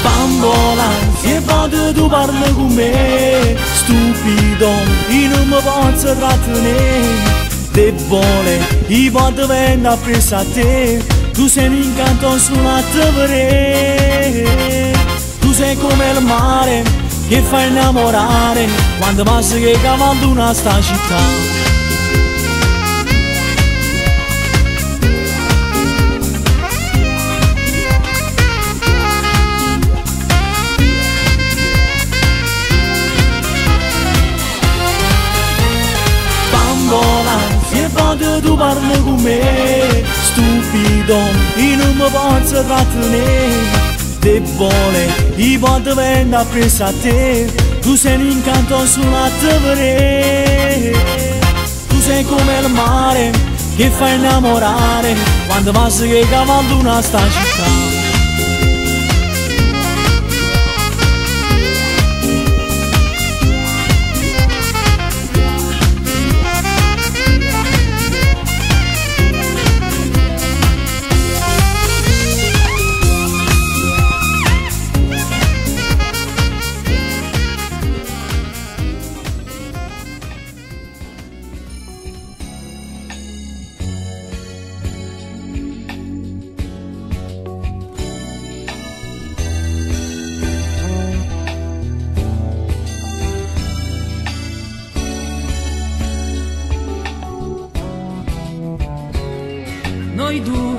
Bambola, se vado tu parli con me, stupido, io non mi posso trattenere. Debole, i vado venendo appresso a te, tu sei un incanto sulla te. Tu sei come il mare che fa innamorare quando passi che cavallo una sta città. Se vado tu parli con me, stupido, io non mi posso trattenere. Debole, i vado venendo appresso a te, tu sei un incanto sulla te. Tu sei come il mare che fa innamorare quando passi che cavallo una sta città. Noi due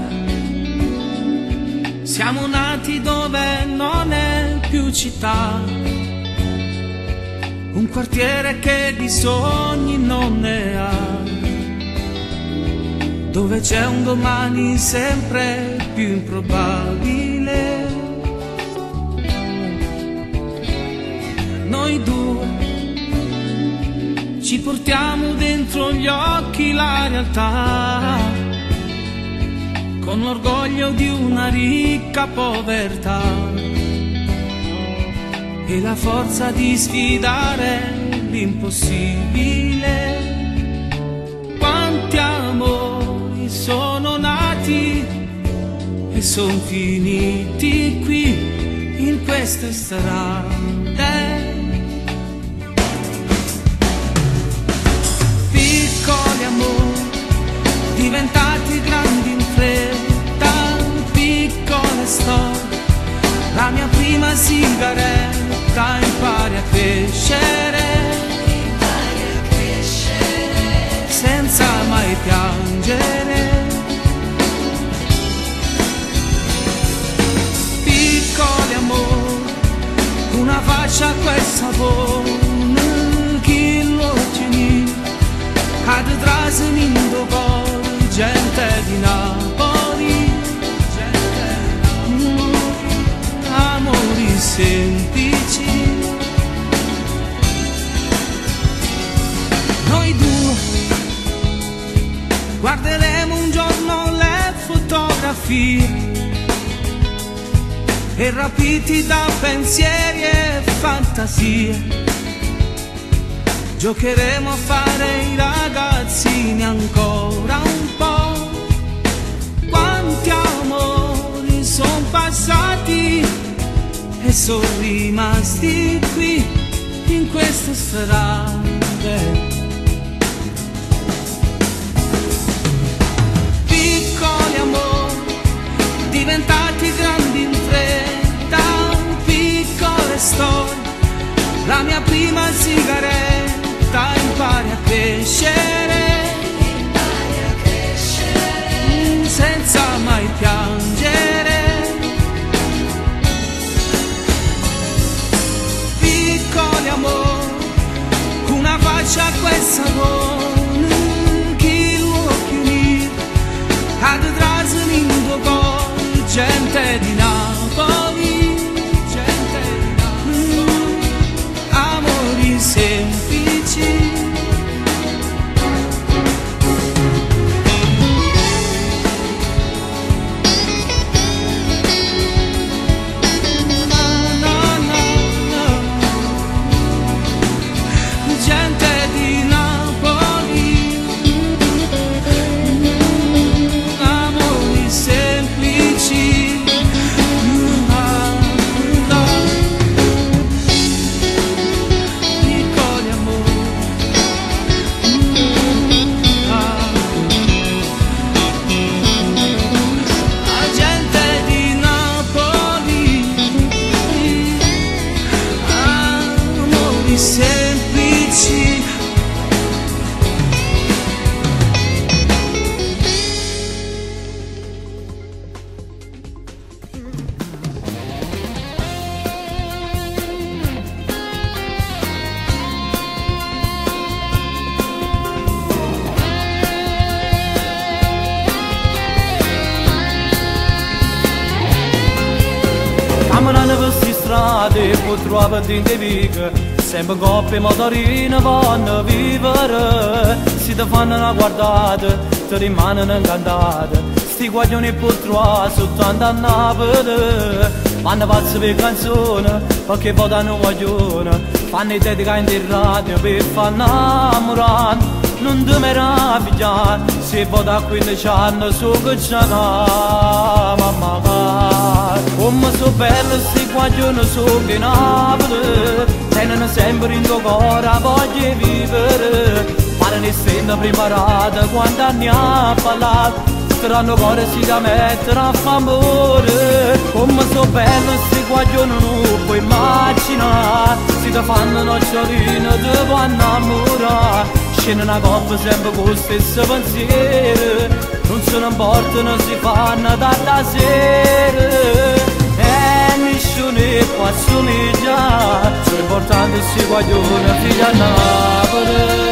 siamo nati dove non è più città, un quartiere che di sogni non ne ha, dove c'è un domani sempre più improbabile. Noi due ci portiamo dentro gli occhi la realtà, con l'orgoglio di una ricca povertà e la forza di sfidare l'impossibile. Quanti amori sono nati e sono finiti qui in queste strade. Piccoli amori diventati grandi in fretta, piccole storie, la mia prima sigaretta, impari a crescere, senza mai piangere. Piccoli amori, una faccia a quel sapore, chi lo tiene, ad trasminindo poi gente di Napoli, amori semplici. Noi due guarderemo un giorno le fotografie e rapiti da pensieri e fantasie giocheremo a fare i ragazzini ancora un po'. Quanti amori sono passati e sono rimasti qui in queste strade. Piccoli amori diventati grandi in fretta, piccole storie, la mia prima sigaretta, impari a crescere, senza mai piangere. Piccoli amori, una faccia a quel sapore, chi lo chiede, ad trasminindo poi gente di Napoli, amori semplici. Gente di Napoli. strada e poi trovo dentro vica. Sempre coppie motorine vanno a vivere. Si ti fanno una guardata, ti rimangono incantate. Sti guaglioni poi trovano soltanto a Napoli. Fanno pazzi per canzoni, perché votano guaglione. Fanno i dedica in radio per far innamorare. Non ti meravigliare, se vota a 15 anni so che c'è una mamma. Come so bello sti guaglioni so che Napoli. Tengono sempre in tuo cuore voglia di vivere. Parlano stendo preparata quando anni a parlare. Saranno cuore si da mettere a famore. Come so bello sti guaglioni non puoi immaginare. Si da fanno nocciolino ti può innamorare. Scende una coppia sempre con lo stesso pensiero. Non se ne importano si fanno dalla sera. E nessuno può assomigliare. L'importante è si guaglione figlia a Napoli.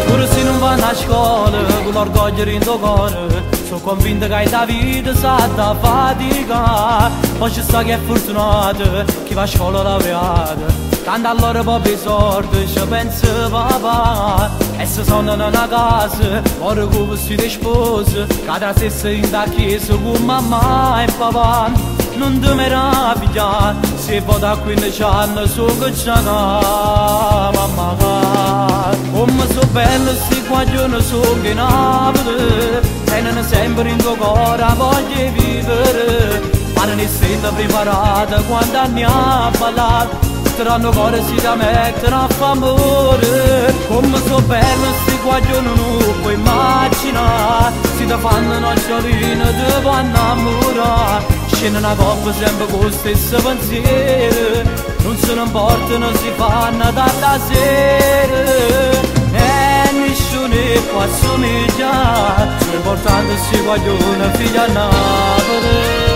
Pure se non vanno a scuola, con l'orgoglio in tuo cuore, sono convinto che la vita sa da fatica. Poi ci sta chi è fortunato, chi va a scuola laureato. Tanto allora proprio i soldi ci pensa papà. E se sono in una casa, ora con vestiti di sposa, cada stessa in da chiesa con mamma e papà. Non ti meravigliare, se vota a 15 anni so che c'è una mamma. Come so bello sti guaglioni so che Napoli. Tengono sempre in tuo cuore voglia di vivere. Parlano stendo preparata quando anni a ballare. Saranno cuore si da mettere a famore. Come so bello sti guaglioni non puoi immaginare. Si da fanno nocciolino ti può innamorare. Scende una coppia sempre con lo stesso pensiero. Non se ne importano si fanno dalla sera. E nessuno può assomigliare. L'importante è si guaglione figlia a Napoli.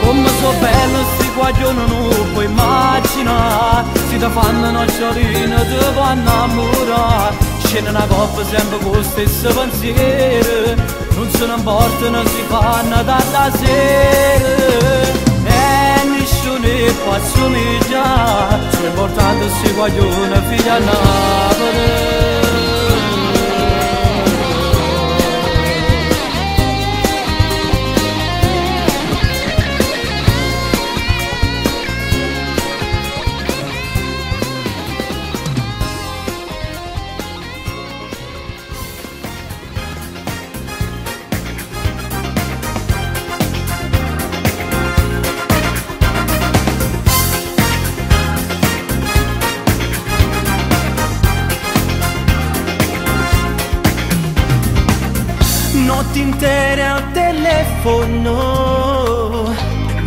Come so bello sti guaglioni non puoi immaginare. Si da fanno nocciolino ti può innamorare. Scende una coppia sempre con lo stesso pensiero. Non se ne importano si fanno dalla sera. E nessuno può assomigliare. L'importante è si guaglione figlia a Napoli. Notti intere al telefono,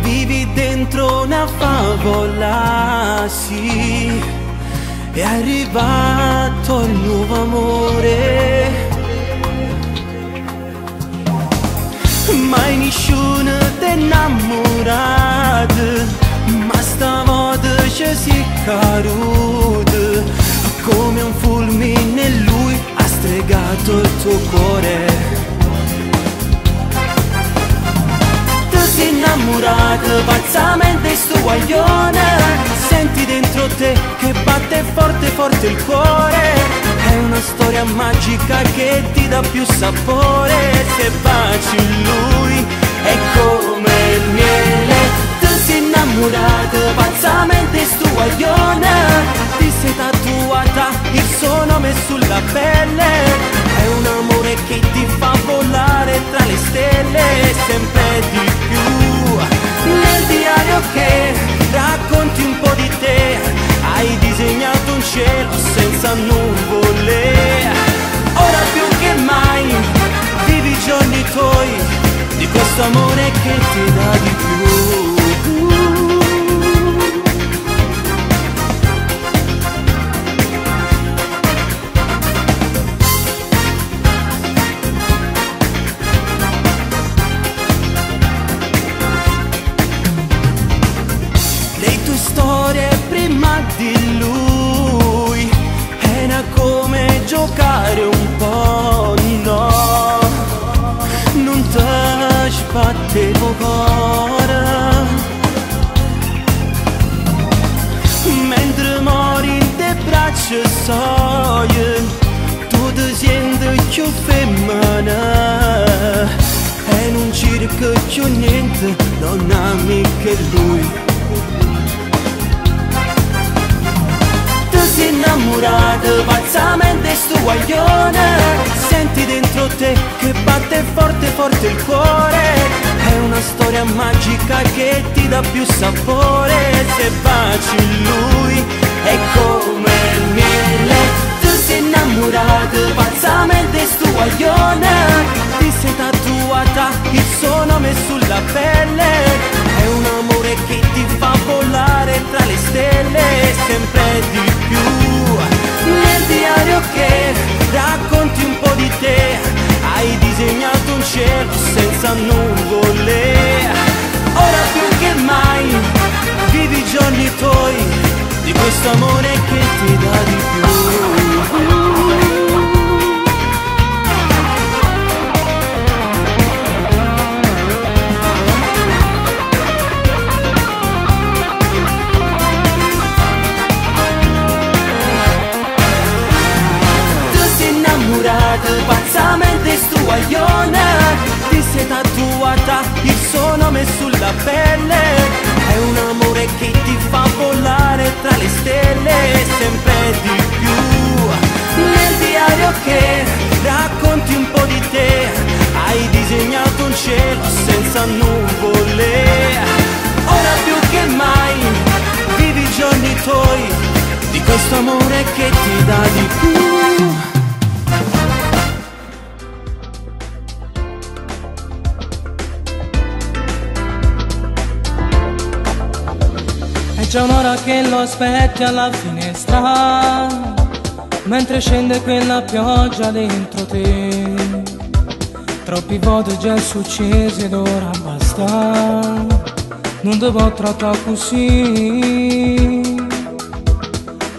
vivi dentro una favola, sì. È arrivato il nuovo amore, mai nessuno t'è innamorato, ma stavolta ci si caduto. Come un fulmine lui ha stregato il tuo cuore. Innamorato pazzamente sto guaglione. Senti dentro te che batte forte forte il cuore. È una storia magica che ti dà più sapore. Se baci lui è come il miele. Tu sei innamorato pazzamente sto guaglione. Ti sei tatuata il suo nome sulla pelle. È un amore che ti fa volare tra le stelle. Sempre di più. Nel diario che racconti un po' di te, hai disegnato un cielo senza nuvole. Ora più che mai vivi i giorni tuoi di questo amore che ti dà di più. battevo cuore. Mentre mori in te braccia soie, tu ti senti più femmina, e non cerca più niente, non ha mica lui. Ti sei innamorata pazzamente sto guaglione, senti dentro te che batte forte forte il cuore. È una storia magica che ti dà più sapore, se baci lui è come il miele. Tu sei innamorata pazzamente sto guaglione, ti sei tatuata il suo nome sulla pelle. È un amore che ti fa volare tra le stelle, sempre di più. Nel diario che racconti un po' di te, hai disegnato un cielo senza nuvole. Ora più che mai vivi i giorni tuoi, di questo amore che ti dà di più. Pazzamente stu guaglione, ti sei tatuata il suo nome sulla pelle. È un amore che ti fa volare tra le stelle, sempre di più. Nel diario che racconti un po' di te, hai disegnato un cielo senza nuvole. Ora più che mai vivi i giorni tuoi, di questo amore che ti dà di più. C'è un'ora che lo aspetti alla finestra, mentre scende quella pioggia dentro te. Troppi voti già succesi ed ora basta, non devo trattare così.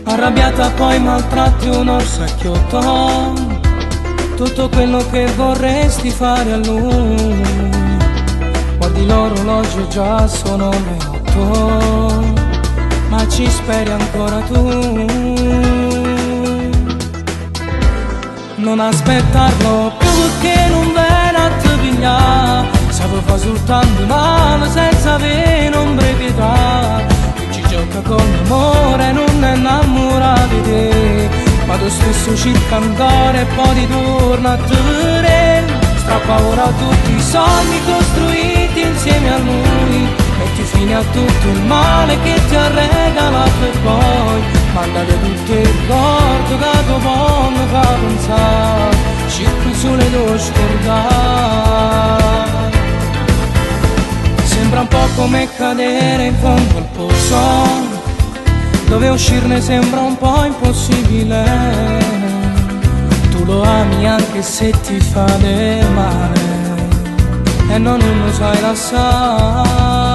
Arrabbiata poi maltratti un orsacchiotto, tutto quello che vorresti fare a lui. Guardi l'orologio, già sono le 8, ma ci speri ancora tu. Non aspettarlo più che non viene a te pigliare, sapevo fa soltanto male senza avere ombre pietà. Chi ci gioca con l'amore non è innamorato di te, ma tu stesso cerca ancora e poi ritorna a te vedere. Strappa ora tutti i sogni costruiti insieme a lui, metti fine a tutto il male che ti ha regalato e poi mandate tutto il ricordo che dopo mi fa pensare, cerco solo di scordare. Sembra un po' come cadere in fondo al pozzo, dove uscirne sembra un po' impossibile. Tu lo ami anche se ti fa del male e non lo sai lasciare.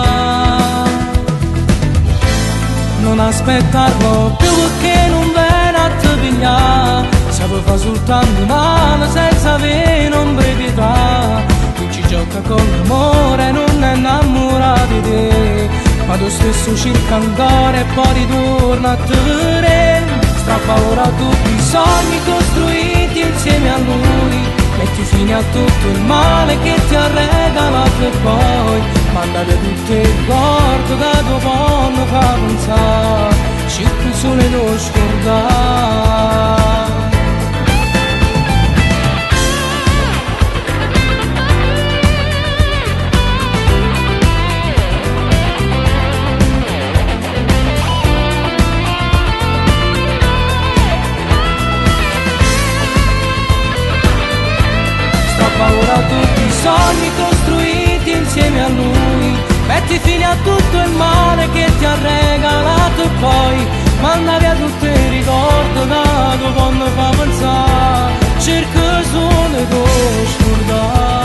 Non aspettarlo più che non viene a te pigliare, sapevo fa soltanto male senza avere ombre pietà. Chi ci gioca con l'amore non è innamorato di te, ma tu stesso cerca ancora e poi ritorna a te vedere. Strappa ora tutti i sogni costruiti insieme a lui, metti fine a tutto il male che ti ha regalato e poi mandate tutto il ricordo che dopo mi fa pensare, cerco solo di scordare. Ora tutti i sogni costruiti insieme a lui, metti fine a tutto il male che ti ha regalato e poi manda via tutto il ricordo che dopo mi fa pensare, cerco solo di scordare.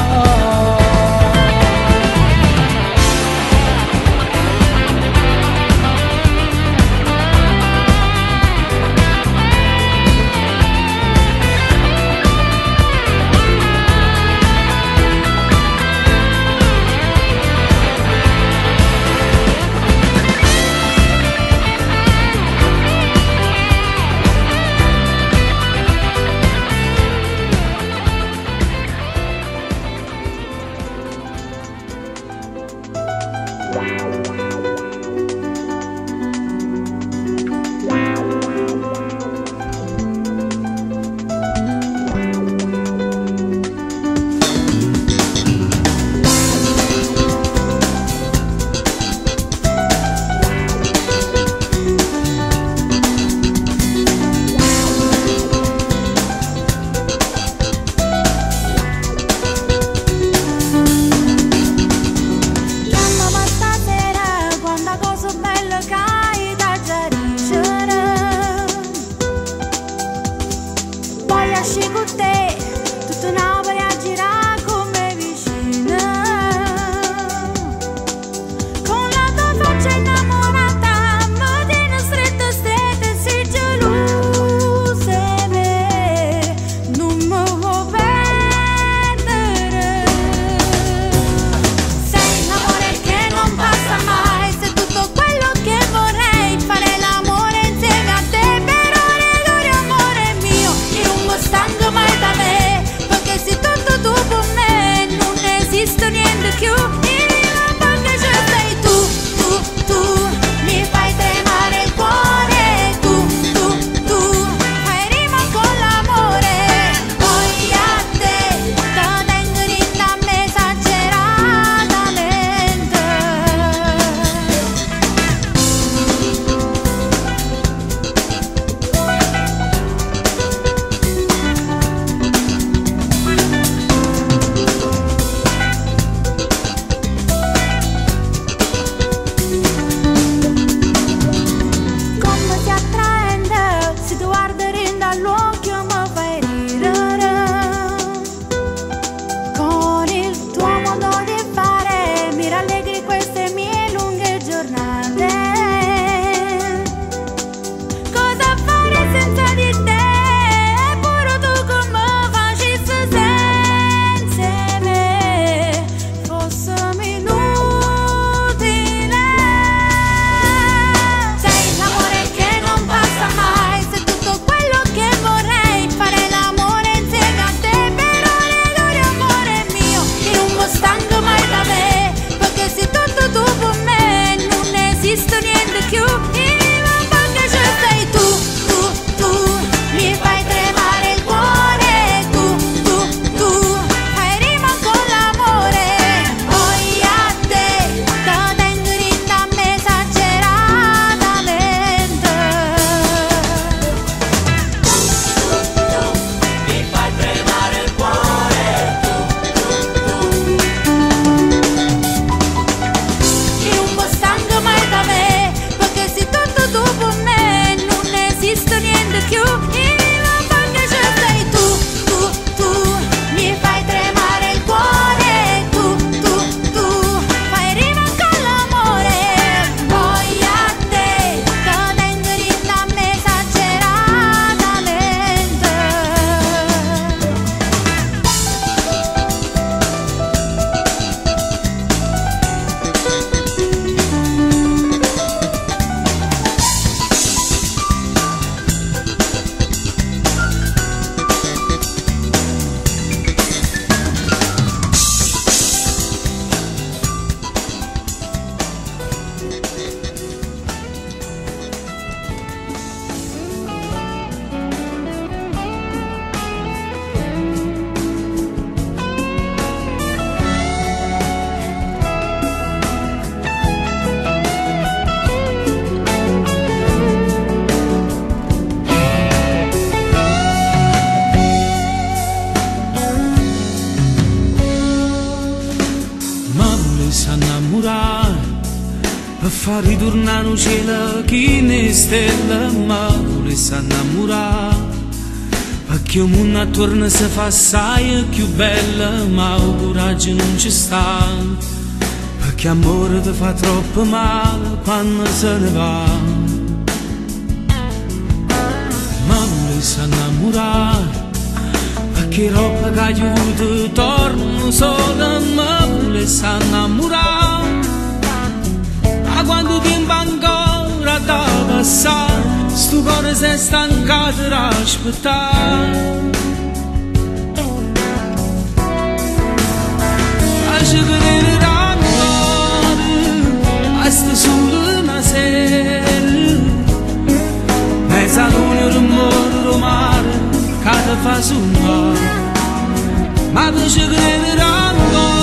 Mamma si innamora per far ritornare un cielo che ne stella. Mamma si innamora perché il mondo attorno si fa assai più bella. Ma il coraggio non ci sta, perché amore ti fa troppo male quando se ne va. Mamma si innamora perché roba che io ti torno sola. Mamma si innamora a quando tempo ancora da passare, sto cuore si è stancato di aspettare. Lascia vedere ancora a sta sola una sera, mezza luna rumore del mare che ti fa sognare. Ma lascia vedere ancora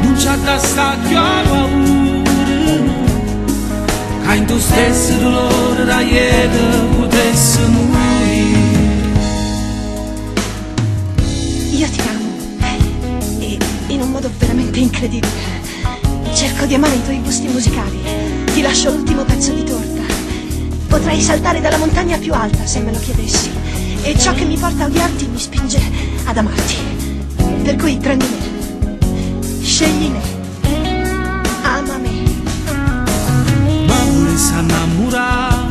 non c'è da stare più a paura, che in tu stesso dolore da ieri potesse morire. Io ti amo, e in un modo veramente incredibile. Cerco di amare i tuoi gusti musicali, ti lascio l'ultimo pezzo di torta. Potrei saltare dalla montagna più alta se me lo chiedessi, e ciò che mi porta a odiarti mi spinge ad amarti. Per cui prendi me, scegli me, ama me. Mamma si innamora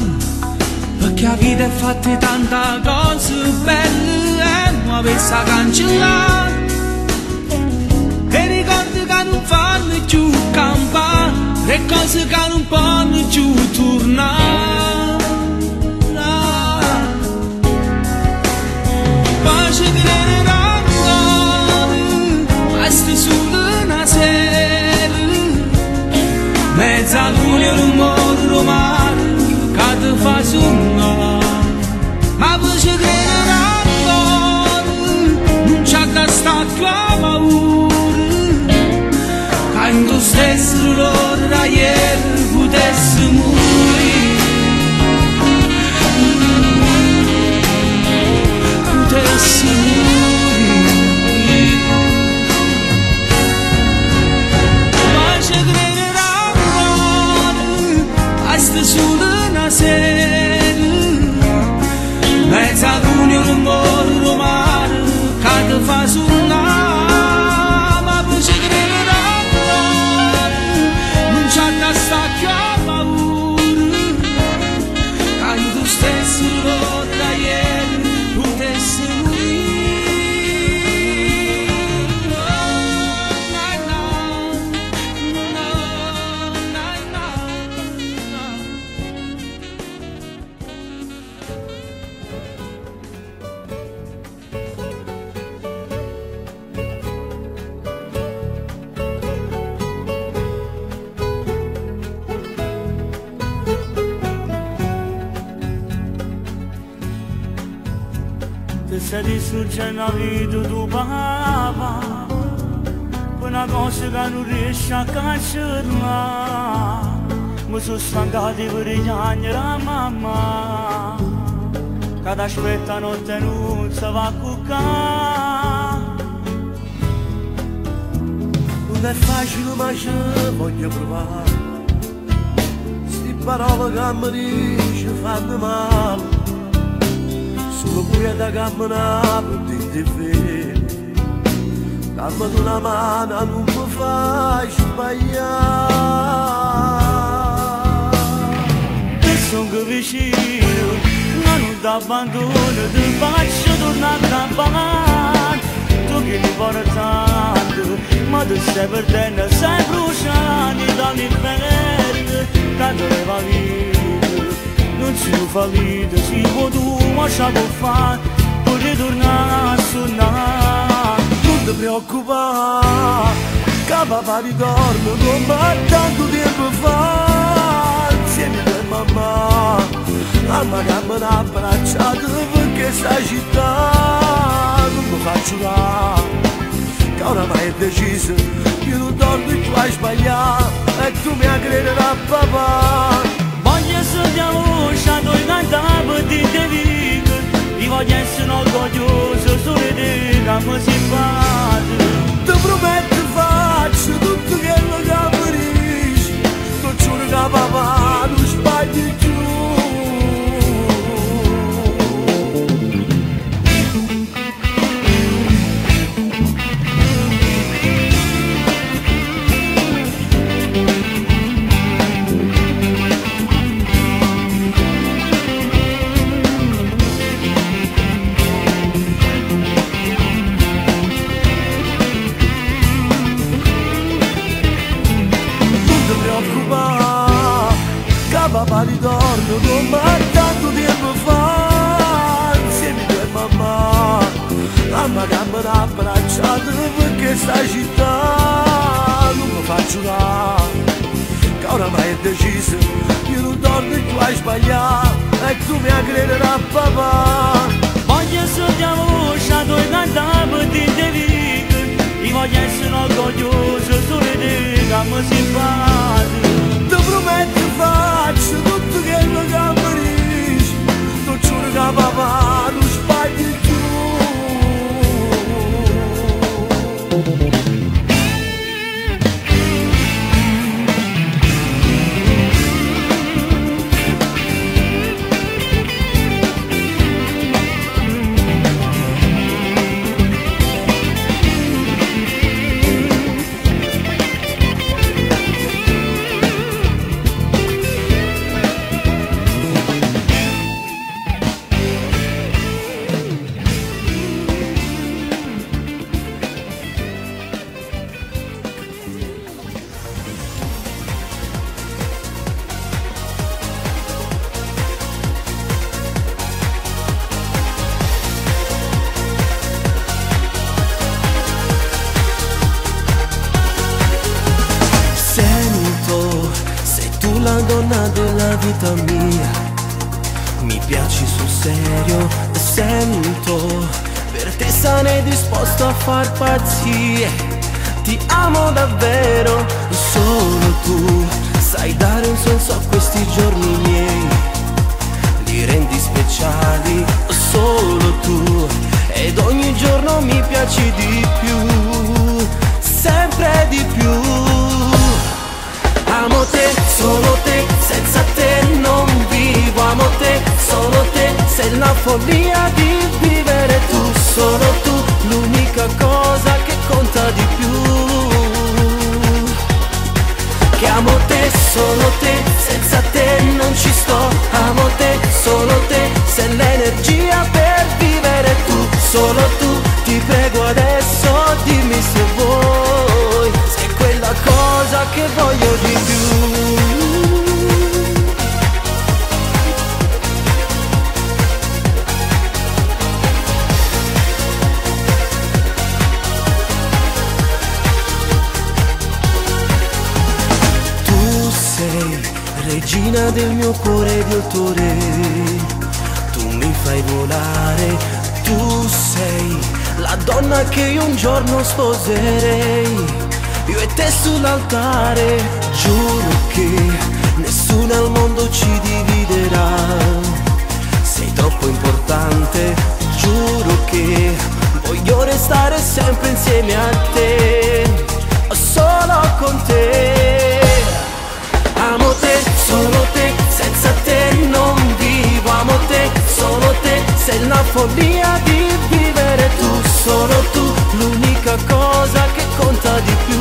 perché la vita è fatta di tante cose belle e non avesse cancellato, e ricordi che non fanno più campare, le cose che non possono più tornare. Poi ci crederà questa sola una sera, mezza luna e rumore del mare che ti fa sognare. Ma poi ci crederà ancora non c'è da stare più a paura, che in tu stesso dolore da ieri potesse morire, potesse morire. Sulla una sera, mezza luna e rumore del mare che ti fa sognare. Ma poi ci crederà ancora non c'è da stare più a paura, che in tu stesso dolore da ieri potesse morire. Se distrugge una vita tu papà, una cosa che non riesci a cancellare. Mi sono stancato per piangere a mamma, che ti aspetta notte e non si va a cuccare. Non è facile ma ci voglio provare, sti parole che mi dici fanno male. Solo qui da camminare per dirti vero, dammi una mano, non mi fai sbagliare. Te sono vicino, ma non ti abbandono, ti faccio tornare a campare. Tu che mi vuoi tanto, ma tu stai perdendo, stai bruciando dall'inferno, che doveva vivere. Non si può fallire, si può tu, ma ce può fare, puoi ritornare a suonare. Non ti preoccupare, che papà ritorno come tanto tempo fa. Insieme a mamma, mamma che mi ha abbracciato perché sta città non mi faccio là. Che oramai è deciso, io non torno più a sbagliare, e tu mi crederà papà. Voglio studiare voce, tu cantare per ti vita, io voglio essere orgoglioso solo di te, che mi si fa. Ti prometto faccio ritorno come tanto tempo fa, insieme con mamma, mamma che mi ha abbracciato perché sta città non mi fa giurare, che oramai è deciso, io non torno più a sbagliare, e tu mi crederà papà. Voglio studiare voce, tu cantiamo di vita, io voglio essere orgoglioso solo di te che mi simpatico. Ti prometto faccio tutto quello che mi dici, ti giuro che papà non sbagli più. La donna della vita mia, mi piaci sul serio, sento per te sarei disposto a far pazzie, ti amo davvero, solo tu sai dare un senso a questi giorni miei, li rendi speciali, solo tu, ed ogni giorno mi piaci di più, sempre di più. Amo te, solo te, senza te non vivo. Amo te, solo te, sei la follia di vivere tu. Solo tu, l'unica cosa che conta di più. Che amo te, solo te, senza te non ci sto. Amo te, solo te, sei l'energia per vivere tu. Solo tu, ti prego adesso dimmi se vuoi, sei quella cosa che voglio di più. Tu sei regina del mio cuore di autore, tu mi fai volare, tu sei la donna che io un giorno sposerei. Io e te sull'altare, giuro che nessuno al mondo ci dividerà. Sei troppo importante, giuro che voglio restare sempre insieme a te, solo con te. Amo te, solo te, senza te non vivo. Amo te, solo te, sei la follia di vivere tu. Solo tu, l'unica cosa che conta di più.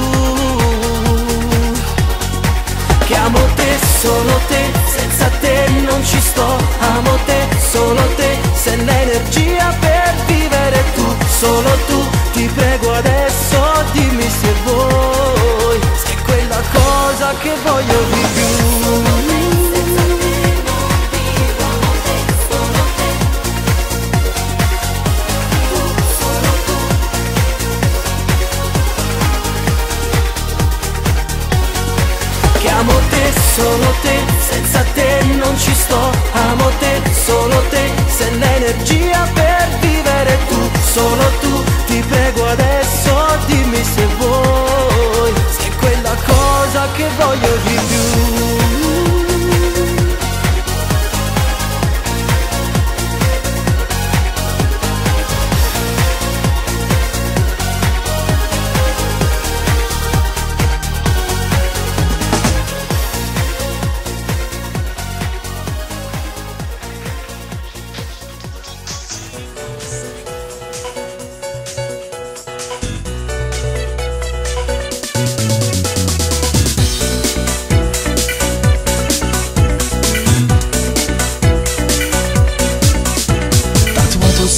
Che amo te, solo te, senza te non ci sto. Amo te, solo te, sei l'energia per vivere tu. Solo tu, ti prego adesso dimmi se vuoi, sei quella cosa che voglio di più. Amo te, solo te, senza te non ci sto. Amo te, solo te, sei l'energia per vivere tu. Solo tu, ti prego adesso dimmi se vuoi, sei quella cosa che voglio di più.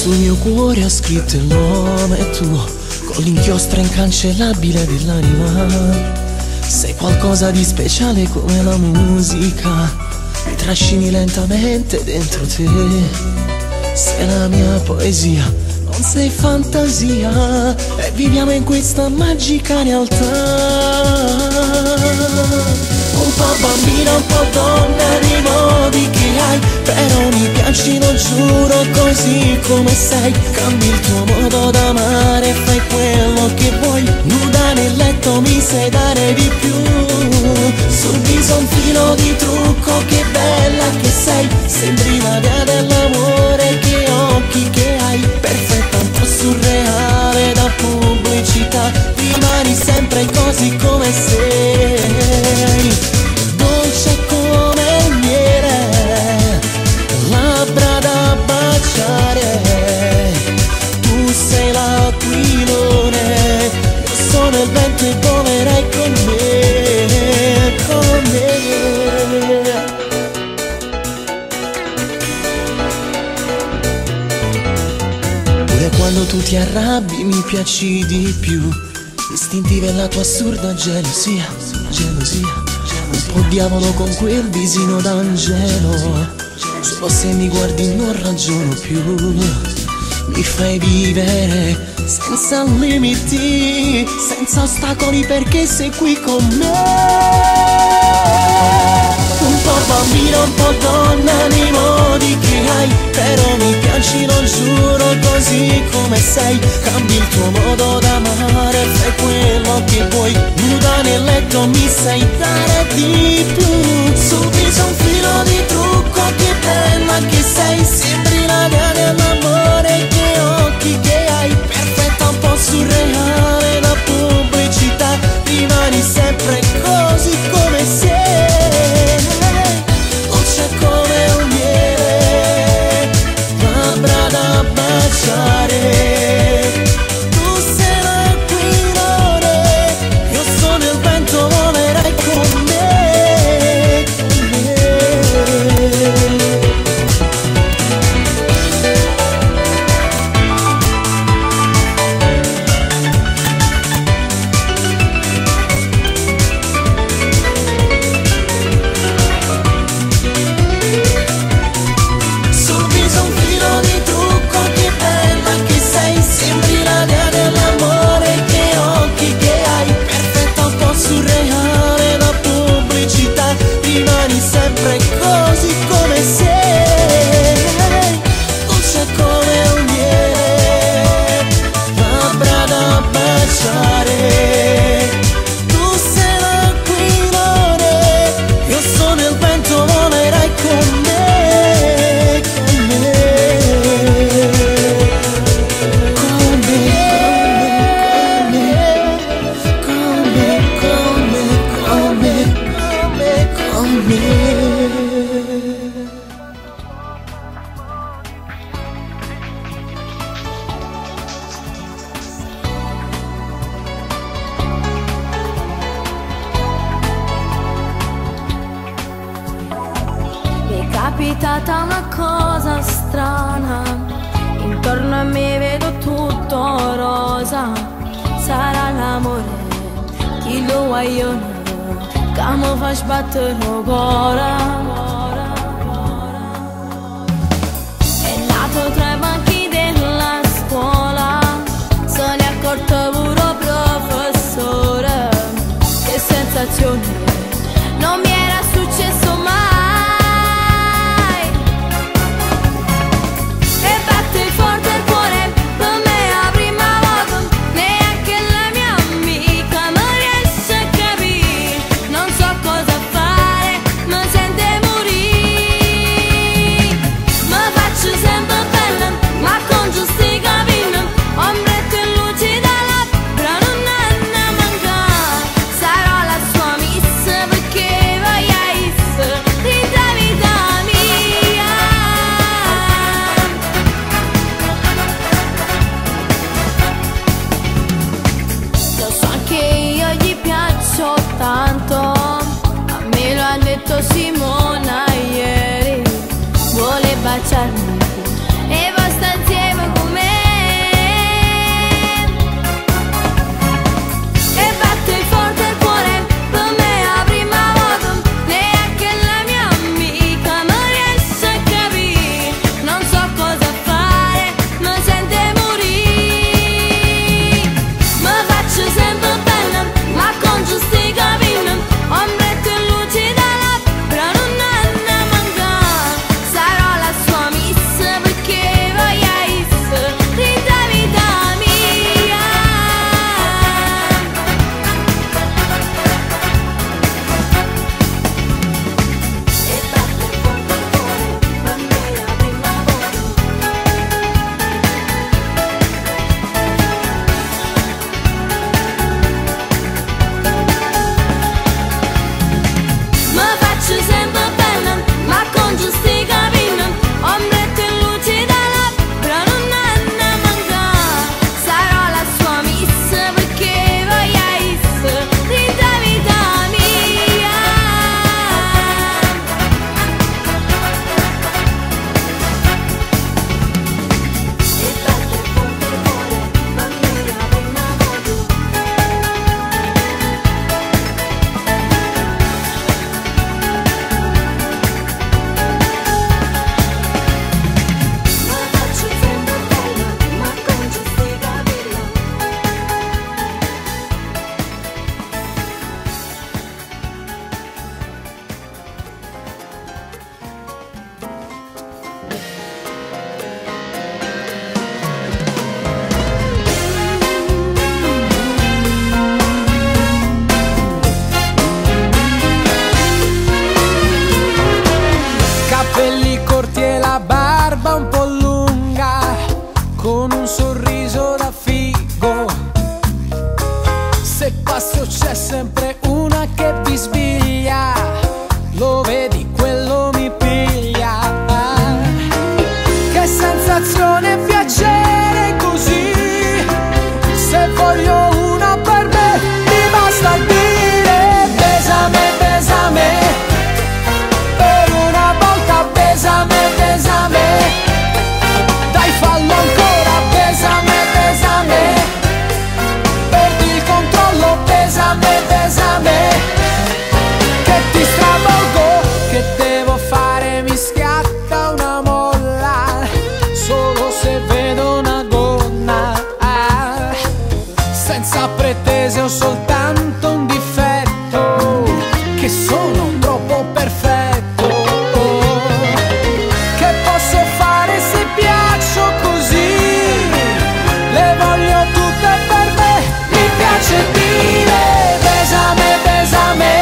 Sul mio cuore ha scritto il nome tuo, con l'inchiostro incancellabile dell'anima. Sei qualcosa di speciale come la musica, mi trascini lentamente dentro te. Sei la mia poesia, non sei fantasia, e viviamo in questa magica realtà. Un po' bambina, un po' donna nei modi che hai, però mi piaci, lo giuro, così come sei. Cambi il tuo modo d'amare, fai quello che vuoi, nuda nel letto mi sai dare di più. Sul viso un filo di trucco, che bella che sei, sembri la dea dell'amore, che occhi che hai, perfetta, un po' surreale da pubblicità, rimani sempre così come sei. Dolce come il miele, labbra da baciare, tu sei l'aquilone, io sono il vento e volerai con me, con me. Pure quando tu ti arrabbi mi piaci di più, istintiva è la tua assurda gelosia, gelosia. Un po' diavolo con quel visino d'angelo, solo se mi guardi non ragiono più. Mi fai vivere senza limiti, senza ostacoli, perché sei qui con me. Un po' bambino, un po' donna nei modi che hai, però mi piaci, lo giuro, così come sei. Cambi il tuo modo d'amare, fai quello che vuoi, nuda nel letto mi sai dare di più. Sul viso un filo di trucco, che bella che sei, sembri la dea dell'amore, che occhi che hai, perfetta, un po' surreale da pubblicità, rimani sempre così come sei. Dolce come un miele, labbra da baciare, tu sei l'aquilone, io sono il vento, volerai con me, con me. Sul viso un filo di trucco, che bella che sei, sembri la dea dell'amore, che occhi che hai, perfetta, un po' surreale da pubblicità, rimani sempre così come sei. Dolce come un miele, labbra da baciare, tu sei l'aquilone, io sono il vento, volerai con me, con me, con me, con me, con me, con me, con me, con me. Mi è capitata una cosa strana, intorno a me vedo tutto rosa. Sarà l'amore, chi lo guaglione, che mi fa sbattere il cuore. È nato tra i banchi della scuola, se ne è accorto pure professore. Che sensazione, non mi era successo mai. E batte forte il cuore, per me è la prima volta, neanche la mia amica non riesce a capire. Non so cosa fare, mi sente morire. Mi faccio sempre bella, ma con giusti capelli, ombretto e luci da labbra non hanno a mancare. Sarò la sua miss, perché voglio essere dentro vita mia. Lo so che io gli piaccio tanto, a me lo ha detto Simona ieri. Vuole baciarmi e va sta insieme con me. E batte forte il cuore, per me è la prima volta, neanche la mia amica che sono troppo perfetto. Che posso fare se piaccio così? Le voglio tutte per me. Mi piace dire besame, besame.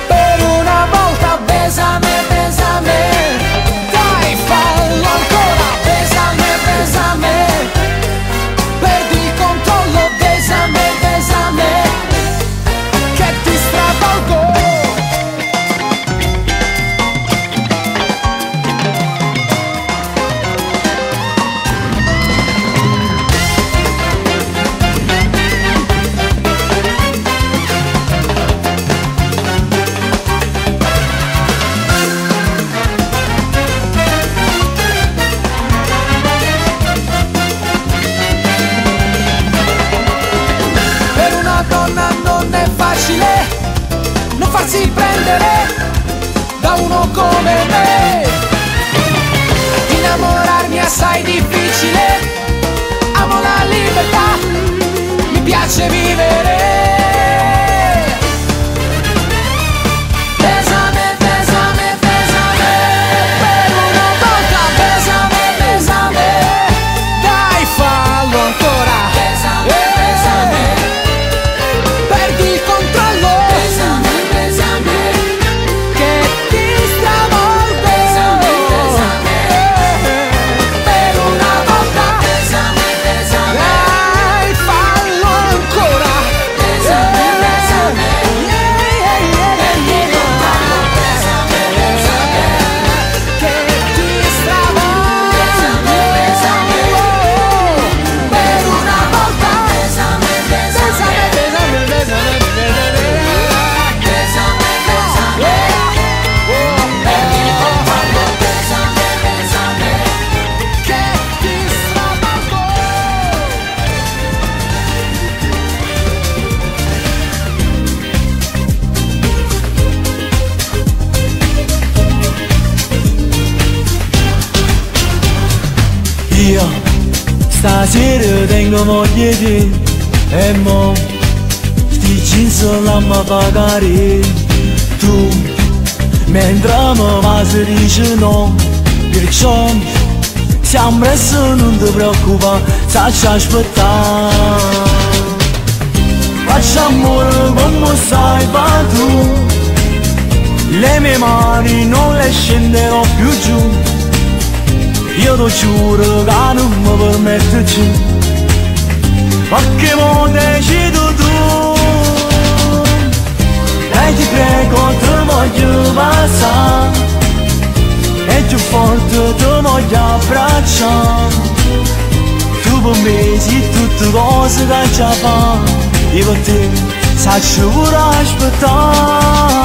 Per una volta besame, besame. Dai, fallo ancora. Besame, besame. Perdi il controllo. Besame, besame. Che ti stravolgo. Per una donna non è facile non farsi prendere da uno come me. Innamorarmi è assai difficile. Amo la libertà, mi piace vivere. Besame, besame, besame. Per una volta besame, besame. Dai, fallo ancora. Besame, besame. Perdi il controllo. Besame, besame. Che ti stravolgo. Besame, besame. Per una volta. Besame, besame. Dai, fallo ancora. Besame, besame. Perdi il controllo. Besame, besame. Che ti stravolgo. Besame, besame. Per una volta. Besame, besame. Besame, besame. Besame, besame. Perdi il controllo. Besame, besame. Che ti stravolgo. Io stasera tengo voglia di e mo sti jeans l'amma pagare. Tu mentre mi va si dice no. Perciò siamo presso, non ti preoccupare, sacci aspettare. Faccio amore come sai fa tu. Le mie mani non le scenderò più giù. Io ti giuro che non mi permetto più. Ma che mo decido tu. E ti prego ti voglio passare. E più forte ti voglio abbracciare. Tu per me sei tutte cose che già fa. Io per te saccio pure aspettare.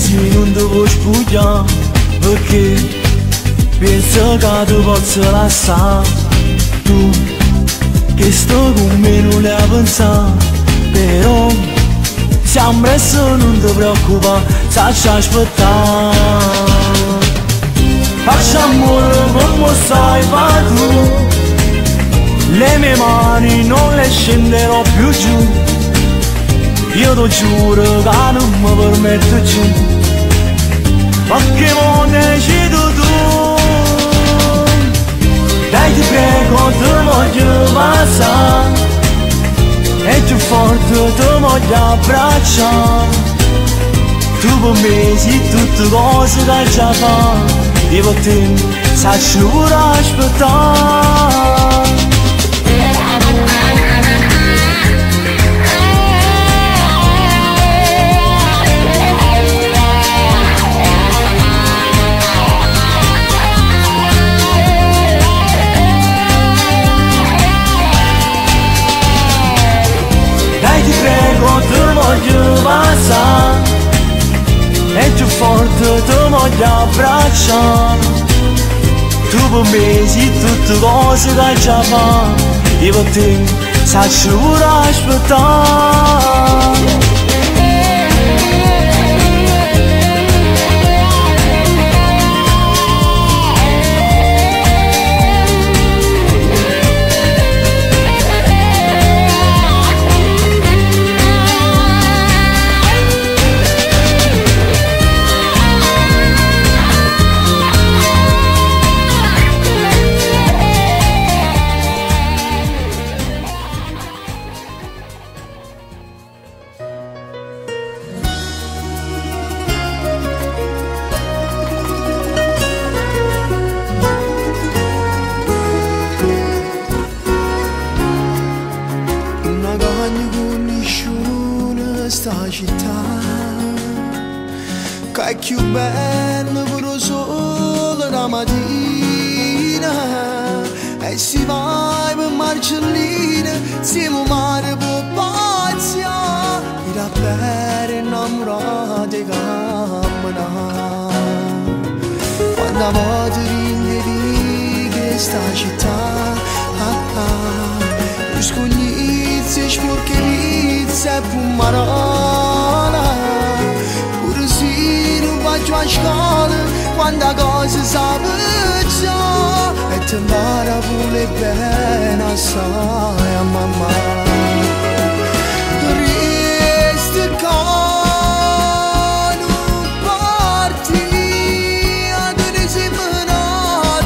Non ti vuoi spugliare perché penso che tu possa lasciare. Tu che sto con me non le hai pensato. Però siamo presso, non ti preoccupare, sacci aspettare. Faccio amore come sai fa tu. Le mie mani non le scenderò più giù. Io ti giuro che non mi permetto più. Ma che mo decido tu. Dai ti prego ti voglio passare. E più forte ti voglio abbracciare. Tu per me sei tutte cose che già fa. Io per te saccio pure aspettare. forte ti voglio abbracciare. Tu per me sei tutte cose che già fa. Io per te Saçlı uğraş bıtan che è più bello pure solo la mattina e si va per Marcellina siamo mare per pazia e da bere innamorate cammina quando a volte ringheri questa città lo scognizzi e sporcherizzi e pumarana pure se non faccio a scuola quando a cosa s'avviccia e ti impara pure bene assai a mamma resti con un parti ad una settimana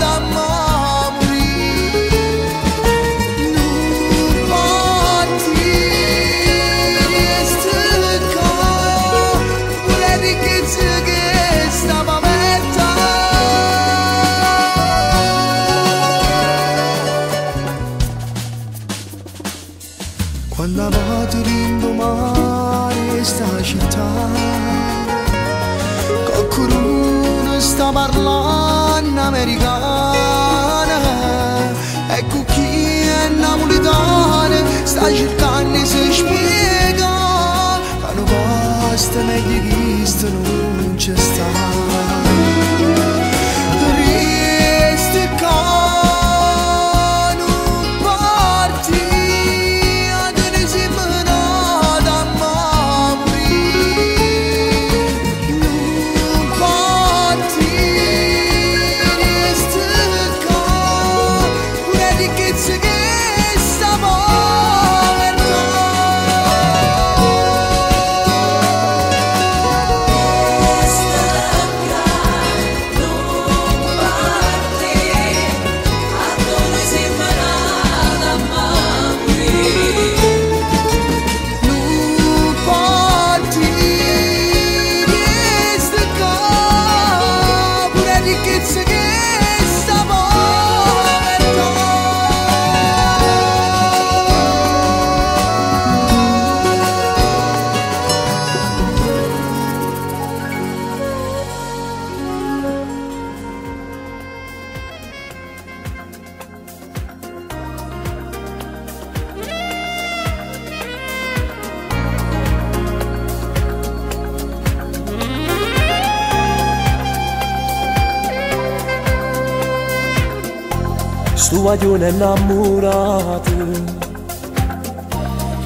a morire non parti resti con pure ricchezza che stava aperta quando vado l'indomani sta città qualcuno sta parlando americana ecco chi è napoletano sta cercando di si spiega ma non basta meglio visto non c'è sta resti con un parti ad una settimana a morire non parti resti con una ricchezza che stava sto guaglione innamorato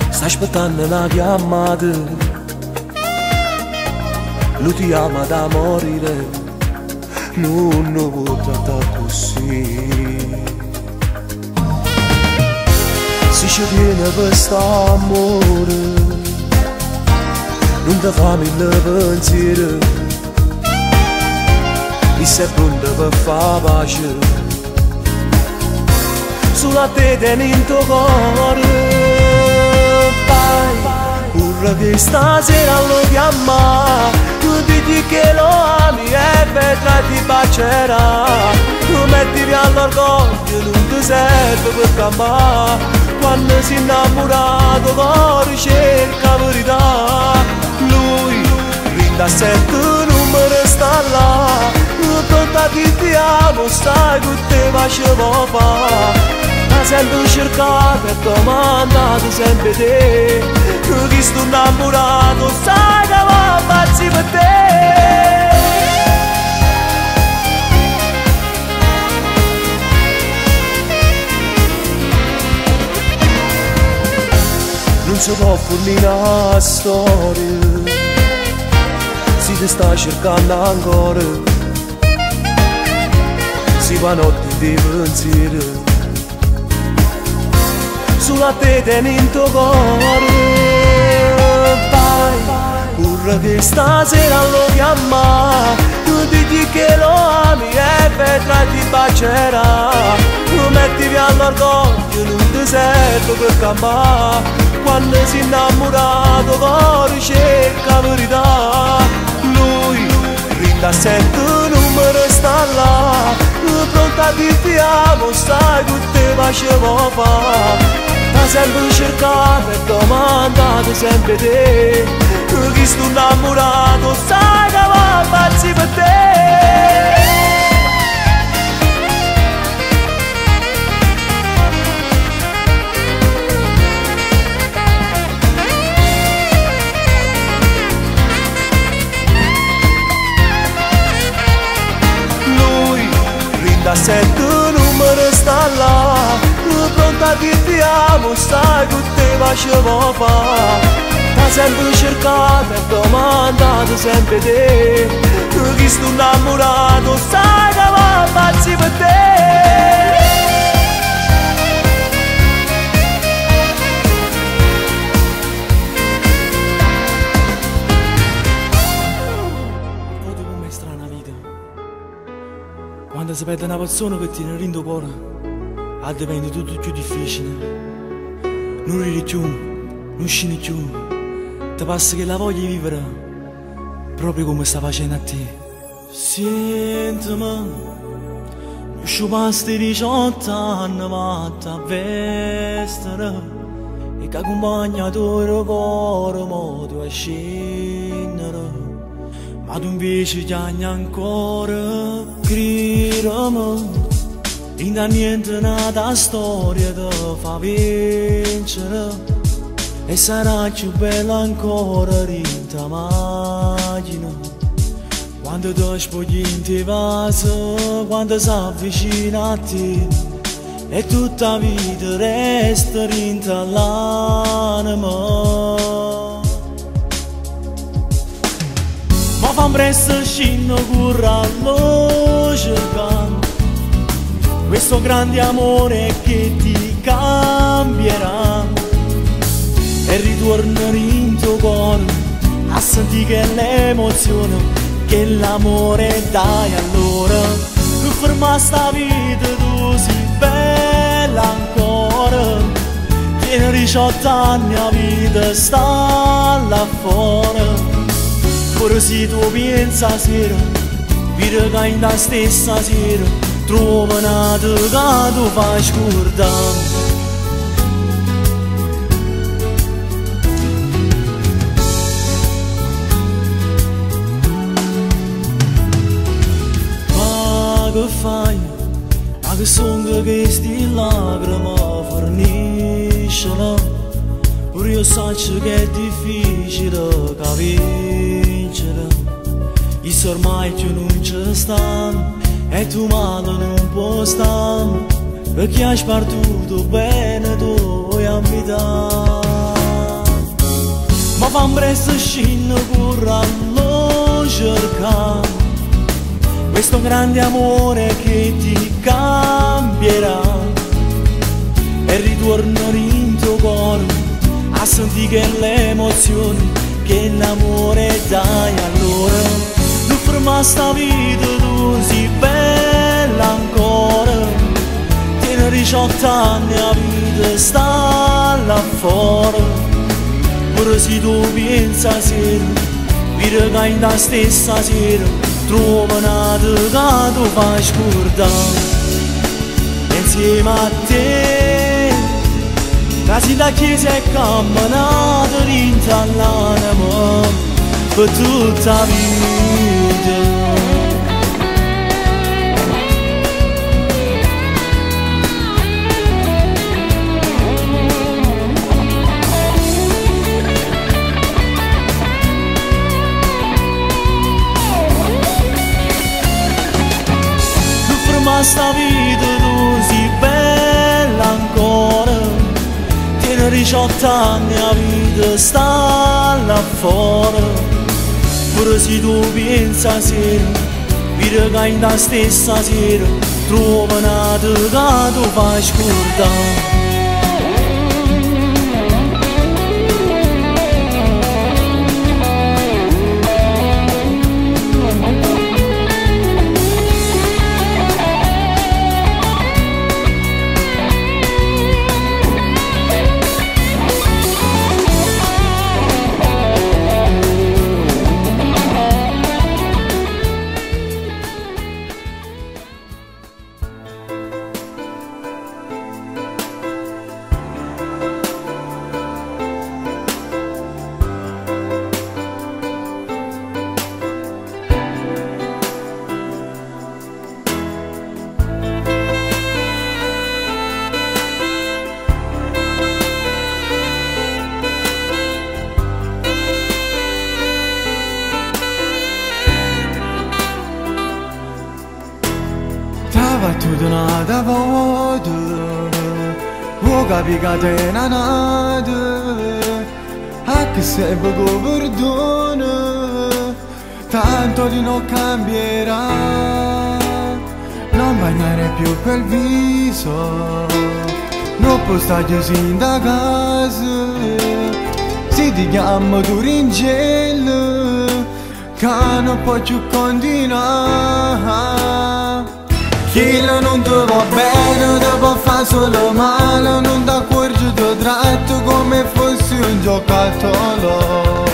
sta aspettando una chiamata lui ti ama da morire non lo può trattare così se ci viene questo amore non ti fa mille pensieri e sei pronto per fare pace sulla te tenendo cuore vai pure che stasera lo chiama tu dici che lo ami e vedrai ti bacerà tu metti via l'orgoglio non ti serve per cambiare quando si è innamorato cuore cerca verità lui rinda sempre non mi resta là pronta che ti amo stai con te ma ci vuoi fare sempre cercato e domandato sempre te chi sto innamorato sai che va pazzi per te non si può fornire una storia, si ti sta cercando ancora, si va notte di pensiero, sulla te tieni in tuo cuore. Pure che stasera lo chiama, tu digli che lo ami e vedrai ti bacerà. Tu metti via l'orgoglio in un deserto per campare. Quando si è innamorato cuore cerca verità. Lui rinda sempre numero e sta là, pronto a dirti amo, sai che te facevo fa. T'ha sempre cercato e domandato sempre te, chi sto innamorato sai che va pazzi per te. Lui rinda sette numero sta là, pronto a dirti amo, sai che te facevo fa. T'ha sempre cercato e domandato sempre te, chi sto innamorato sai che va pazzi per te. Guarda com'è strana la vita, quando si perde una persona che tiene rindo cuore, diventa tutto più difficile. Non ridi più, non scini più, ti passa che la voglia di vivere proprio come sta facendo a te. Sentimi, non sciupaste 18 anni fatta a vestere, e che accompagnatore cuore mo tu a scendere, ma tu invece chiami ancora, gridami. In da niente nata storia ti fa vincere, e sarà più bella ancora rinta macchina. Quando ti spogli in te vaso, quando si avvicina a te, e tutta la vita resta rinta l'anima. Ma fa presto scino curra lo cercando questo grande amore che ti cambierà, e ritornare in tuo cuore a sentire che l'emozione che l'amore dai. Allora non ferma sta vita, tu sei bella ancora, tieni 18 anni a vita sta là fuori. Ora se tu pensa sera, vedi che in la stessa sera trova una che tu fai scordare. Ma che fai? Ma che sono che sti lacrime forniscono? Pure io so che è difficile vincere, io ormai più non ci stanno, e tu male non può stare, perché hai spartuto bene tu a metà. Ma fa presto scino curra lo cercare, questo grande amore che ti cambierà, e ritornare in tuo cuore a sentire che l'emozione che l'amore dai. Allora non ferma sta vita, tu sei bella ancora, tieni 18 anni a vita sta là fuori. Ora se tu pensa sera, vedi che in la stessa sera trova una che tu fai scordare. Insieme a te casi da chiesa e camminata rinta all'anima per tutta la vita. Sta vita tu sei bella ancora, Appena 18 anni la vita sta là fuori, pure se tu pensa sera, vedi che in te stessa sera trovi una che tu fai scordare. Tutta una volta, vuoi capire che te è nata, anche se poco perdono, tanto di non cambierà, non bagnare più quel viso, non puoi stare chiuso in da casa, se ti chiamo tu ringello, che non puoi più continuare. Chi non ti va bene, ti può fare solo male, non ti accorgi, ti tratto come fossi un giocattolo.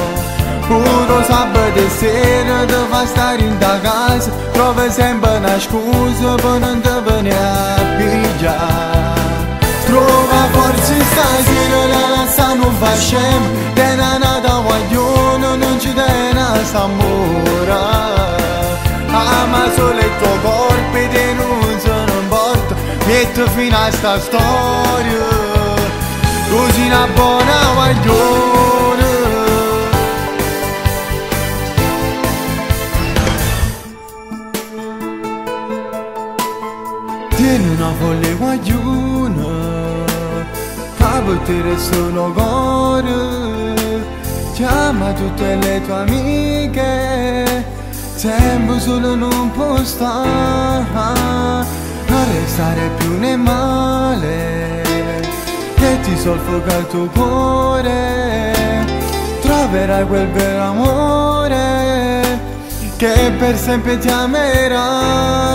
Puro sabato sera ti fa stare in da casa, trovi sempre una scusa per non ti venire a pigliare. Trova forza stasera, la lascia non fa scemo, te ne nata guaglione, non ci tiene s'amore. Ama solo il tuo corpo e te non sono importa, metto fino a sta storia, così una buona guaglione. Tieni una folle guaglione, capo te solo cuore, chiama tutte le tue amiche, tempo solo non può stare, non restare più né male, che ti soffoca il tuo cuore, troverai quel vero amore, che per sempre ti amerà.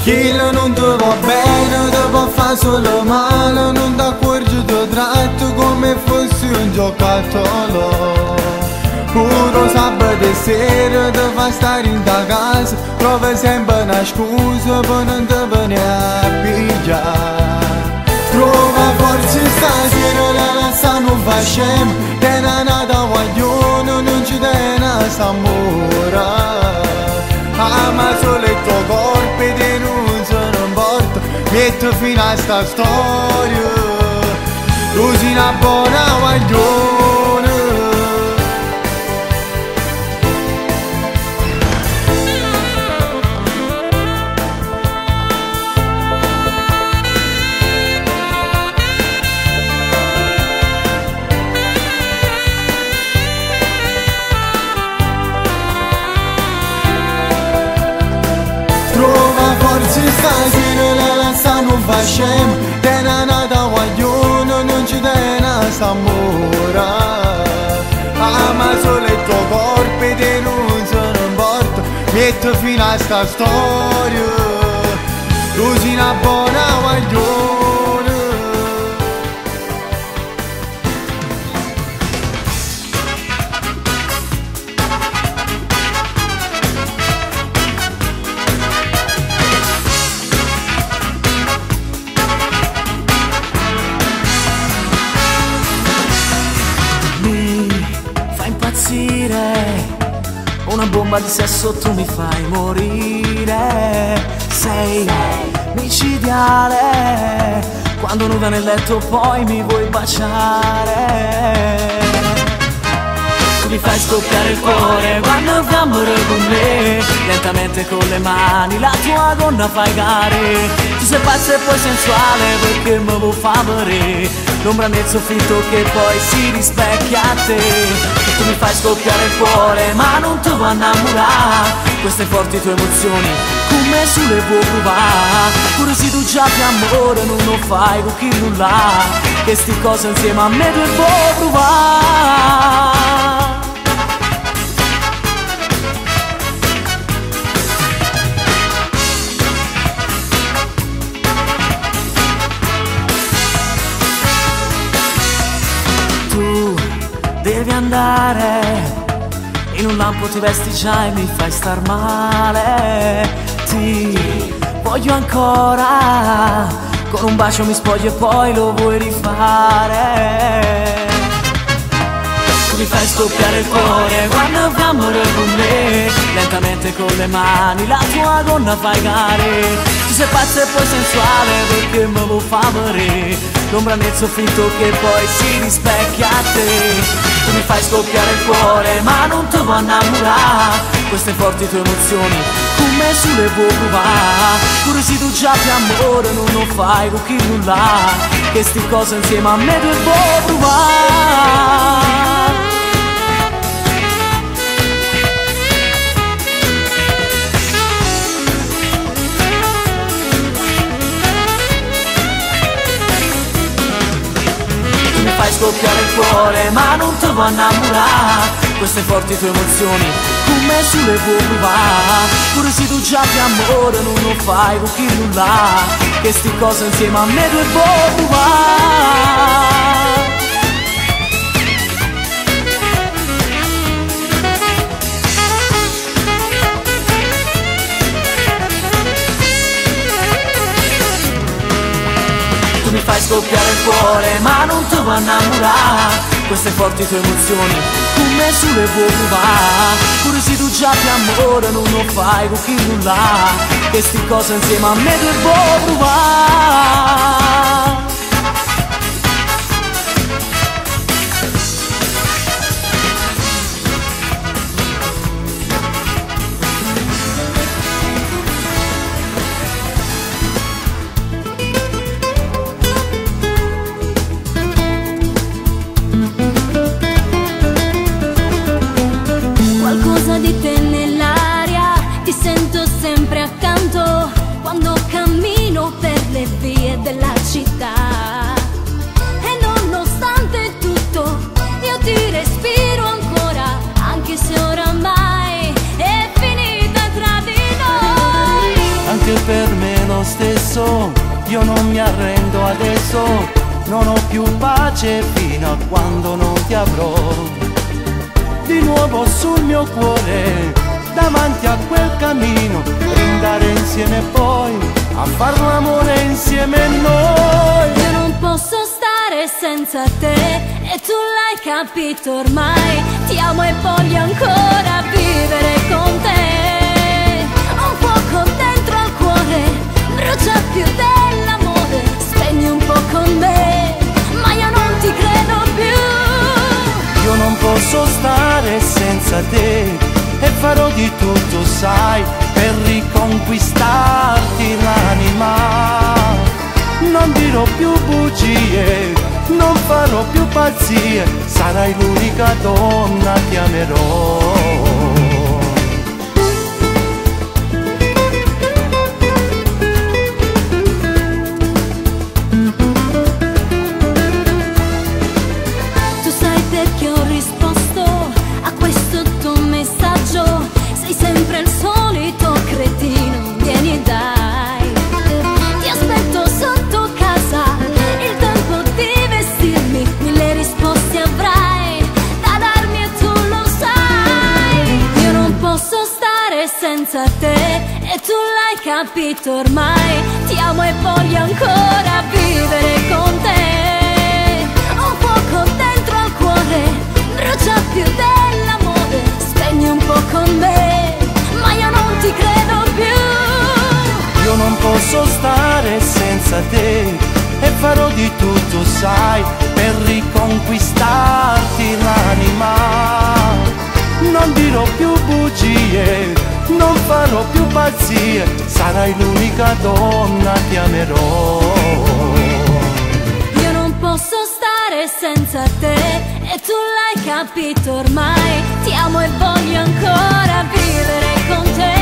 Chi non ti va bene, ti può fare solo male, non ti accorgi, ti tratto come fossi un giocattolo. Puro sabato sera ti fa stare in da casa, trovi sempre una scusa per non ti venire a pigliare. Trova forza stasera, la lascia non fa scemo, te ne nata guaglione, non ci tiene s'amore. Ama solo il tuo corpo e te non sono importa, metto fino a sta storia, così una buona guaglione. Stasera la lascia non fa scemo, te ne nata guaglione, non ci tiene s'amore. Ama solo il tuo corpo e te non sono importa, metto fino a sta storia, così una buona guaglione. Una bomba di sesso tu mi fai morire. Sei micidiale, quando nuda nel letto poi mi vuoi baciare. Tu mi fai scoppiare il cuore quando gambero con me, lentamente con le mani la tua gonna fai gare. Tu sei pazza e poi sensuale perché mi vuoi favore, l'ombra nel soffitto che poi si rispecchia a te. Tu mi fai scoppiare il cuore ma non ti vuoi innamorare, queste forti tue emozioni come sulle vuoi provare. Pure se tu già ti amore non lo fai con chi nulla, che sti cose insieme a me tu vuoi provare. Devi andare, in un lampo ti vesti già e mi fai star male. Ti voglio ancora, con un bacio mi spoglio e poi lo vuoi rifare. Tu mi fai scoppiare il cuore quando fai amore con me, lentamente con le mani la tua gonna fai care. Tu sei pazza e poi sensuale perché me lo fa morire, l'ombra nel soffitto che poi si rispecchia a te. Tu mi fai scoppiare il cuore ma non ti vuoi innamorare, queste forti tue emozioni come sulle vuoi provare. Pure se tu già ti amore non lo fai con chi nulla, che sti cose insieme a me tu vuoi provare. Fai scoppiare il cuore ma non ti vuoi innamorare, queste forti tue emozioni come sulle vuoi provare. Pure se tu già ti amore non lo fai con chi nulla, che sti cose insieme a me tu vuoi provare. Tu mi fai scoppiare il cuore ma non ti vuoi innamorare, queste forti tue emozioni come sulle vuoi provare. Pure se tu già ti amore non lo fai con chi nulla, che sti cose insieme a me tu vuoi provare. Di te nell'aria, ti sento sempre accanto quando cammino per le vie della città. E nonostante tutto io ti respiro ancora, anche se oramai è finita tra di noi. Anche per me lo stesso, io non mi arrendo adesso, non ho più pace fino a quando non ti avrò di nuovo sul mio cuore, davanti a quel cammino, andare insieme poi a far l'amore insieme noi. Io non posso stare senza te e tu l'hai capito ormai, ti amo e voglio ancora vivere con te. Ho un fuoco dentro al cuore, brucia più dell'amore, spegni un po' con me, ma io non ti credo più. Io non posso stare senza te e farò di tutto, sai, per riconquistarti l'anima. Non dirò più bugie, non farò più pazzie, sarai l'unica donna, ti amerò. Sei sempre il solito cretino, vieni dai. Ti aspetto sotto casa, il tempo di vestirmi, mille risposte avrai da darmi e tu lo sai. Io non posso stare senza te e tu l'hai capito ormai, ti amo e voglio ancora vivere con te. Ho un fuoco dentro al cuore, brucia più dell'amore, spegni un po' con me, ma io non ti credo più. Io non posso stare senza te e farò di tutto, sai, per riconquistarti l'anima. Non dirò più bugie, non farò più pazzie, sarai l'unica donna, ti amerò. Io non posso stare senza te, e tu l'hai capito ormai. Ti amo e voglio ancora vivere con te.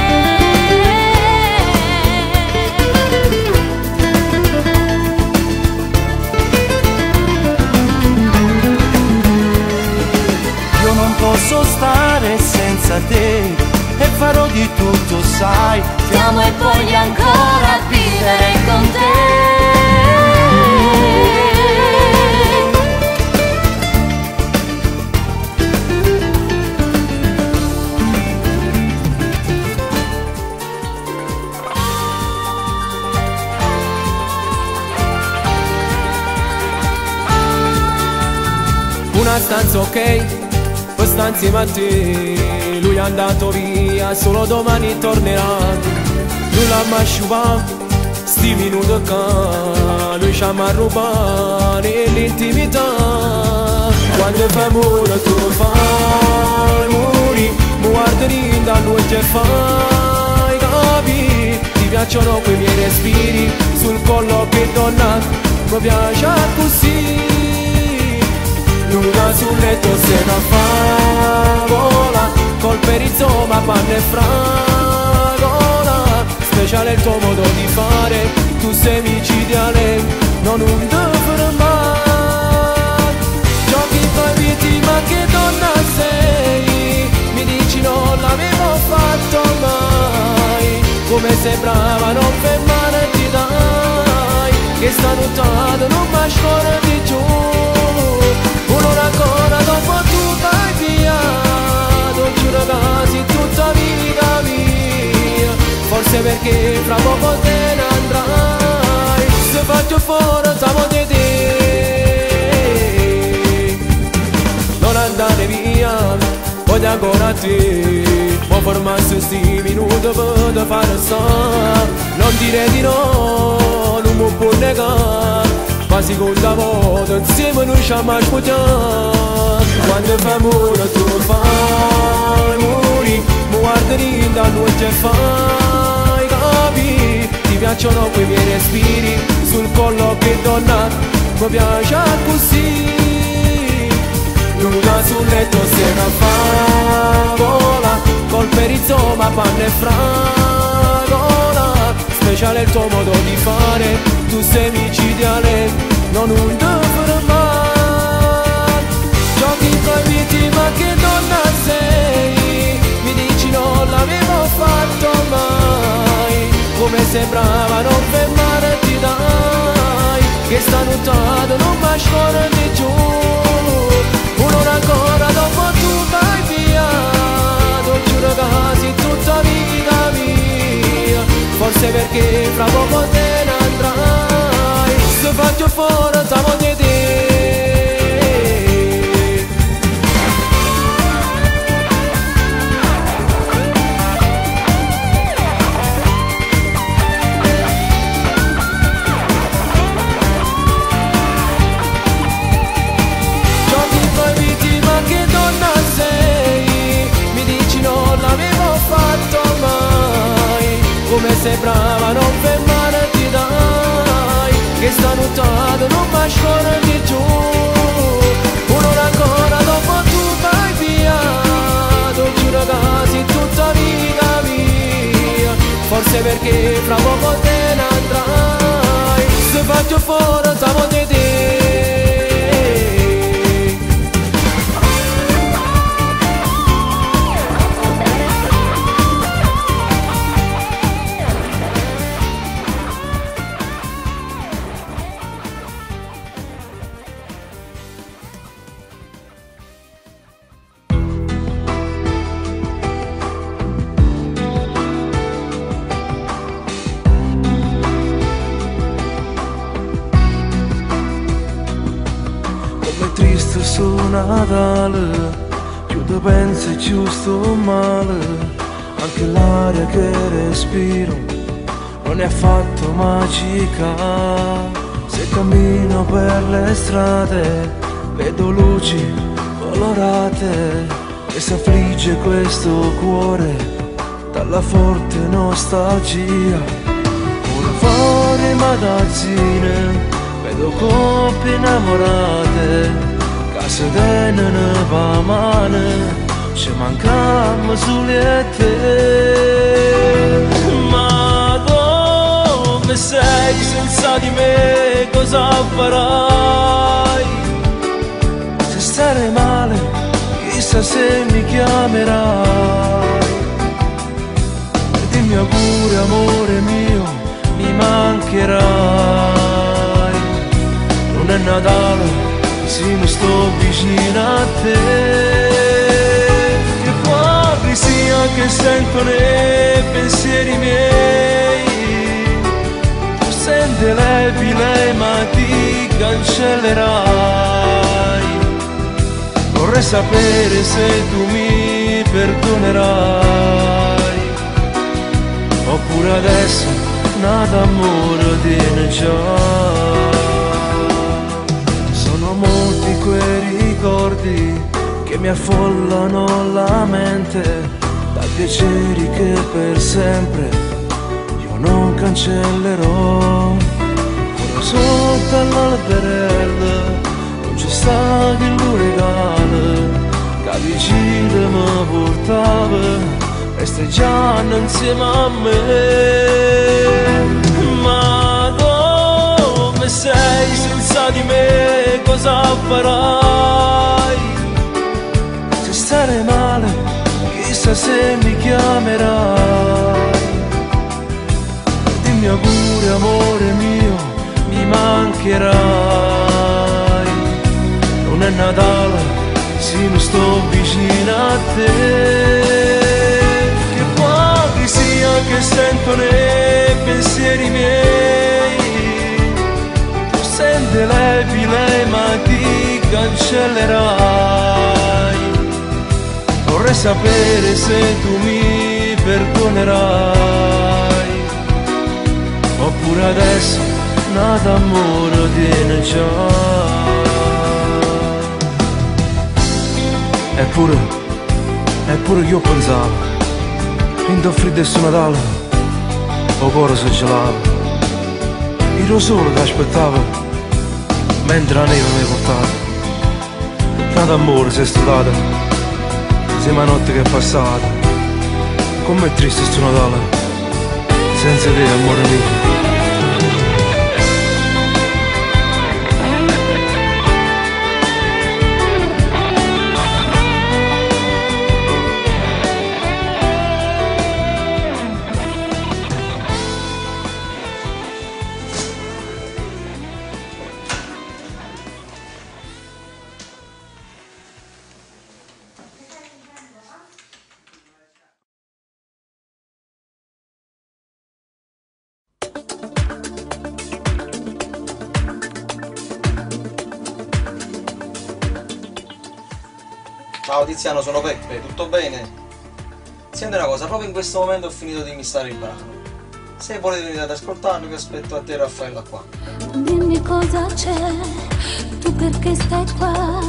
Io non posso stare senza te e farò di tutto, sai. Ti amo e voglio ancora vivere con te. Una stanza ok, poi sta insieme a te. Lui è andato via, solo domani tornerà. Lui l'ha mai sciupato, sti minuti che lui ci ha rubato l'intimità. Quando fai amore tu fai muri, mi guardi da noi e fai capire. Ti piacciono quei miei respiri sul collo che donna, mi piace così. Luna sul letto se ne favola, col perizoma, panna e fragola. Speciale il tuo modo di fare, tu sei micidiale, non un fermare. Giochi poi viti, ma che donna sei? Mi dici non l'avevo fatto mai. Come sembrava non fermarti dai, che sta nottata non mi scordi giù. Un'ora ancora dopo tu vai via, non giuro quasi tutta vita mia. Forse perché fra poco te ne andrai, se faccio fuori siamo di te. Non andare via, voglio ancora a te. Può fermarsi sti minuti per fare sta. Non dire di no, non mi può negare. Ma seconda volta insieme noi ci amiamo ascoltato. Quando fai amore tu fai muri, mi guardi da noi e fai capire. Ti piacciono quei miei respiri sul collo che donna, mi piace così. Luna sul letto se ne favola, col perizoma, panna e fragola. Speciale il tuo modo di fare, tu sei micidiale, non un fermare. Giochi proibiti, ma che donna sei? Mi dici non l'avevo fatto mai. Come sembrava non fermarti dai, che sta nottata non mi scordi giù. Un'ora ancora dopo tu vai via, non giuro quasi tutta vita mia. Forse perché fra poco te ne andrai, se faccio fuori siamo di te. Giochi proibiti, ma che donna sei? Mi dici non l'avevo fatto mai. Come sembrava non fermarti dai, che sta nottata non mi scordi giù. Un'ora ancora dopo tu vai via, non giuro quasi tutta vita mia. Forse perché fra poco te ne andrai, se faccio fuori siamo di te. Su Natale, più ti pensi più sto male. Anche l'aria che respiro non è affatto magica. Se cammino per le strade vedo luci colorate e si affligge questo cuore dalla forte nostalgia. Ora fuori magazzine vedo coppie innamorate ca se tenere pa mano ci mancammo soli e te. Ma dove sei senza di me, cosa farai? Se stare male chissà se mi chiamerai. E dimmi pure amore mio, mi mancherai. Non è Natale se mi sto vicino a te. Che ipocrisia che sento nei pensieri miei. Tu senti lei ma ti cancellerai. Vorrei sapere se tu mi perdonerai, oppure adesso nata amore tiene già. Sono molti quei ricordi che mi affollano la mente, da piaceri che per sempre io non cancellerò. Ora sotto all'alberello non c'è stato l'uragano che vicino mi portava festeggiando insieme a me. Ma dove sei senza di me, cosa farai? Se stare male chissà se mi chiamerai. Dimmi pure amore mio, mi mancherai. Non è Natale se mi sto vicino a te. Che ipocrisia che sento nei pensieri miei. Tu senti lei ma ti cancellerai. Vorrei sapere se tu mi perdonerai, oppure adesso nata amore tiene già. Eppure io pensavo, in da freddo e su Natale, o cuore si gelava. Ero solo che aspettavo, mentre la neve mi portava. Nata amore sei stata, sei la notte che è passata. Com'è triste sto Natale, senza te amore mio. Ciao Tiziano, sono Peppe, tutto bene? Senti una cosa, proprio in questo momento ho finito di mixare il brano. Se volete venire ad ascoltarlo vi aspetto a te Raffaella qua. Dimmi cosa c'è, tu perché stai qua?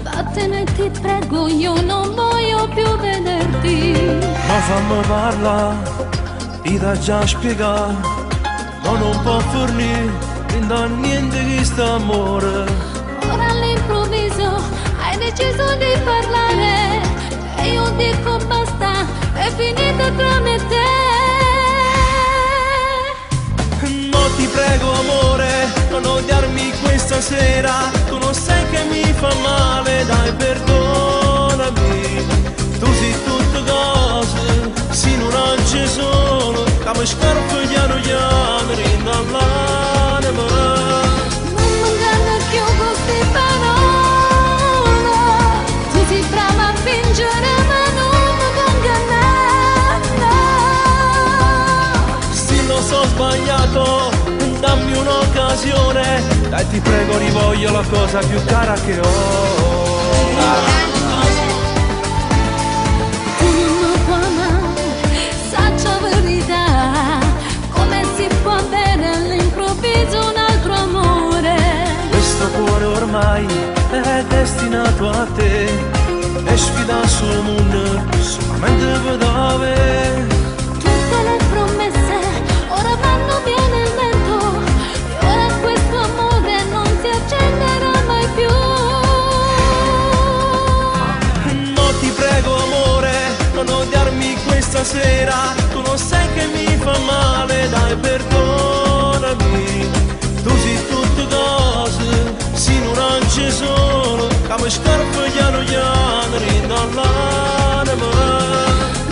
Vattene ti prego, io non voglio più vederti. Ma fammi parlare, ti da già spiegare, ma non può fornire, non niente che sta amore. Ora all'improvviso hai deciso di parlare e io dico basta, è finita tra me e te. No ti prego amore, non odiarmi questa sera, tu non sai che mi fa male, dai perdonami. Tu sei tutte cose, se non ci sono, come scarpe piano piano, rinda all'anima. Non mi inganna più queste parole, tu sei brava a fingere ma non mi puoi ingannare. Se lo so sbagliato, dammi un'occasione, dai ti prego rivoglio la cosa più cara che ho. Tu non mi puoi amare, saccia verità, come si può avere all'improvviso un altro amore? Questo cuore ormai è destinato a te, e sfida sul mondo solamente per dove. Tutte le promesse ora vanno via nel vento, e ora questo amore non si accenderà mai più. ci sono, che mi scarpigliano gli anni dall'anima.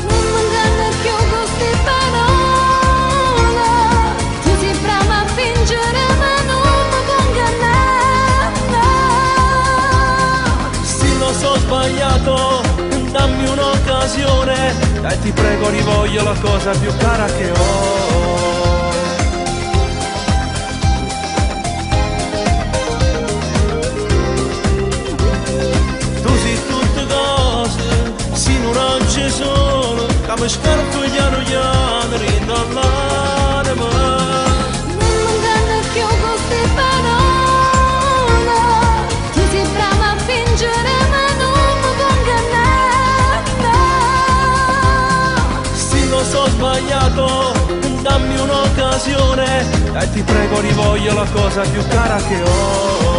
Non mi inganna più queste parole, tu sei brava a fingere ma non mi puoi ingannare. Se lo so sbagliato, dammi un'occasione, dai ti prego rivoglio la cosa più cara che ho. Non ci sono, che mi scarpigliano gli anni dall'anima. Non mi inganna più queste parole, tu sei brava a fingere ma non mi puoi ingannare. Se lo so sbagliato, dammi un'occasione, dai ti prego rivoglio la cosa più cara che ho.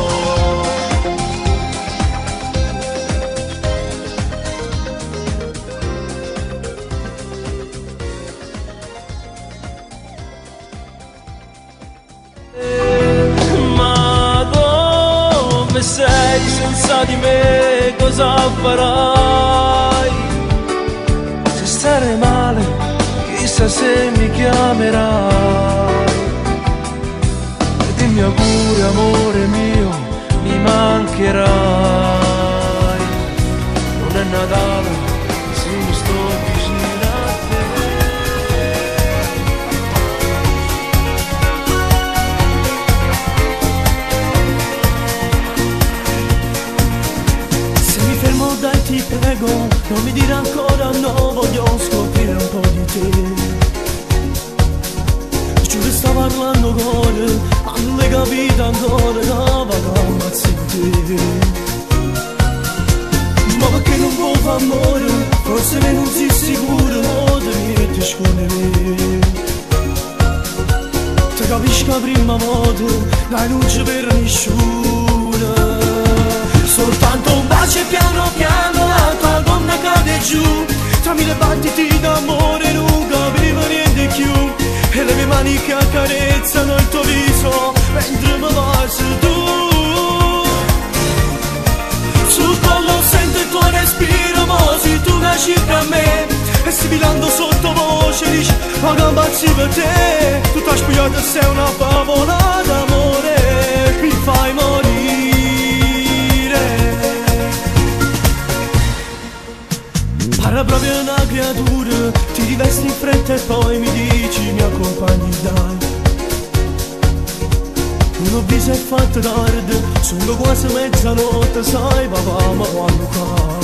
Sei senza di me cosa farai? Se stare male chissà se mi chiamerai. E dimmi auguri amore mio, mi mancherai. Non è Natale se mi sto vicino a te. Dai ti prego, non mi dire ancora no, voglio scoprire un po' di te. Giuro sta parlando cuore, ma non l'hai capito ancora che vado a ammazzare te. Ma perché non può fare amore, forse me non sei sicuro, non ti metti a scuotere. Ti capisco la prima volta, dai non c'è per nessuno. Soltanto un bacio e piano piano la tua donna cade giù. Tra mille battiti d'amore non capivo niente più. E le mie mani che accarezzano il tuo viso mentre mi baci tu. Sul collo sento il tuo respiro, mo si tu da circa a me. E sibilando sottovoce dici ma che bazzi per te. Tutta spogliata sei una favola d'amore, mi fai morire. Pare proprio una creatura, ti rivesti in fretta e poi mi dici mi accompagni dai. Non ho visto è fatto tardi, sono quasi mezzanotte, sai papà ma quando qua.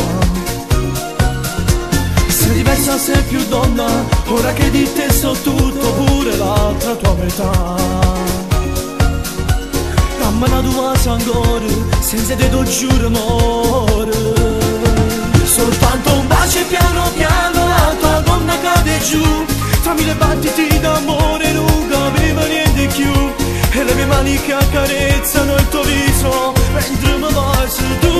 Sei diversa, sei più donna, ora che di te so tutto, pure l'altra tua metà. Dammi una tua ancora, senza te lo giuro amore. Soltanto un bacio e piano piano la tua donna cade giù. Tra mille battiti d'amore non capivo niente più. E le mie mani che accarezzano il tuo viso mentre mi baci tu.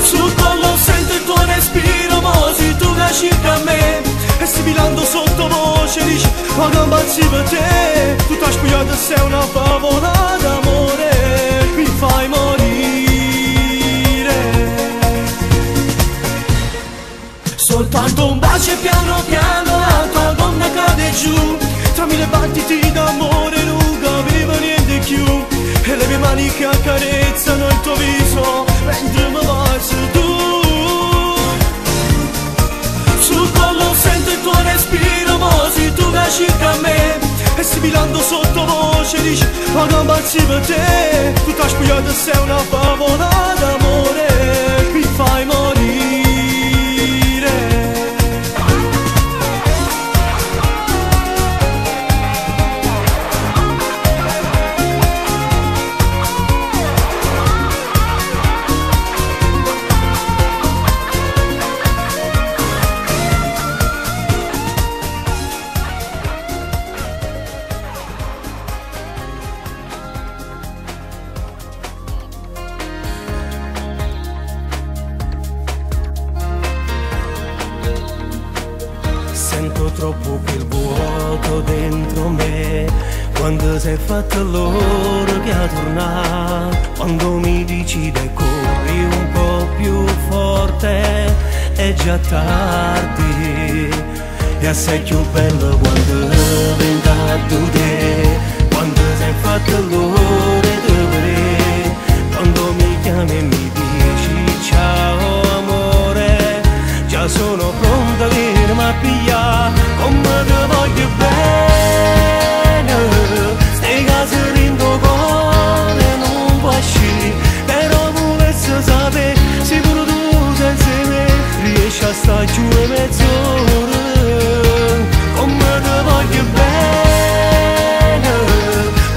Sul collo sento il tuo respiro, mo si tu che circa a me. E sibilando sottovoce dici ma che bazzi per te. Tutta spogliata sei una favola d'amore, mi fai morire. Soltanto un bacio e piano piano la tua donna cade giù. Tra mille battiti d'amore non capivo niente più. E le mie mani che accarezzano il tuo viso mentre mi baci tu. Sul collo sento il tuo respiro, mo si tu che circa a me. E sibilando sottovoce dici ma che bazzi per te. Tutta spogliata sei una favola d'amore, mi fai morire. Sento troppo quel vuoto dentro me quando sei fatto l'ora che a tornare, quando mi dici che corri un po' più forte, è già tardi. E assai più bello quando vengo te, quando sei fatto l'ora di vedere, quando mi chiami e mi dici ciao amore, già sono pronta per mi pigliare come te voglio bene. Stai case rindo cuore non può uscire, però volesse sapere se pure tu senza me riesci a stare giù e mezz'ora come te voglio bene.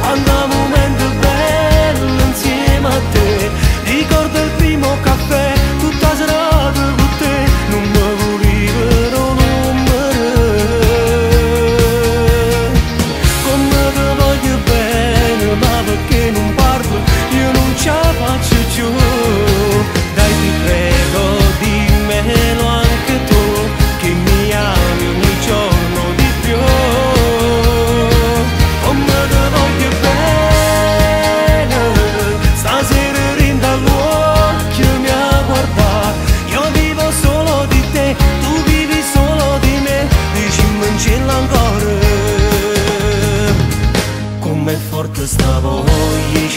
Quando un momento bello insieme a te, ricordo il primo caffè, tutta serata con te, non mi volevo numero. Come te voglio bene, ma perché non parlo, io non ce la faccio più. Dai ti prego, dimmelo anche tu, che mi ami ogni giorno di più. Come te voglio bene, stasera rinda all'occhio mi a guardare, io vivo solo di te, tu vivi solo di me, dicimmo in cielo ancora. Com'è forte sta voglia di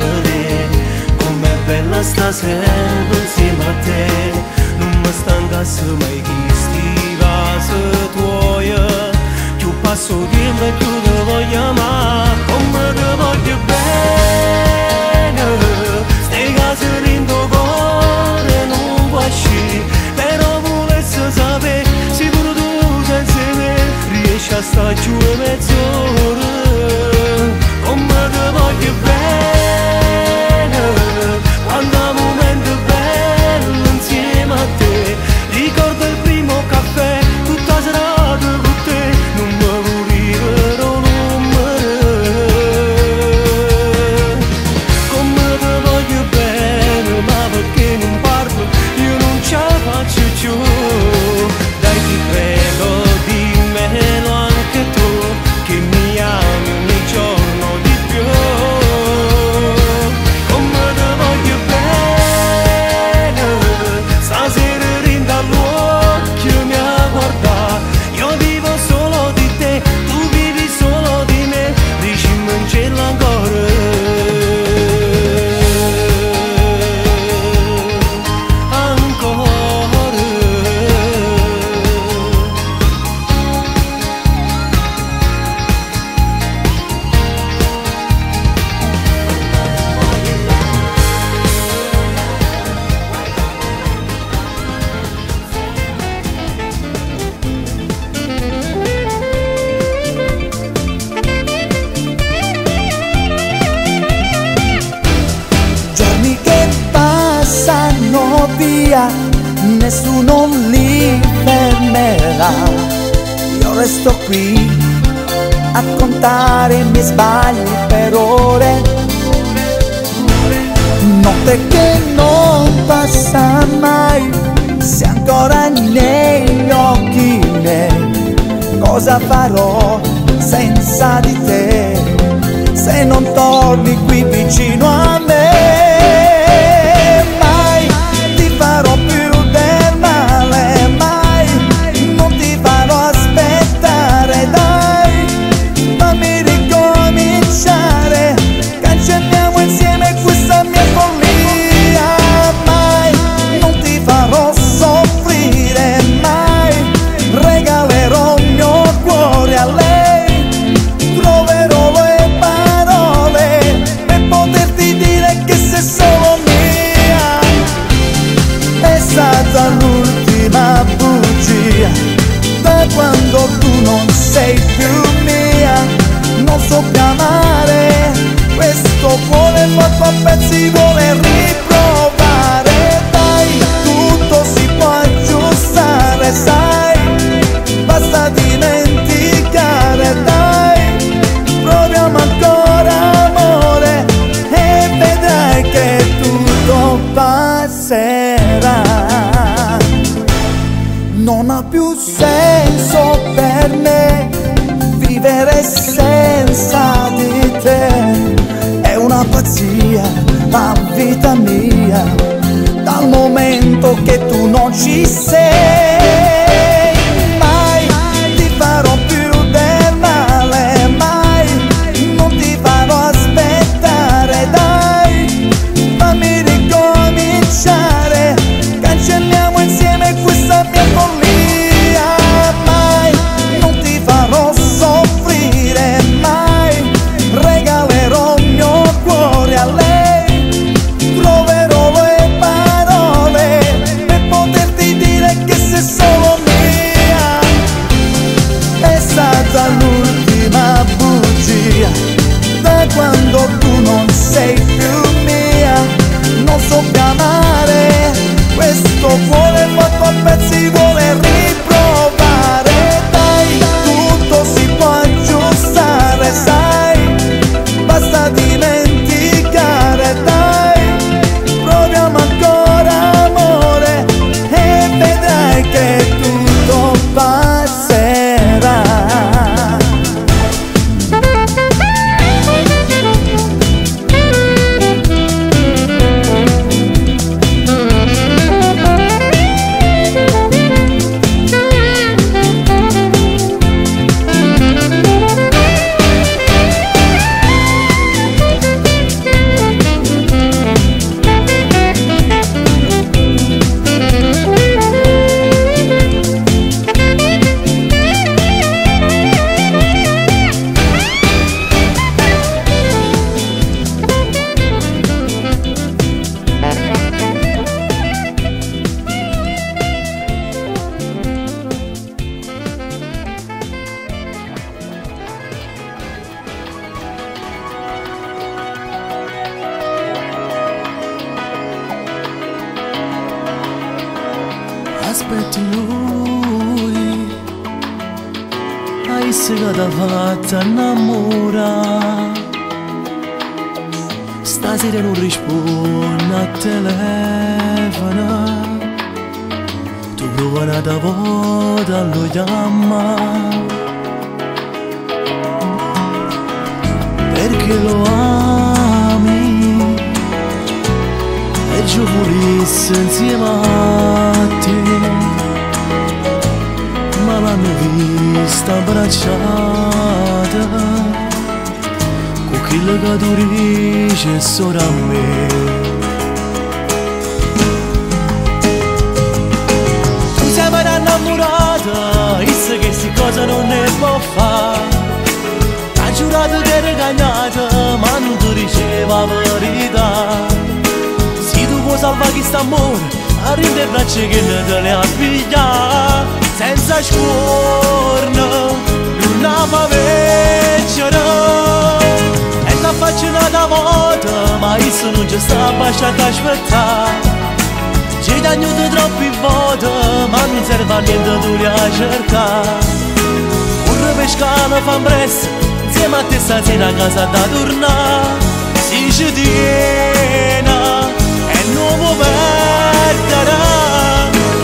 vedere, com'è bella stasera insieme a te, non mi stancasse mai chi sti vasi tuoi, più passo tempo e più te voglio amare, come te voglio bene. Stai case rindo cuore non può uscire, però volesse sapere se pure tu senza me riesci a stare giù e mezz'ora come te voglio bene. Quando un momento bello insieme a te, ricordo il primo caffè, tutta serata con te, non mi volevo numero. Come te voglio bene, ma perché non parlo, io non ce la faccio più. Dai ti prego, dimmelo anche tu, che mi ami ogni giorno di più. Come te voglio bene, stasera rinda all'occhio mi a guardare, io vivo solo di te, tu vivi solo di me, dicimmo in cielo ancora. Giorni che passano via, nessuno li fermerà. Io resto qui a contare i miei sbagli per ore. Notte che non passa mai, sei ancora negli occhi miei. Cosa farò senza di te, se non torni qui vicino a me? Mai ti farò più del male, mai non ti farò aspettare, dai, fammi ricominciare, cancelliamo insieme questa mia follia. Mai non ti farò soffrire, mai regalerò il mio cuore a lei, troverò le parole per poterti dire che sei solo mia. È stata l'ultima bugia, da quando tu non sei più mia, non so più amare, questo cuore fatto a pezzi vuole riprovare. Dai, tutto si può aggiustare, sai, basta dimenticare, dai, proviamo ancora amore e vedrai che tutto passerà. Non ha più senso per me vivere vivere senza di te è una pazzia, la vita mia, dal momento che tu non ci sei. Mai ti farò più del male, mai non ti farò aspettare, dai, fammi ricominciare, cancelliamo insieme questa mia follia. Mai non ti farò soffrire, mai regalerò il mio cuore a lei, troverò le parole per poterti dire che sei solo mia. È stata l'ultima bugia, da quando tu non sei più mia, non so più amare, questo cuore fatto a pezzi vuole riprovare. Dai, tutto si può aggiustare, sai, basta dimenticare, dai, proviamo ancora amore e vedrai che tutto passerà. Aspetti lui, hai segata fatta innamorare, stasera non risponde a telefono, tu prova una volta lo chiama, perché lo ami e io volessi insieme a te, ma l'hanno vista abbracciata con quello che tu dici solo a me. Tu sei vera innamorata, issa che si cosa non ne può fare, ha giurato che era cagnata ma non ti diceva la verità. Se tu vuoi salvare questo amore, arriva e braccia che ne te le appiglia, senza scorno, non fa veggere, e t'ha affaccionata volta, ma io non ci sta lasciata aspettare. Ci hai tagliato troppi volte, ma non serve a niente tu li hai cercato. Corre per scala, fa presto, insieme a te stasera a casa da tornare. Si ci tiene e non può perdere,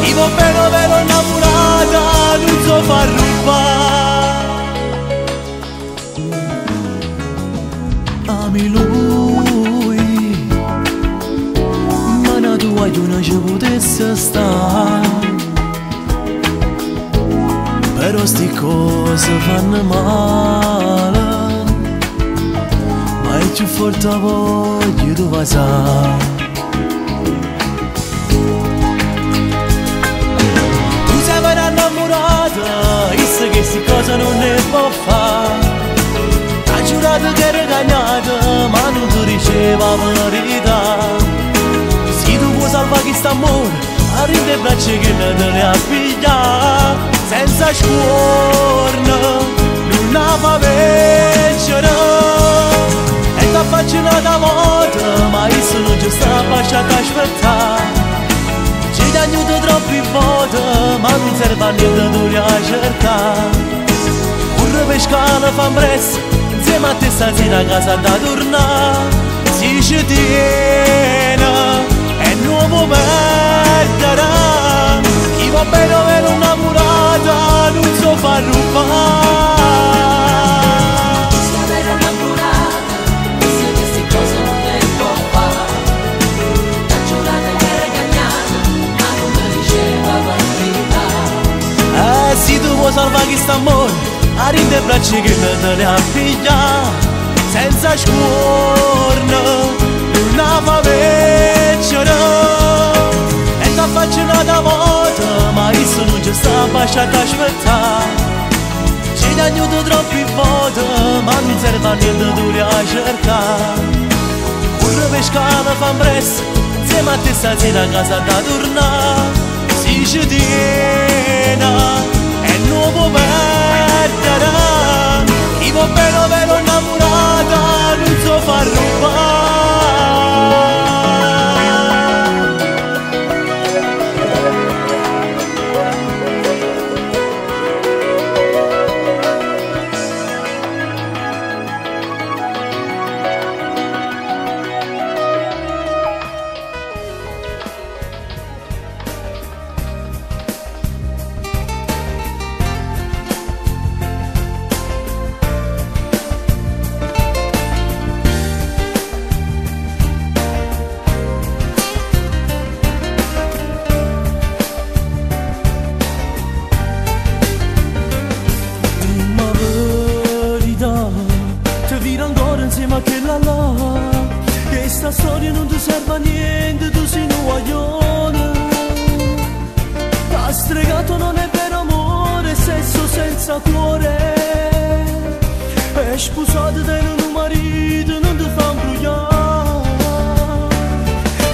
chi può bene vero innamorata non so far rubare. Ami lui, ma la tua non ci potesse stare, però sti cose fanno male, ma è più forte la voglia tu va sa. Issa che si cosa non ne può fare, ha giurato che era cagnata ma non ti diceva la verità. Se tu vuoi salvare questo amore, arriva e braccia che ne te le appiglia, senza scorno, non fa veggere, e t'ha affaccionata volta, ma io non ci sta lasciata aspettare. Ci tagliato troppi volte, ma non serve a niente tu li hai cercato. Corre per scala, fa presto, insieme a te stasera a casa da tornare. Si ci tiene e non può perdere, chi va bene o meno innamorata non so far rubare. Mari de braccia che te le appiglia senza scuorna, una favecciara e t'ha affaccionata volta, ma isso non ci sta lasciata aspettare. Ci dà aiuto troppi volte, ma non serve a niente tu li hai cercato. Corre pescata fa presto, insieme a te stasera a casa da tornare. Si ci tiene e non può perdere, chi può vero vero innamorata non so far rubare. Questa storia non ti serve a niente, tu sei un guaglione. T'ha stregato non è vero amore, sesso senza cuore. È sposato da un marito, non ti fa imbrogliare.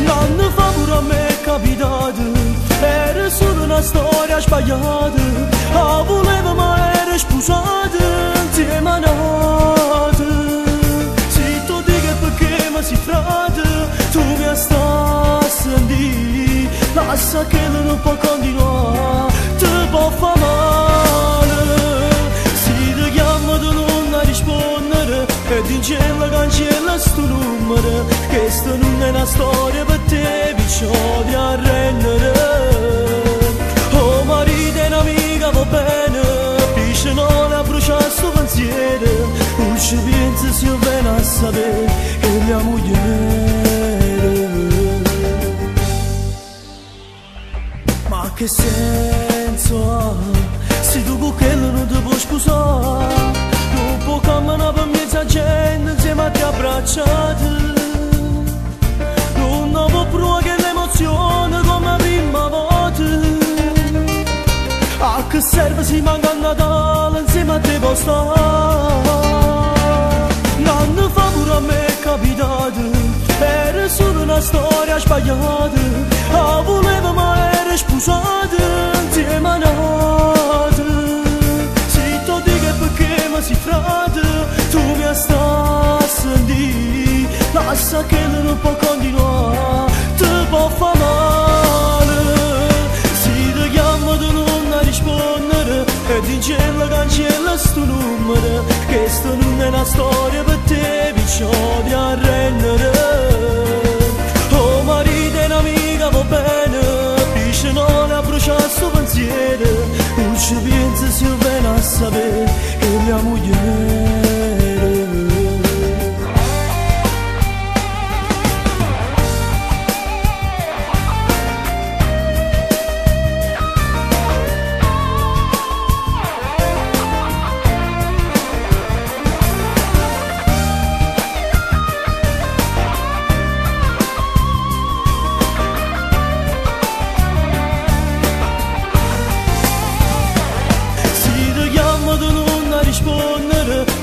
Non fa pure a me è capitato, era solo una storia sbagliata. La voleva ma era sposata, insieme a nata. Si frate, tu mi stai a sentire, lascia che non può continuare, ti può fare male. Se ti chiamo tu non rispondere, e di cielo cancella sto numero, questa non è una storia per te, perciò di arrendere. Oh marito e un'amica va bene, pisce non a bruciare sto pensiero, non ci pensi se io vengo a sapere che mia moglie. Ma che senso ha se tu con quello non ti puoi sposare? Non può camminare per mezza gente insieme a te abbracciate, non può provare l'emozione come la prima volta. A che serve se manca a Natale insieme a te può stare? Non fa pure a me è capitato, era solo una storia sbagliata. La voleva ma era sposata, insieme a nata. Se tu dici perché mi si frate, tu mi stai a sentire, lascia che non può continuare, ti può fare male. Se ti chiamo tu non rispondere, e di cielo cancella sto numero, questa non è una storia per te, perciò di arrendere. Oh marito e un'amica va bene, pisce non a bruciare sto pensiero, non ci pensi se io vengo a sapere che mia moglie.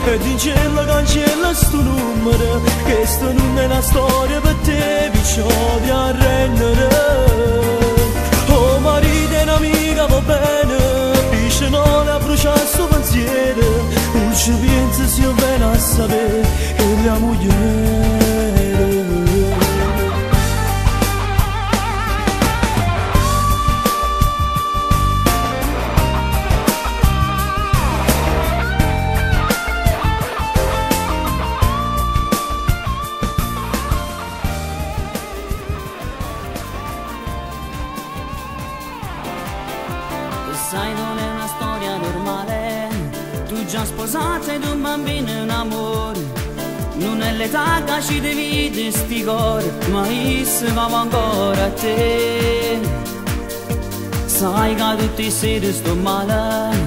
E di cielo cancella sto numero, questa non è una storia per te, perciò di arrendere. Oh marito e un'amica va bene, pisce non a bruciare sto pensiero, non ci pensi se io vengo a sapere che mia moglie. Sai non è una storia normale, tu già sposata ed un bambino e un amore, non è l'età che ci divide sti cuori, ma io va ancora a te. Sai che tutti i seri sto male,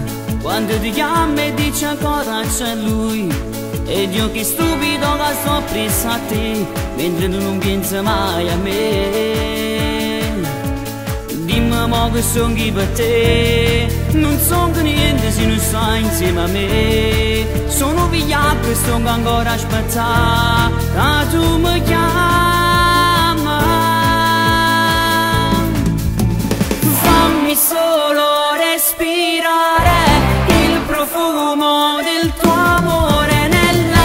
Quando ti chiama e dice ancora c'è lui, ed io che stupido che sto preso a te, mentre tu non pensi mai a me. Dimmi mo che sono chi per te, non sono niente se non stai insieme a me. Sono vigliacco e sto ancora a aspettare che tu mi chiami. Fammi solo respirare il profumo del tuo amore nell'anima.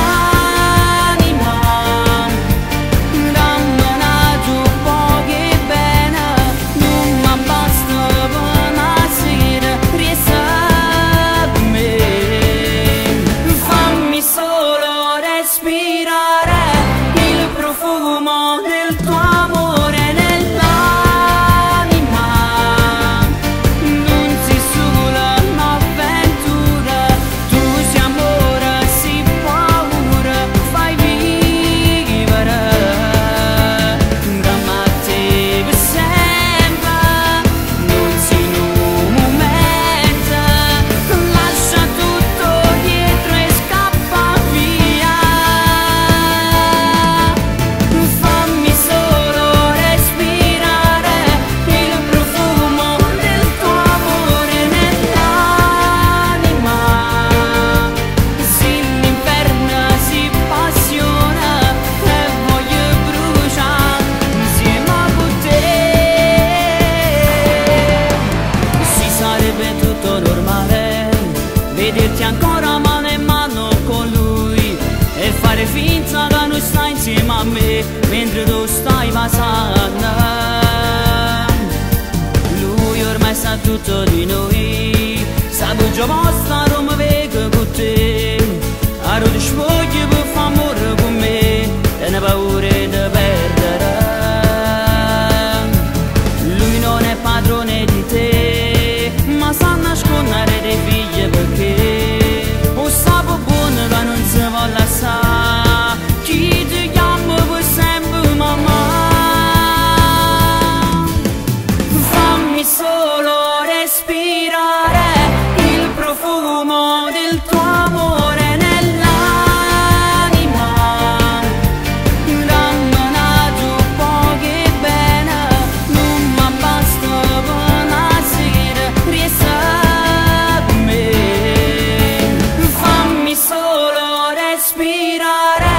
Dammi una tu pochi bene, non mi basta per una sera, resta con me. Fammi solo respirare il profumo del tuo amore nell'anima. Vederti ancora mano in mano con lui e fare finta che non stai insieme a me mentre tu stai passando. Lui ormai sa tutto di noi, sa che già posta non mi vedo con te. Aro ti spogli per fare amore con me e ne paura di perdere. Lui non è padrone di te, ma sa nascondere dei figli perché o sapo buono che non si vuole lasciare. Chi ti chiama per sempre mamma. Fammi solo respirare il profumo del tuo amore nell'anima. Dammi una tu pochi bene, non mi basta per una sera, resta con me. Fammi solo respirare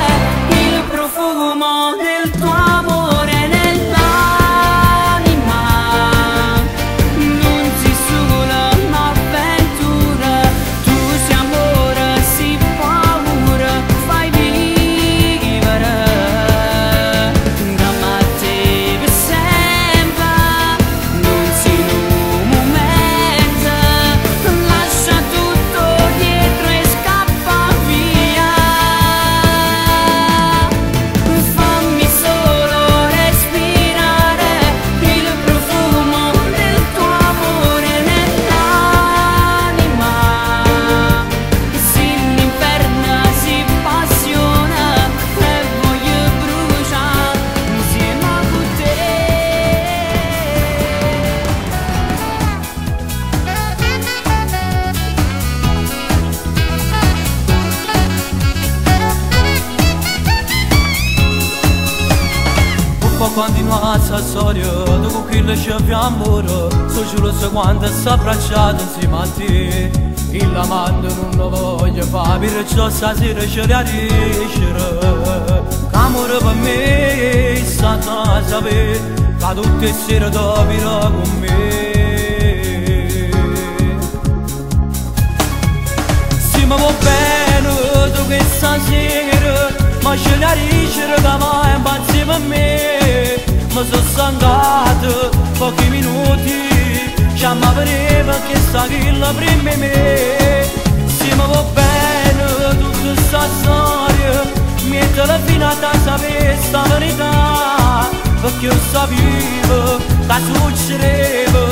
il profumo del tuo amore nell'anima. Non si sola un'avventura, tu sei amore, si paura, fai vivere. Dammi a te per sempre, non si un momento, lascia tutto dietro e scappa via. Fammi solo respirare il profumo del tuo amore nell'anima. Se l'inferno si passiona e voglio bruciare insieme a te. Un po' continuare questa storia, dopo che le c'è amore, so giuro se quando si abbracciato insieme a te. Il amante non lo voglio fare, perciò stasera ci riesce. Amore per me, stata sapere, che tutte le sere dormirà con me. Se mi va bene, tu che stasera, ma ce la riesce che vai insieme a me. Mi sono stancato, pochi minuti, già mi pareva che stavi la prima me. Se mi va bene tutta sta storia, mette la fine a sapere sta verità. Perché io sapevo che succedeva,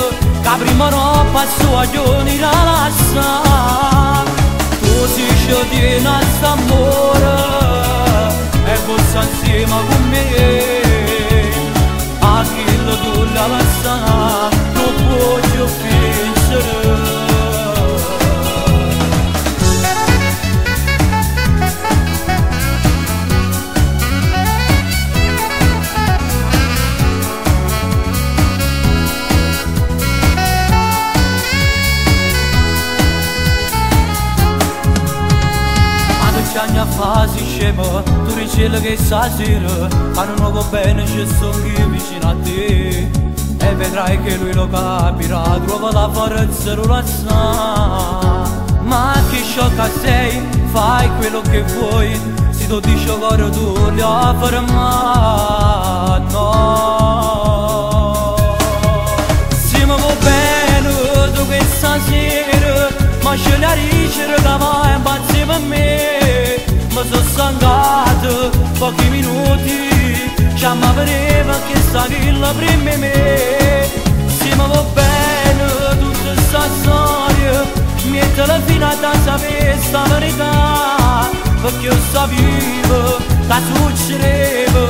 che prima non passo a giorni la lascia. Tu si tieni a st'amore e forse insieme con me. A chi lo tu la lascia non puoi più vincere. prima, tu dici che stasera hanno un nuovo bene, ci sono io vicino a te. E vedrai che lui lo capirà, trova la forza e lo sa. Ma che sciocca sei, fai quello che vuoi, se tu dici ora tu li afferma, no. Siamo bene, tu che stasera, ma ce la ricere che va in pazzi per me. Mi sono stancato, pochi minuti, già mi pareva che stavi la prima me. Siamo bene, tutta sta storia, mettila fino a sapere sta verità. Perché io sapevo che succedeva,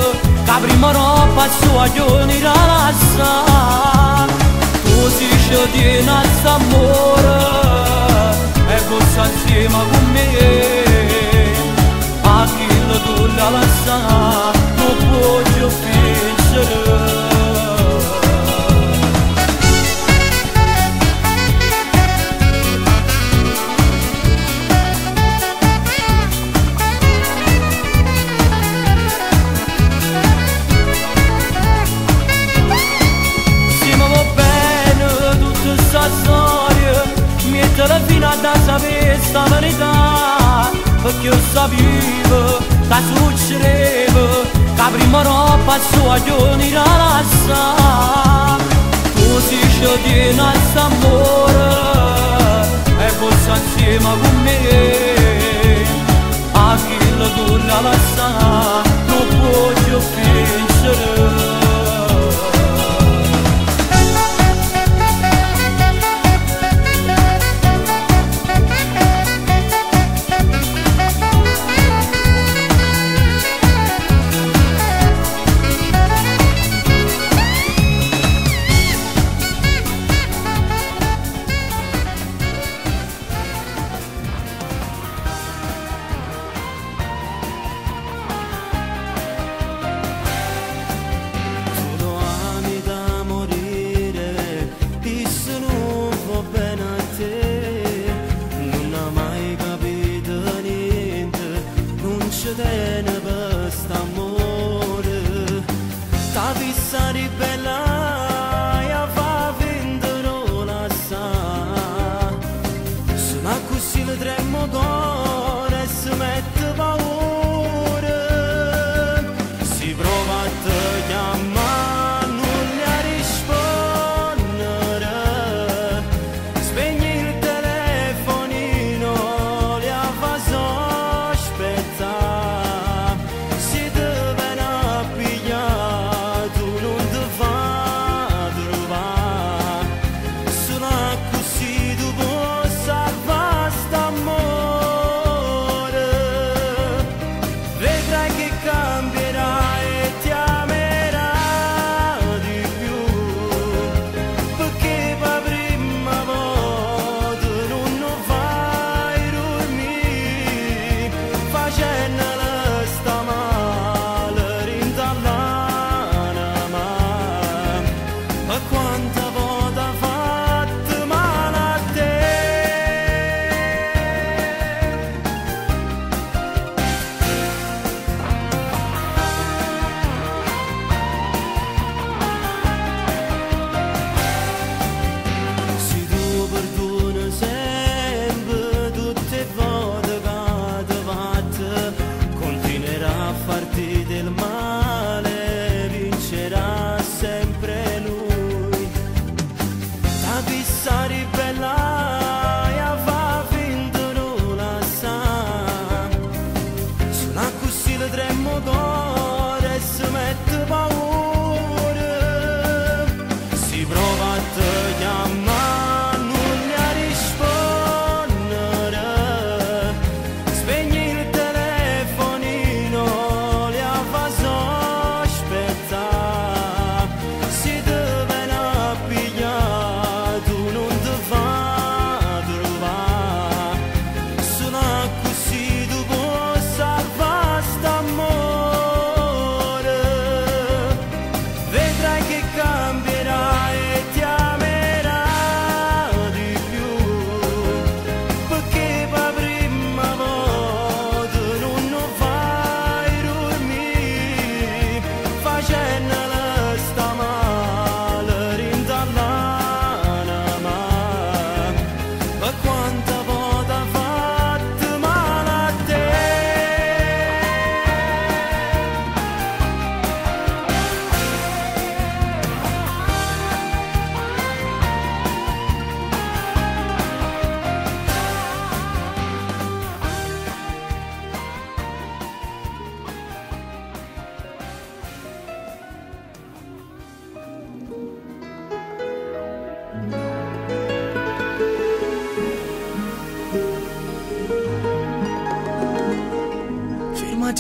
che prima non passo a giorni da lasciare. Tu si ci tieni a st'amore e posso insieme con me. A chi lo tu la lascia non può più vincere. Mettila fino a sapere sta verità. Perché io sapevo che succedeva, che prima non passo a giorni da lasciare. Tu si ci tieni a st'amore e posso insieme con me. A chi lo tu la lascia non può più vincere. Se te ven a pigliare, tu non te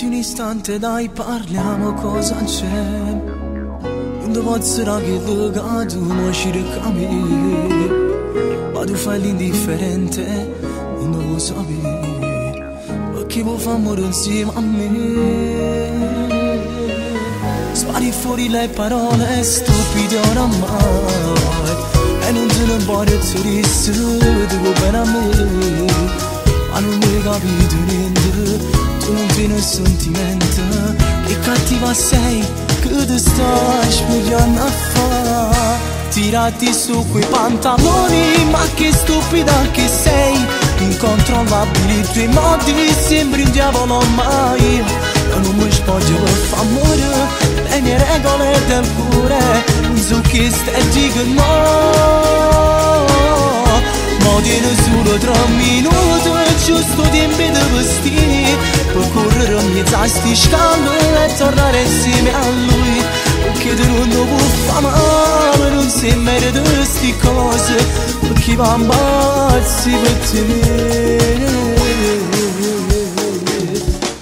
un istante dai parliamo cosa c'è. Non devo essere che tu non ci ricami, ma tu fai l'indifferente e non lo sapere, perché vuoi far morire insieme a me. Spari fuori le parole stupide oramai e non te ne vuoi triste, devo bene a me, ma non mi capito niente. Tu non tieni il sentimento, che cattiva sei, che ti stai spiegando a fare. Tirati su quei pantaloni, ma che stupida che sei. Incontrollabili i tuoi modi, sembri un diavolo mai. Io non mi spoglio per far morire le mie regole del cuore. Su che stai dicendo no. Ma tieni solo 3 minuti, giusto tempo di vestire, per correre in mezzo a sti scandali e tornare insieme a lui. Perché tu non può fare male, non si merita sti cose, perché va ammazzi per te.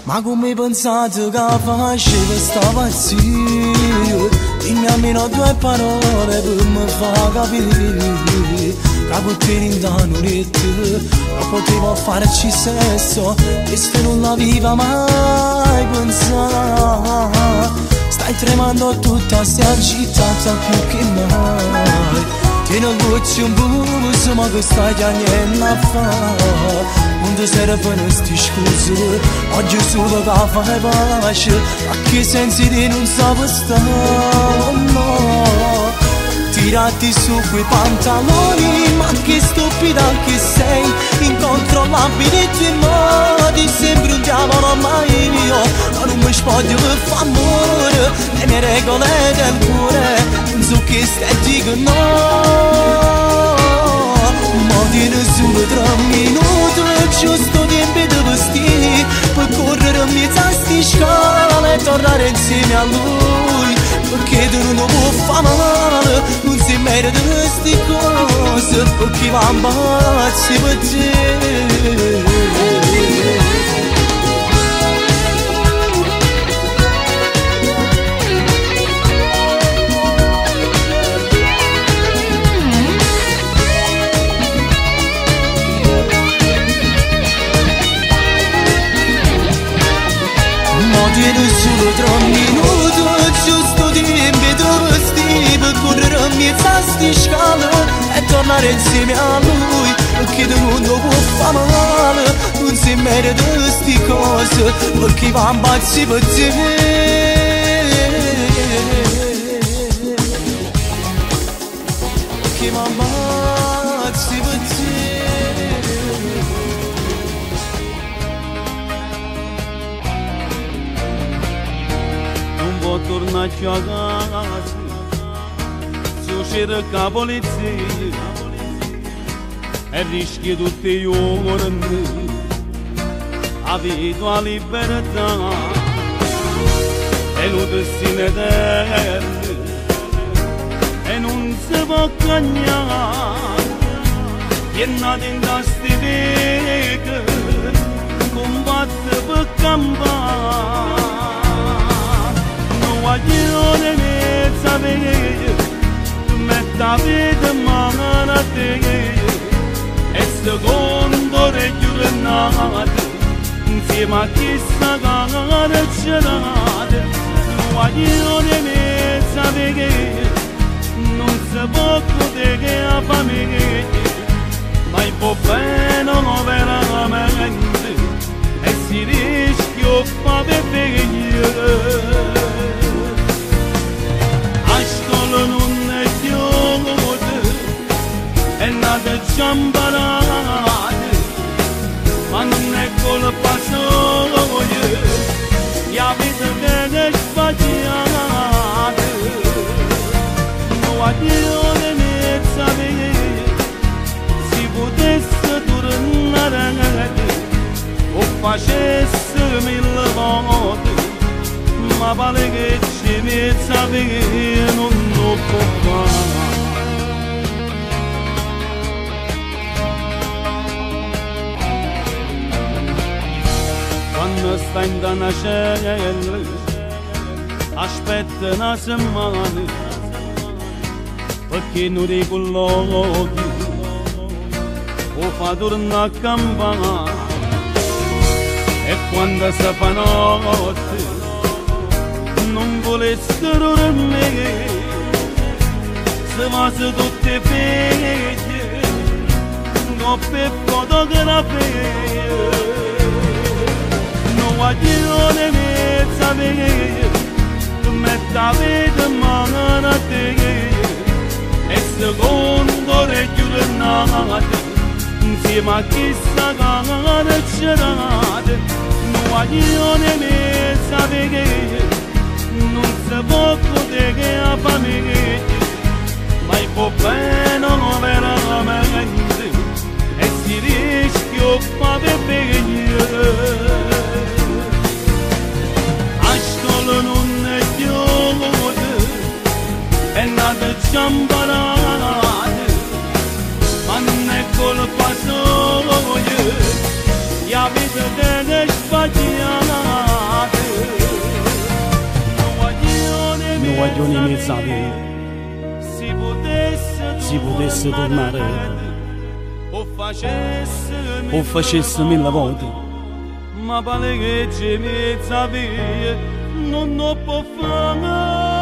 Ma come pensate che facevo sta pazzia? Dimmi almeno 2 parole per mi far capire che con te in danurette non potevo farci sesso, questo non l'avevo mai pensato. Stai tremando tutta, stai agitata più che mai. Tieni il goccio in buso, ma che stai chiamando a fare? Non ti servono sti scuse, oggi solo che fai pace, a che sensi di non saper stare, no. Tirati su quei pantaloni, ma che stupida che sei. Incontrollabile i tuoi modi, sembri un diavolo mai mio. Ma non mi spoglio per far morire le mie regole del cuore. Su che stai dicendo no. Ma tieni solo 3 minuti, giusto tempo di vestire, per correre in mezzo a sti scale e tornare insieme a lui. Perché tu non può fare male, non si merita queste cose, perché va ammazzi per te. Tieni solo 3 minuti, giusto tempo di vestire, per correre in mezzo a sti scale e tornare insieme a lui. Perché tu non può fare male, non si merita queste cose, perché va ammazzi per te. Perché va ammazzi per te. Torna più a casa, se uscire la polizia e rischi tutti i giorni la vita a libertà e lo destino eterno e non si può cagnare. Piena di sti vecchi combatte per campare. Guaglione mezza veglia, tu metti la vita in mano a te, e secondo le giornate, insieme a chissà che c'erate. Guaglione mezza veglia, non si può godere a famiglia, ma il può bene veramente, e si rischia a bere. Non è chiusa, è nata ciambarata, ma non è colpa sua, la vita viene sbagliata. Guaglione mezza veglia, si potesse tornare o facesse 1000 volte, ma vale che ci mezza veglia non lo può fare. Quando stai prenda una cella, aspetta una settimana, perché non dico l'occhio, o fa tornare a campana, e quando si fa notte, non volesse dormire, si va su tutte figlie, coppe fotografie. Guaglione mezza veglia, tu metti a vita mano a te, e secondo le giornate, insieme a chissà che c'erate, guaglione mezza veglia, non si può godere a famiglia, ma il problema veramente, e si rischia a fare bene. Non è chiusa, è nata ciambarata, ma non è colpa sua, la vita è sbagliata. Non voglio mezza si potesse tornare, o facesse mille volte, ma pare che c'è mezza via. Non lo può fare.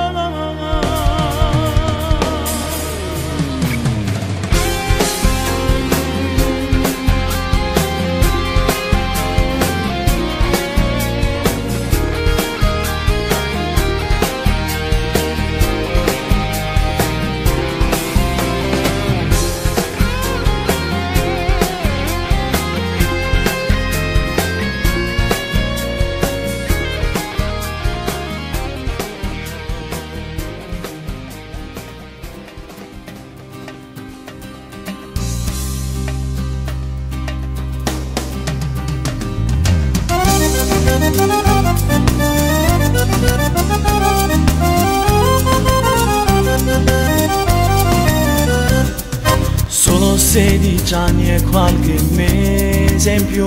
Solo 16 anni e qualche mese in più,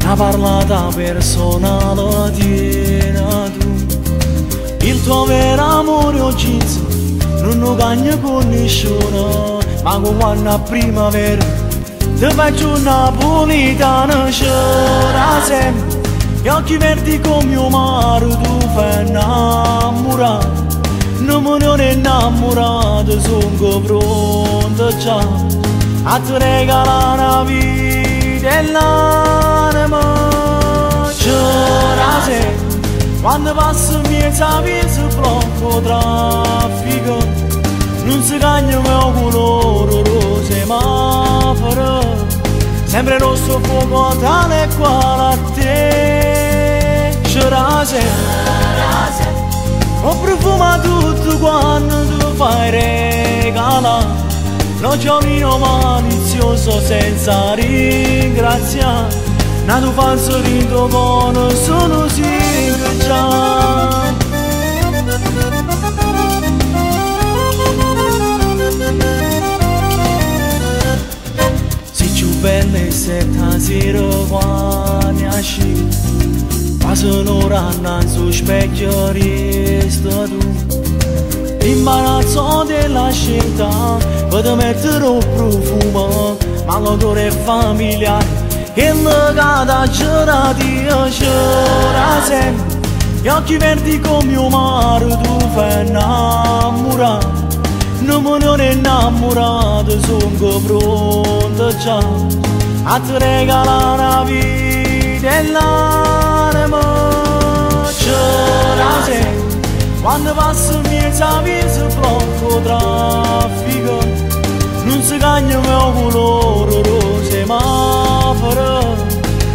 una parlata personale tiena tu. Il tuo vero amore oggi non lo cagna con nessuno, ma quando a primavera ti faccio una napolitana, c'era sempre gli occhi verdi come mio mare, tu fai innamorare. Non me ne ho innamorato, sono pronto già a ti regalare una vita e l'anima. C'era sempre quando passo mezza via si blocco traffico, non si cagna il mio colore, lo semaforo, sempre rosso fuoco tale e quale a te. C'era sempre, ho profumato tutto quando tu fai regalare, lo giorno malizioso senza ringraziare, nato falso rito buono sono sicuro già. Si più belle se stasera quando esci, quasi un'ora sul specchio resta tu. L'imbarazzo della scelta, vedo mettere un profumo, ma l'odore è familiare, e legata gelatina. C'era sempre gli occhi verdi come mio mare, tu fai innamorare. Non me ne ho innamorato, sono pronto già a ti regalare una vita e l'anima. C'era sempre quando passo mezza via si blocco traffico, non si cagna il mio colore, lo semaforo,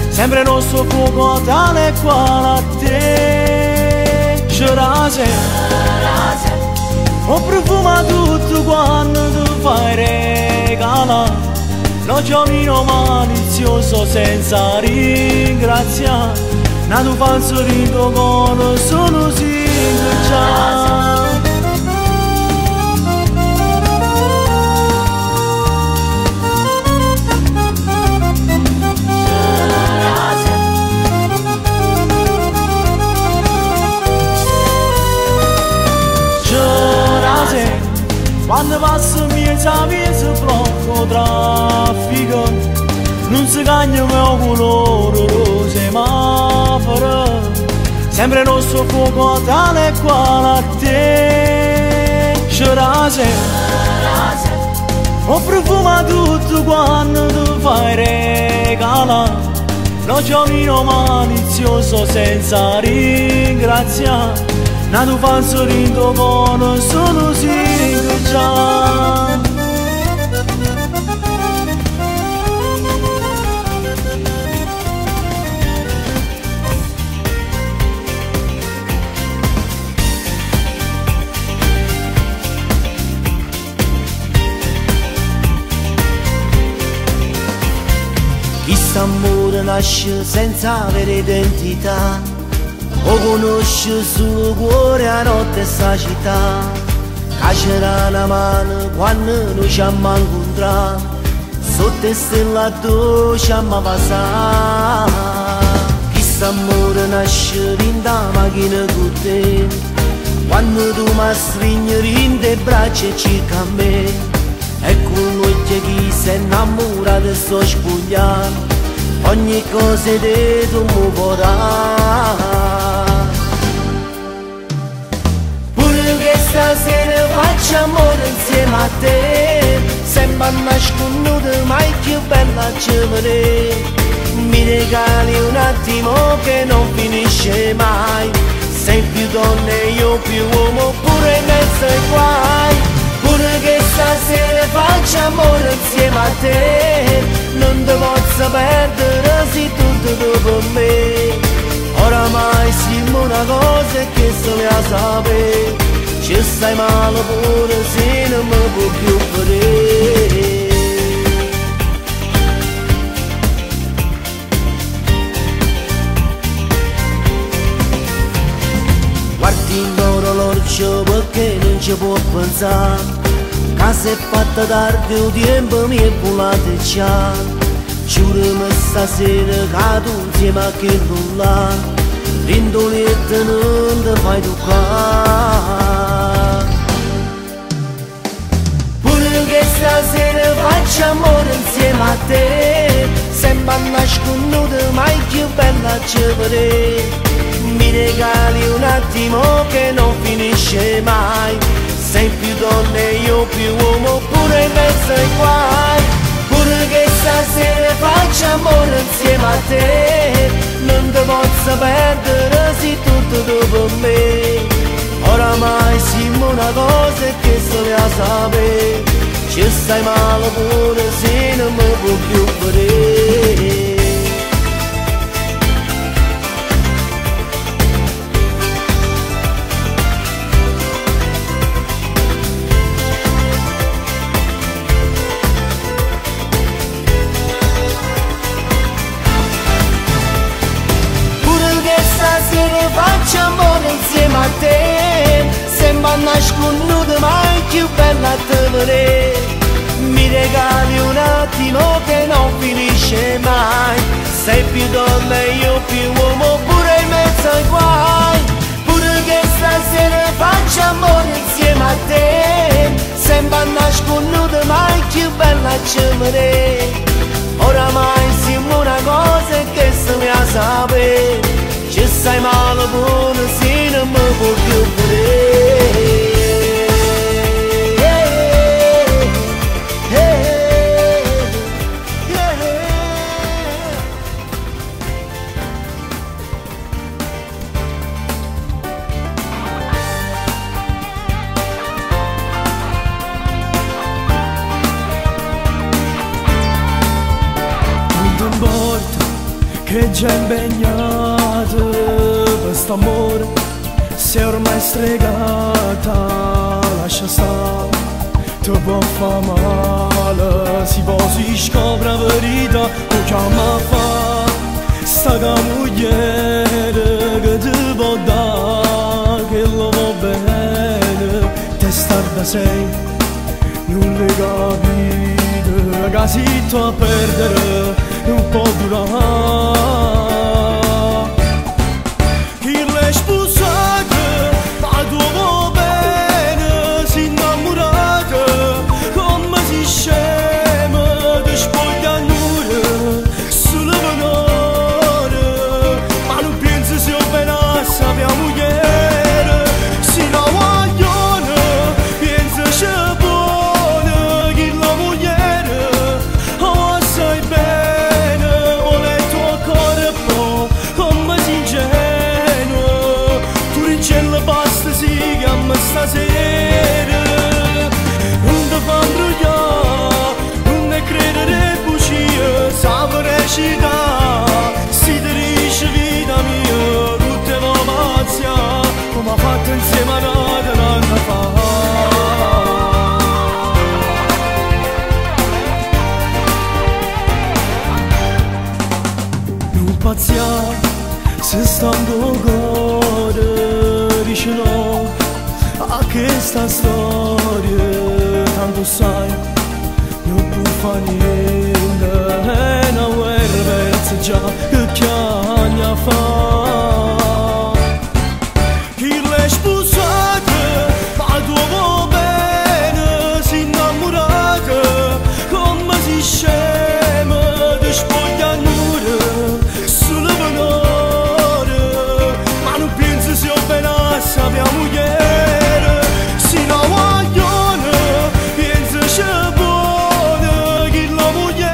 sempre rosso fuoco tale e quale a te. C'era sempre, ho profumato tutto quando tu fai regalare, lo giorno malizioso senza ringraziare, nato falso rito con sono sicuro già. sera, quando passa miezza blocco traffico, non si cagna mio colore, lo semaforo, sempre il nostro fuoco tale e quale a te. C'era la sera, ho profumato tutto quando tu fai regala, lo giorno malizioso senza ringraziare, nato fa un sorriso buono solo si ringraziare. Chissà amore nasce senza avere identità, o conosce sul cuore a notte sta città, cacerà una mano quando noi ci abbiamo incontrato, sotto stella ci abbiamo passato. Chissà amore nasce in da macchina con te, quando tu mi stringi in te braccia e circa a me, e con l'occhio chi si è innamorato e sto spogliando, ogni cosa di tu mi vorrà. Pure che stasera faccio amore insieme a te, sembra nasconuta mai più bella ci vedere. Mi regali un attimo che non finisce mai, sei più donna e io più uomo, pure in mezzo ai guai. Pure che stasera faccio amore insieme a te, non ti posso perdere, sei tutto tu per me. Oramai siamo una cosa che solo a sapere, ci stai male pure se non mi può più vedere. Guardi l'orologio perché non ci può pensare, casa è fatta tardi, il tempo mi è volato già. Giurami stasera che tu insieme a che nulla, l'indoletta non ti fai toccare. Pure che stasera faccio amore insieme a te, sembra nasconuta mai più bella ci vedere. Mi regali un attimo che non finisce mai, sei più donna e io più uomo, pure in mezzo ai guai. Pure che stasera faccio amore insieme a te, non ti posso perdere, sei tutto tu per me. Oramai siamo una cosa che solo a sapere, ci stai male pure se non mi può più vedere. Faccio amore insieme a te, sembra nasconuta mai più bella a te vedere. Mi regali un attimo che non finisce mai, sei più donna e io più uomo, pure in mezzo ai guai. Pure che stasera faccio amore insieme a te, sembra nasconuta mai più bella a te vedere. Oramai siamo una cosa che se ne a sapere, ci stai male pure se non mi può più vedere. Non ti importa che già impegnato per st'amore, sei ormai stregata, lascia stare, ti può far male, si può si scopre la verità, lo chiama a fa, sta camugliere che ti può dare, che lo va bene, testarda sei, non le capite, che si tu a perdere, non può durare. Chi le spusate, ma tu va bene, si innamora. storia, tanto sai, non può fare niente, è una guerra verso già che chiagna fa. Chi l'è sposata, ma dopo bene si innamorata, come si scema di spoglia nure, sulle venore, ma non pensi se ho benassa mia moglie, si la vogliono, pensa c'è buona, chi la moglie,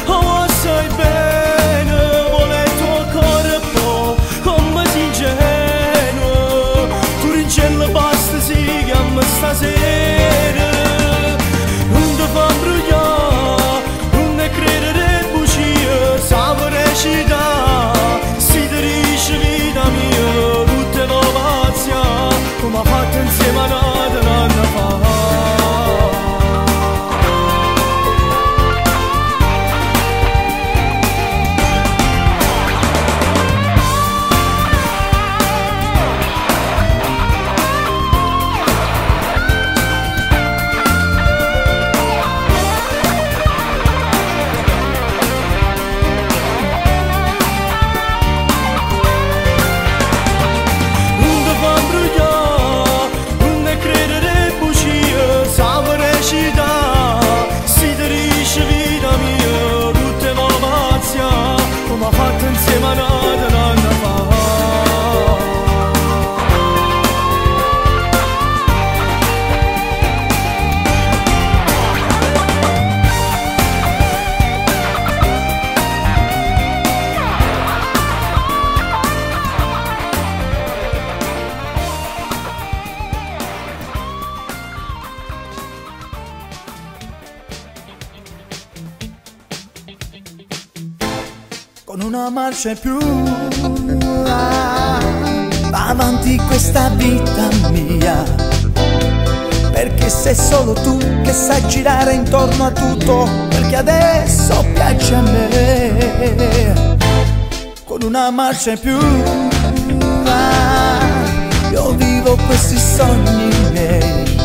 oh sai bene, vuole il tuo cuore un po', come si ingenuo, tu rincello basta si chiama stasera, non ti fa brugliare, non ne credere bugie, sa recita, si ti dice vita mia, tutte le pazia, come ha fatto insieme a nata un anno fa. Come ha fatto insieme a nata un anno fa. Con una marcia in più va avanti questa vita mia, perché sei solo tu che sai girare intorno a tutto quel che adesso piace a me. Con una marcia in più va, io vivo questi sogni miei,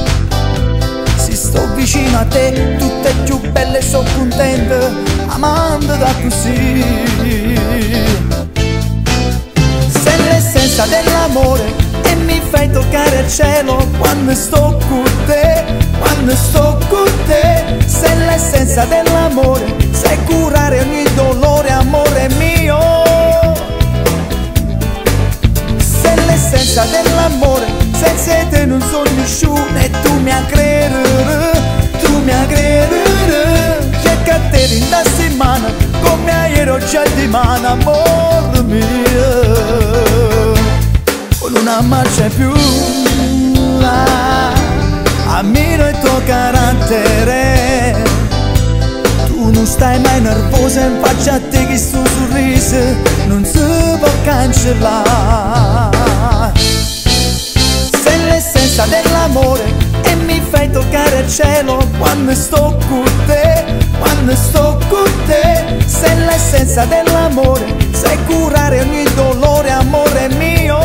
se sto vicino a te tutte più belle, so contenta, amando da così. Sei l'essenza dell'amore e mi fai toccare il cielo quando sto con te, quando sto con te. Sei l'essenza dell'amore, sai curare ogni dolore, amore mio. Sei l'essenza dell'amore, senza te non sono nessuno e tu mi aggredere, tu mi aggredere. Che a te rindassi in mano come aereo già di mano, amore mio. Con una marcia in più ammiro il tuo carattere, tu non stai mai nervosa in faccia a te, che sto sorriso non si può cancellare. Sei l'essenza dell'amore e mi fai toccare il cielo quando sto con te, quando sto con te. Sei l'essenza dell'amore, sai curare ogni dolore, amore mio.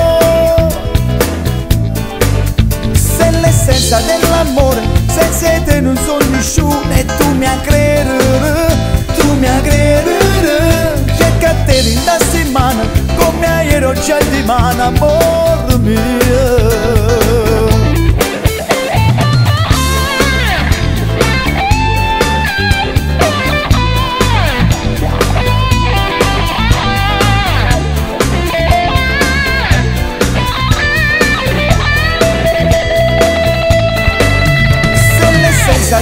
Sei l'essenza dell'amore, senza te non sono nessuno e tu mi aggredere, tu mi aggredere. Che a te rindassi in mano come aereo già di mano, amore mio.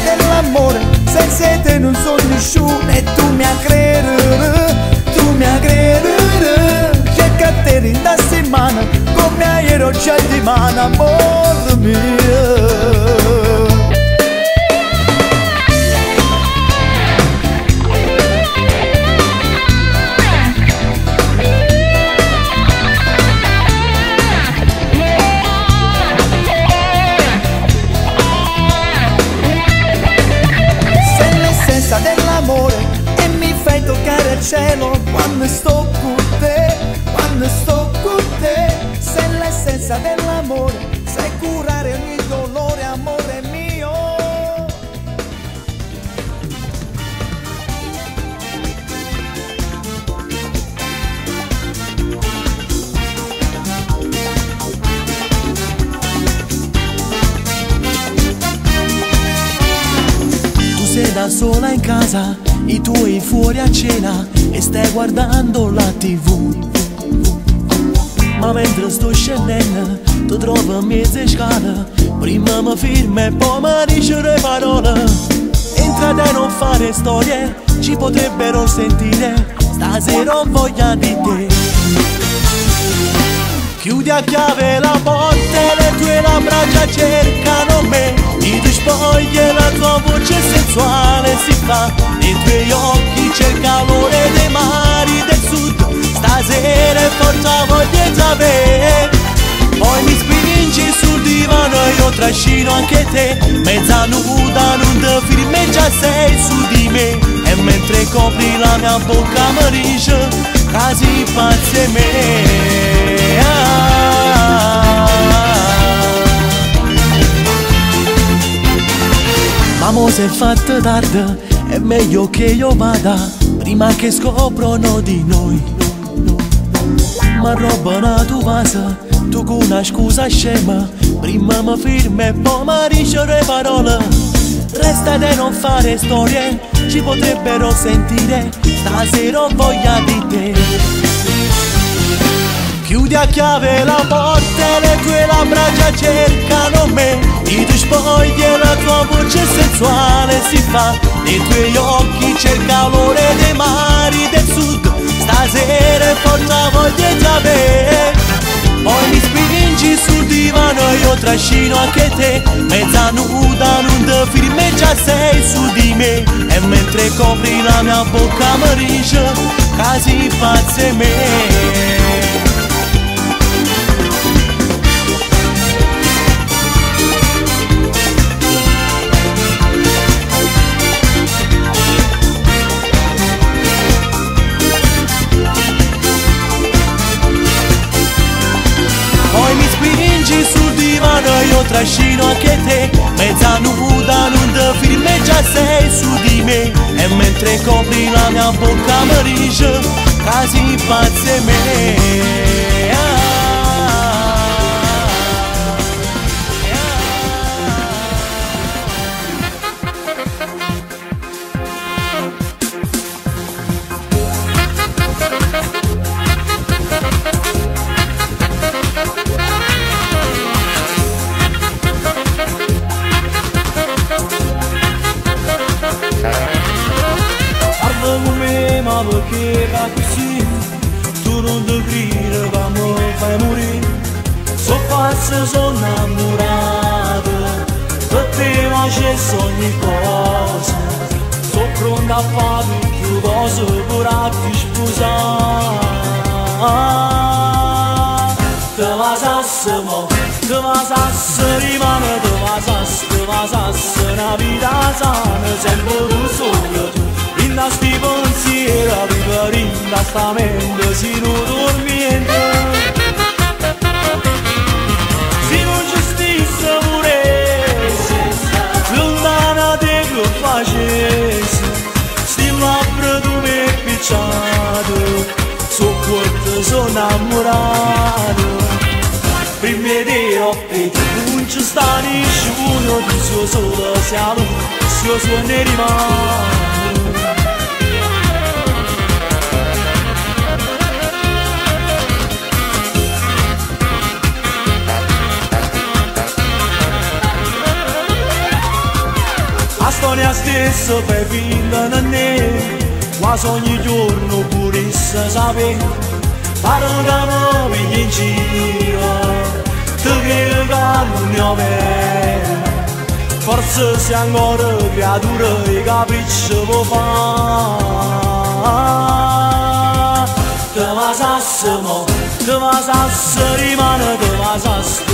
Dell'amore, senza te non sono nessuno e tu mi aggredere, tu mi aggredere. Che a te rindassi in mano come aereo già di mano, amore mio. Dell'amore e mi fai toccare il cielo quando sto con te, quando sto con te. Sei l'essenza dell'amore, sai curare ogni dolore. da sola in casa, i tuoi fuori a cena e stai guardando la TV. Ma mentre sto scendendo ti trovo a mezza scala, prima mi firma e poi mi dice le parole. Entra da non fare storie, ci potrebbero sentire, stasera ho voglia di te. Chiudi a chiave la porta e le tue labbra già cercano me. I tuoi spogli e la tua voce sensuale si fa, nei tuoi occhi c'è il calore dei mari del sud. Stasera è forte voglia di avere. Poi mi spingi sul divano e io trascino anche te. Mezza nuda, non ti firmi, già sei su di me. E mentre copri la mia bocca mi dice casi pazzi me. Ma mo se è fatta tardi, è meglio che io vada prima che scoprono di noi. Ma roba tu vasa, tu con una scusa scema, prima mi firma e poi mi dice le parole. Resta da non fare storie, ci potrebbero sentire, stasera ho voglia di te. Chiudi a chiave la porta e le tue labbra già cercano me. I tuoi spogli e la tua voce sensuale si fa, nei tuoi occhi c'è il calore dei mari del sud. Stasera è forte voglia di avere. Poi mi spingi sul divano e io trascino anche te. Mezza nuda, non ti firmi, già sei su di me. E mentre copri la mia bocca mi dice casi pazzi me. Sul divano io trascino anche te. Mezza nuda, non ti firmi, già sei su di me. E mentre copri la mia bocca mi dice casi pazzi me. Ma perché va così? Tu non devi dire che mi fai morire. So pazzo, sono innamorato, per te faccio ogni cosa. So pronta a fare tutte cose per farti sposare. Te vasasse mo, te vasasse rimane, te vasasse una vita sana, sempre tu solo tu. In sti pensieri viveremo da sta mente si non dormiente. Se non ci stesse purezza, lontana te che facessi, sti labbra tu mi hai picciato, so quanto sono innamorato. Prima di occhi non ci sta nessuno, di suo solo siamo, suo suono rimane. La storia stessa per finire a me, quasi ogni giorno pure se sapere. Pare che mi pigli in giro, te credi che non ne ho bene. Forse sei ancora creatura e capricci può fare. Te vasasse mo, te vasasse rimane, te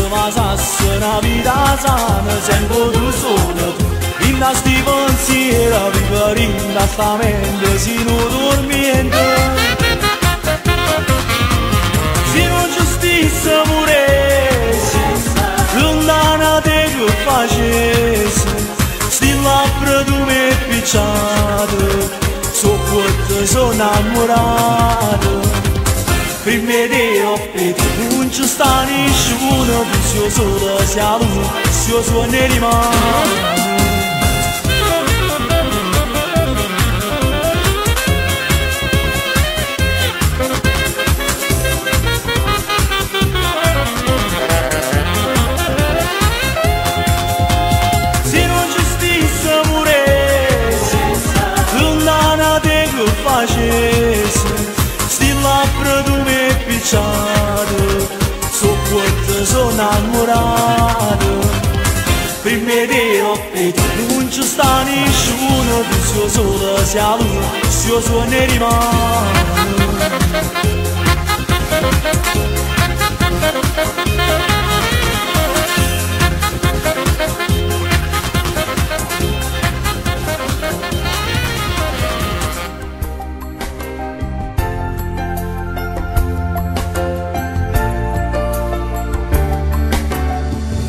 vasasse una vita sana, sempre tu solo tu. In sti pensieri viveremo da sta mente si non dormiente. Se non ci stesse purezza, lontana te che facessi, sti labbra tu mi hai picciato, so quanto sono innamorato. Prima di occhi non ci sta nessuno, se solo siamo, se suono rimane. spicciato, su quanto sono innamorato. Prima di notte non ci sta nessuno, che sia solo sia lui, sia solo ne rimane.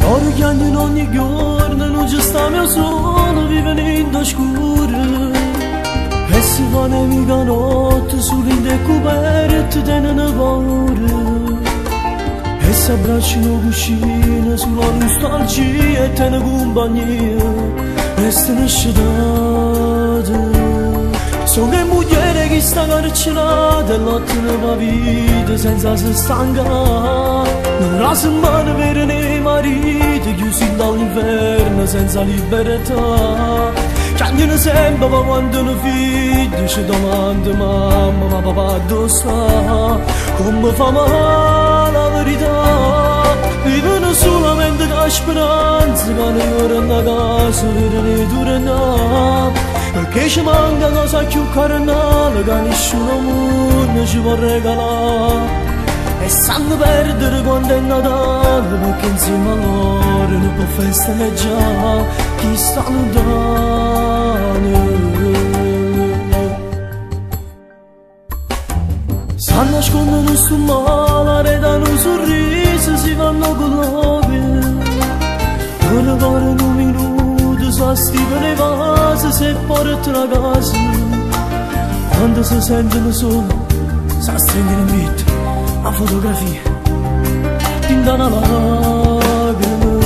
Ora che in ogni giorno non ci stiamo solo vivendo scuro, e si fa nemica notte sulle coperte tenen paura, e si abbracciano cucine sulla nostalgia e tenen compagnia, e stanno scetate. Sono che mugliere che sta carcerata e lottano per la vita senza si stancare. Non la settimana per nei mariti chiusi dall'inferno senza libertà. Chiamano sempre ma quando hanno figli ci domanda mamma ma papà dove sta? Come fa male la verità? Vivono solamente da speranza che non tornano a casa per ne tornare. Perché ci manca cosa più carnale che nessuno mondo ci può regalare. E sanno perdere quando è Natale, perché insieme a loro non può festeggiare chi sta lontano. Sanno nascondono sto male, redano un sorriso, si fanno colloqui. Ora parano un minuto, sa stipare le vase, se portano a casa. Quando si sentono soli, sa stringere in vita a fotografia tinta una lacrima.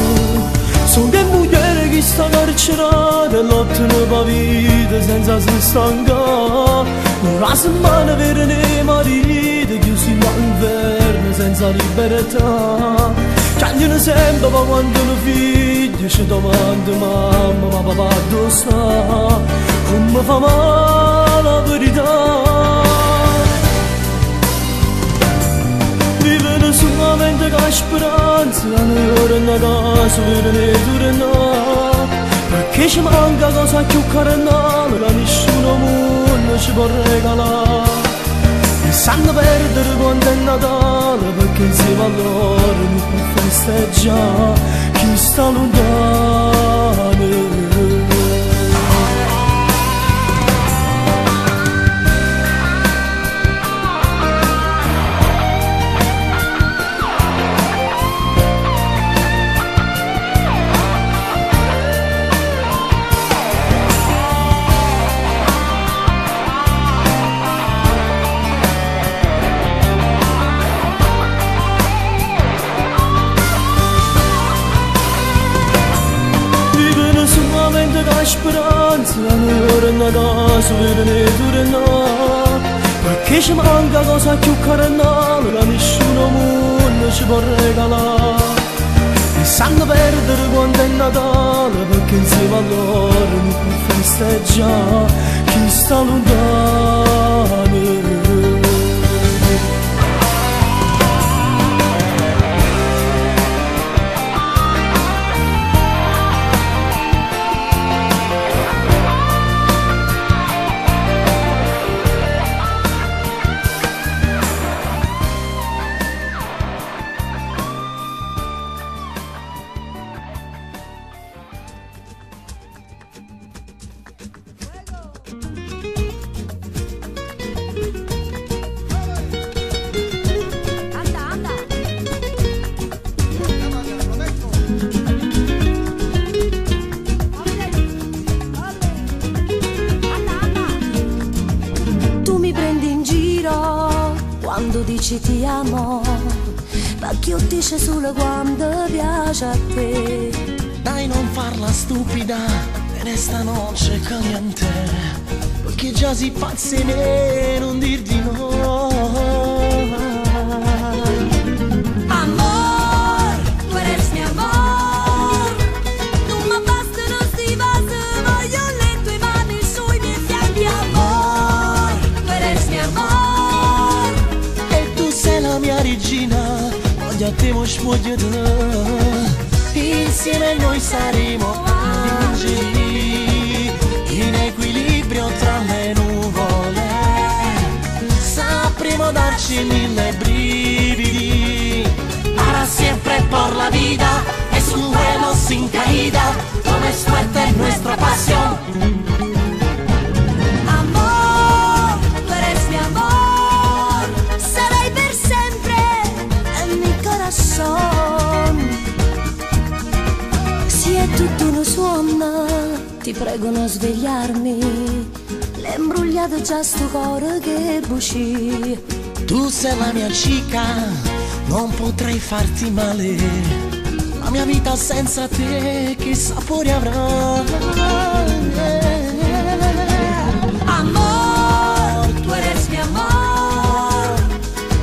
Sono che mugliere che sta carcerata e lottano per la vita senza si stancare. Una settimana per nei mariti chiusi dall'inverno senza libertà. Chiamano sempre ma quando hanno figli ci domanda mamma ma papà dove sta? Come fa male la verità? Vivono solamente con speranza, non tornano a casa per ne tornare. Perché ci manca cosa più carnale che nessuno mondo ci può regalare. E sanno perdere quando è Natale, perché insieme a loro non può festeggiare chi sta lontano. La speranza non torna a casa per ne tornare. Perché ci manca cosa più carnale che nessuno mondo ci può regalare. E sanno perdere quando è Natale, perché insieme a loro non può festeggiare chi sta lontano. Quando dici ti amo, ma chi dice solo quando piace a te. Dai non farla stupida, e resta noce che niente, perché già si pazzi me non dir di no. Amor, tu eres mi amor, non mi bastano sti vasi, voglio le tue mani sui miei fianchi. Amor, tu eres mi amor, e tu sei la mia a te mo voglio insieme noi saremo angeli in equilibrio tra le nuvole, sapremo darci 1000 brividi para siempre por la vida. Es un vuelo sin caída, como es fuerte nuestra pasión. Amor, tú eres mi amor, serei per sempre en mi corazón. Si è tutto uno suono, ti prego non svegliarmi, l'è imbrugliato già sto cuore che buci. Tu sei la mia chica, non potrei farti male. La mia vita senza te che sapore avrà. Amor, tú eres mi amor,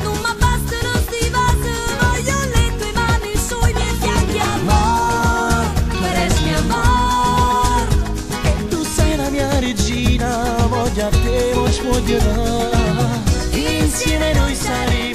non mi bastano sti vasi, voglio le tue mani sui miei fianchi. Amor, tú eres mi amor, E tu sei la mia regina, voglio a te, voglio insieme noi saremo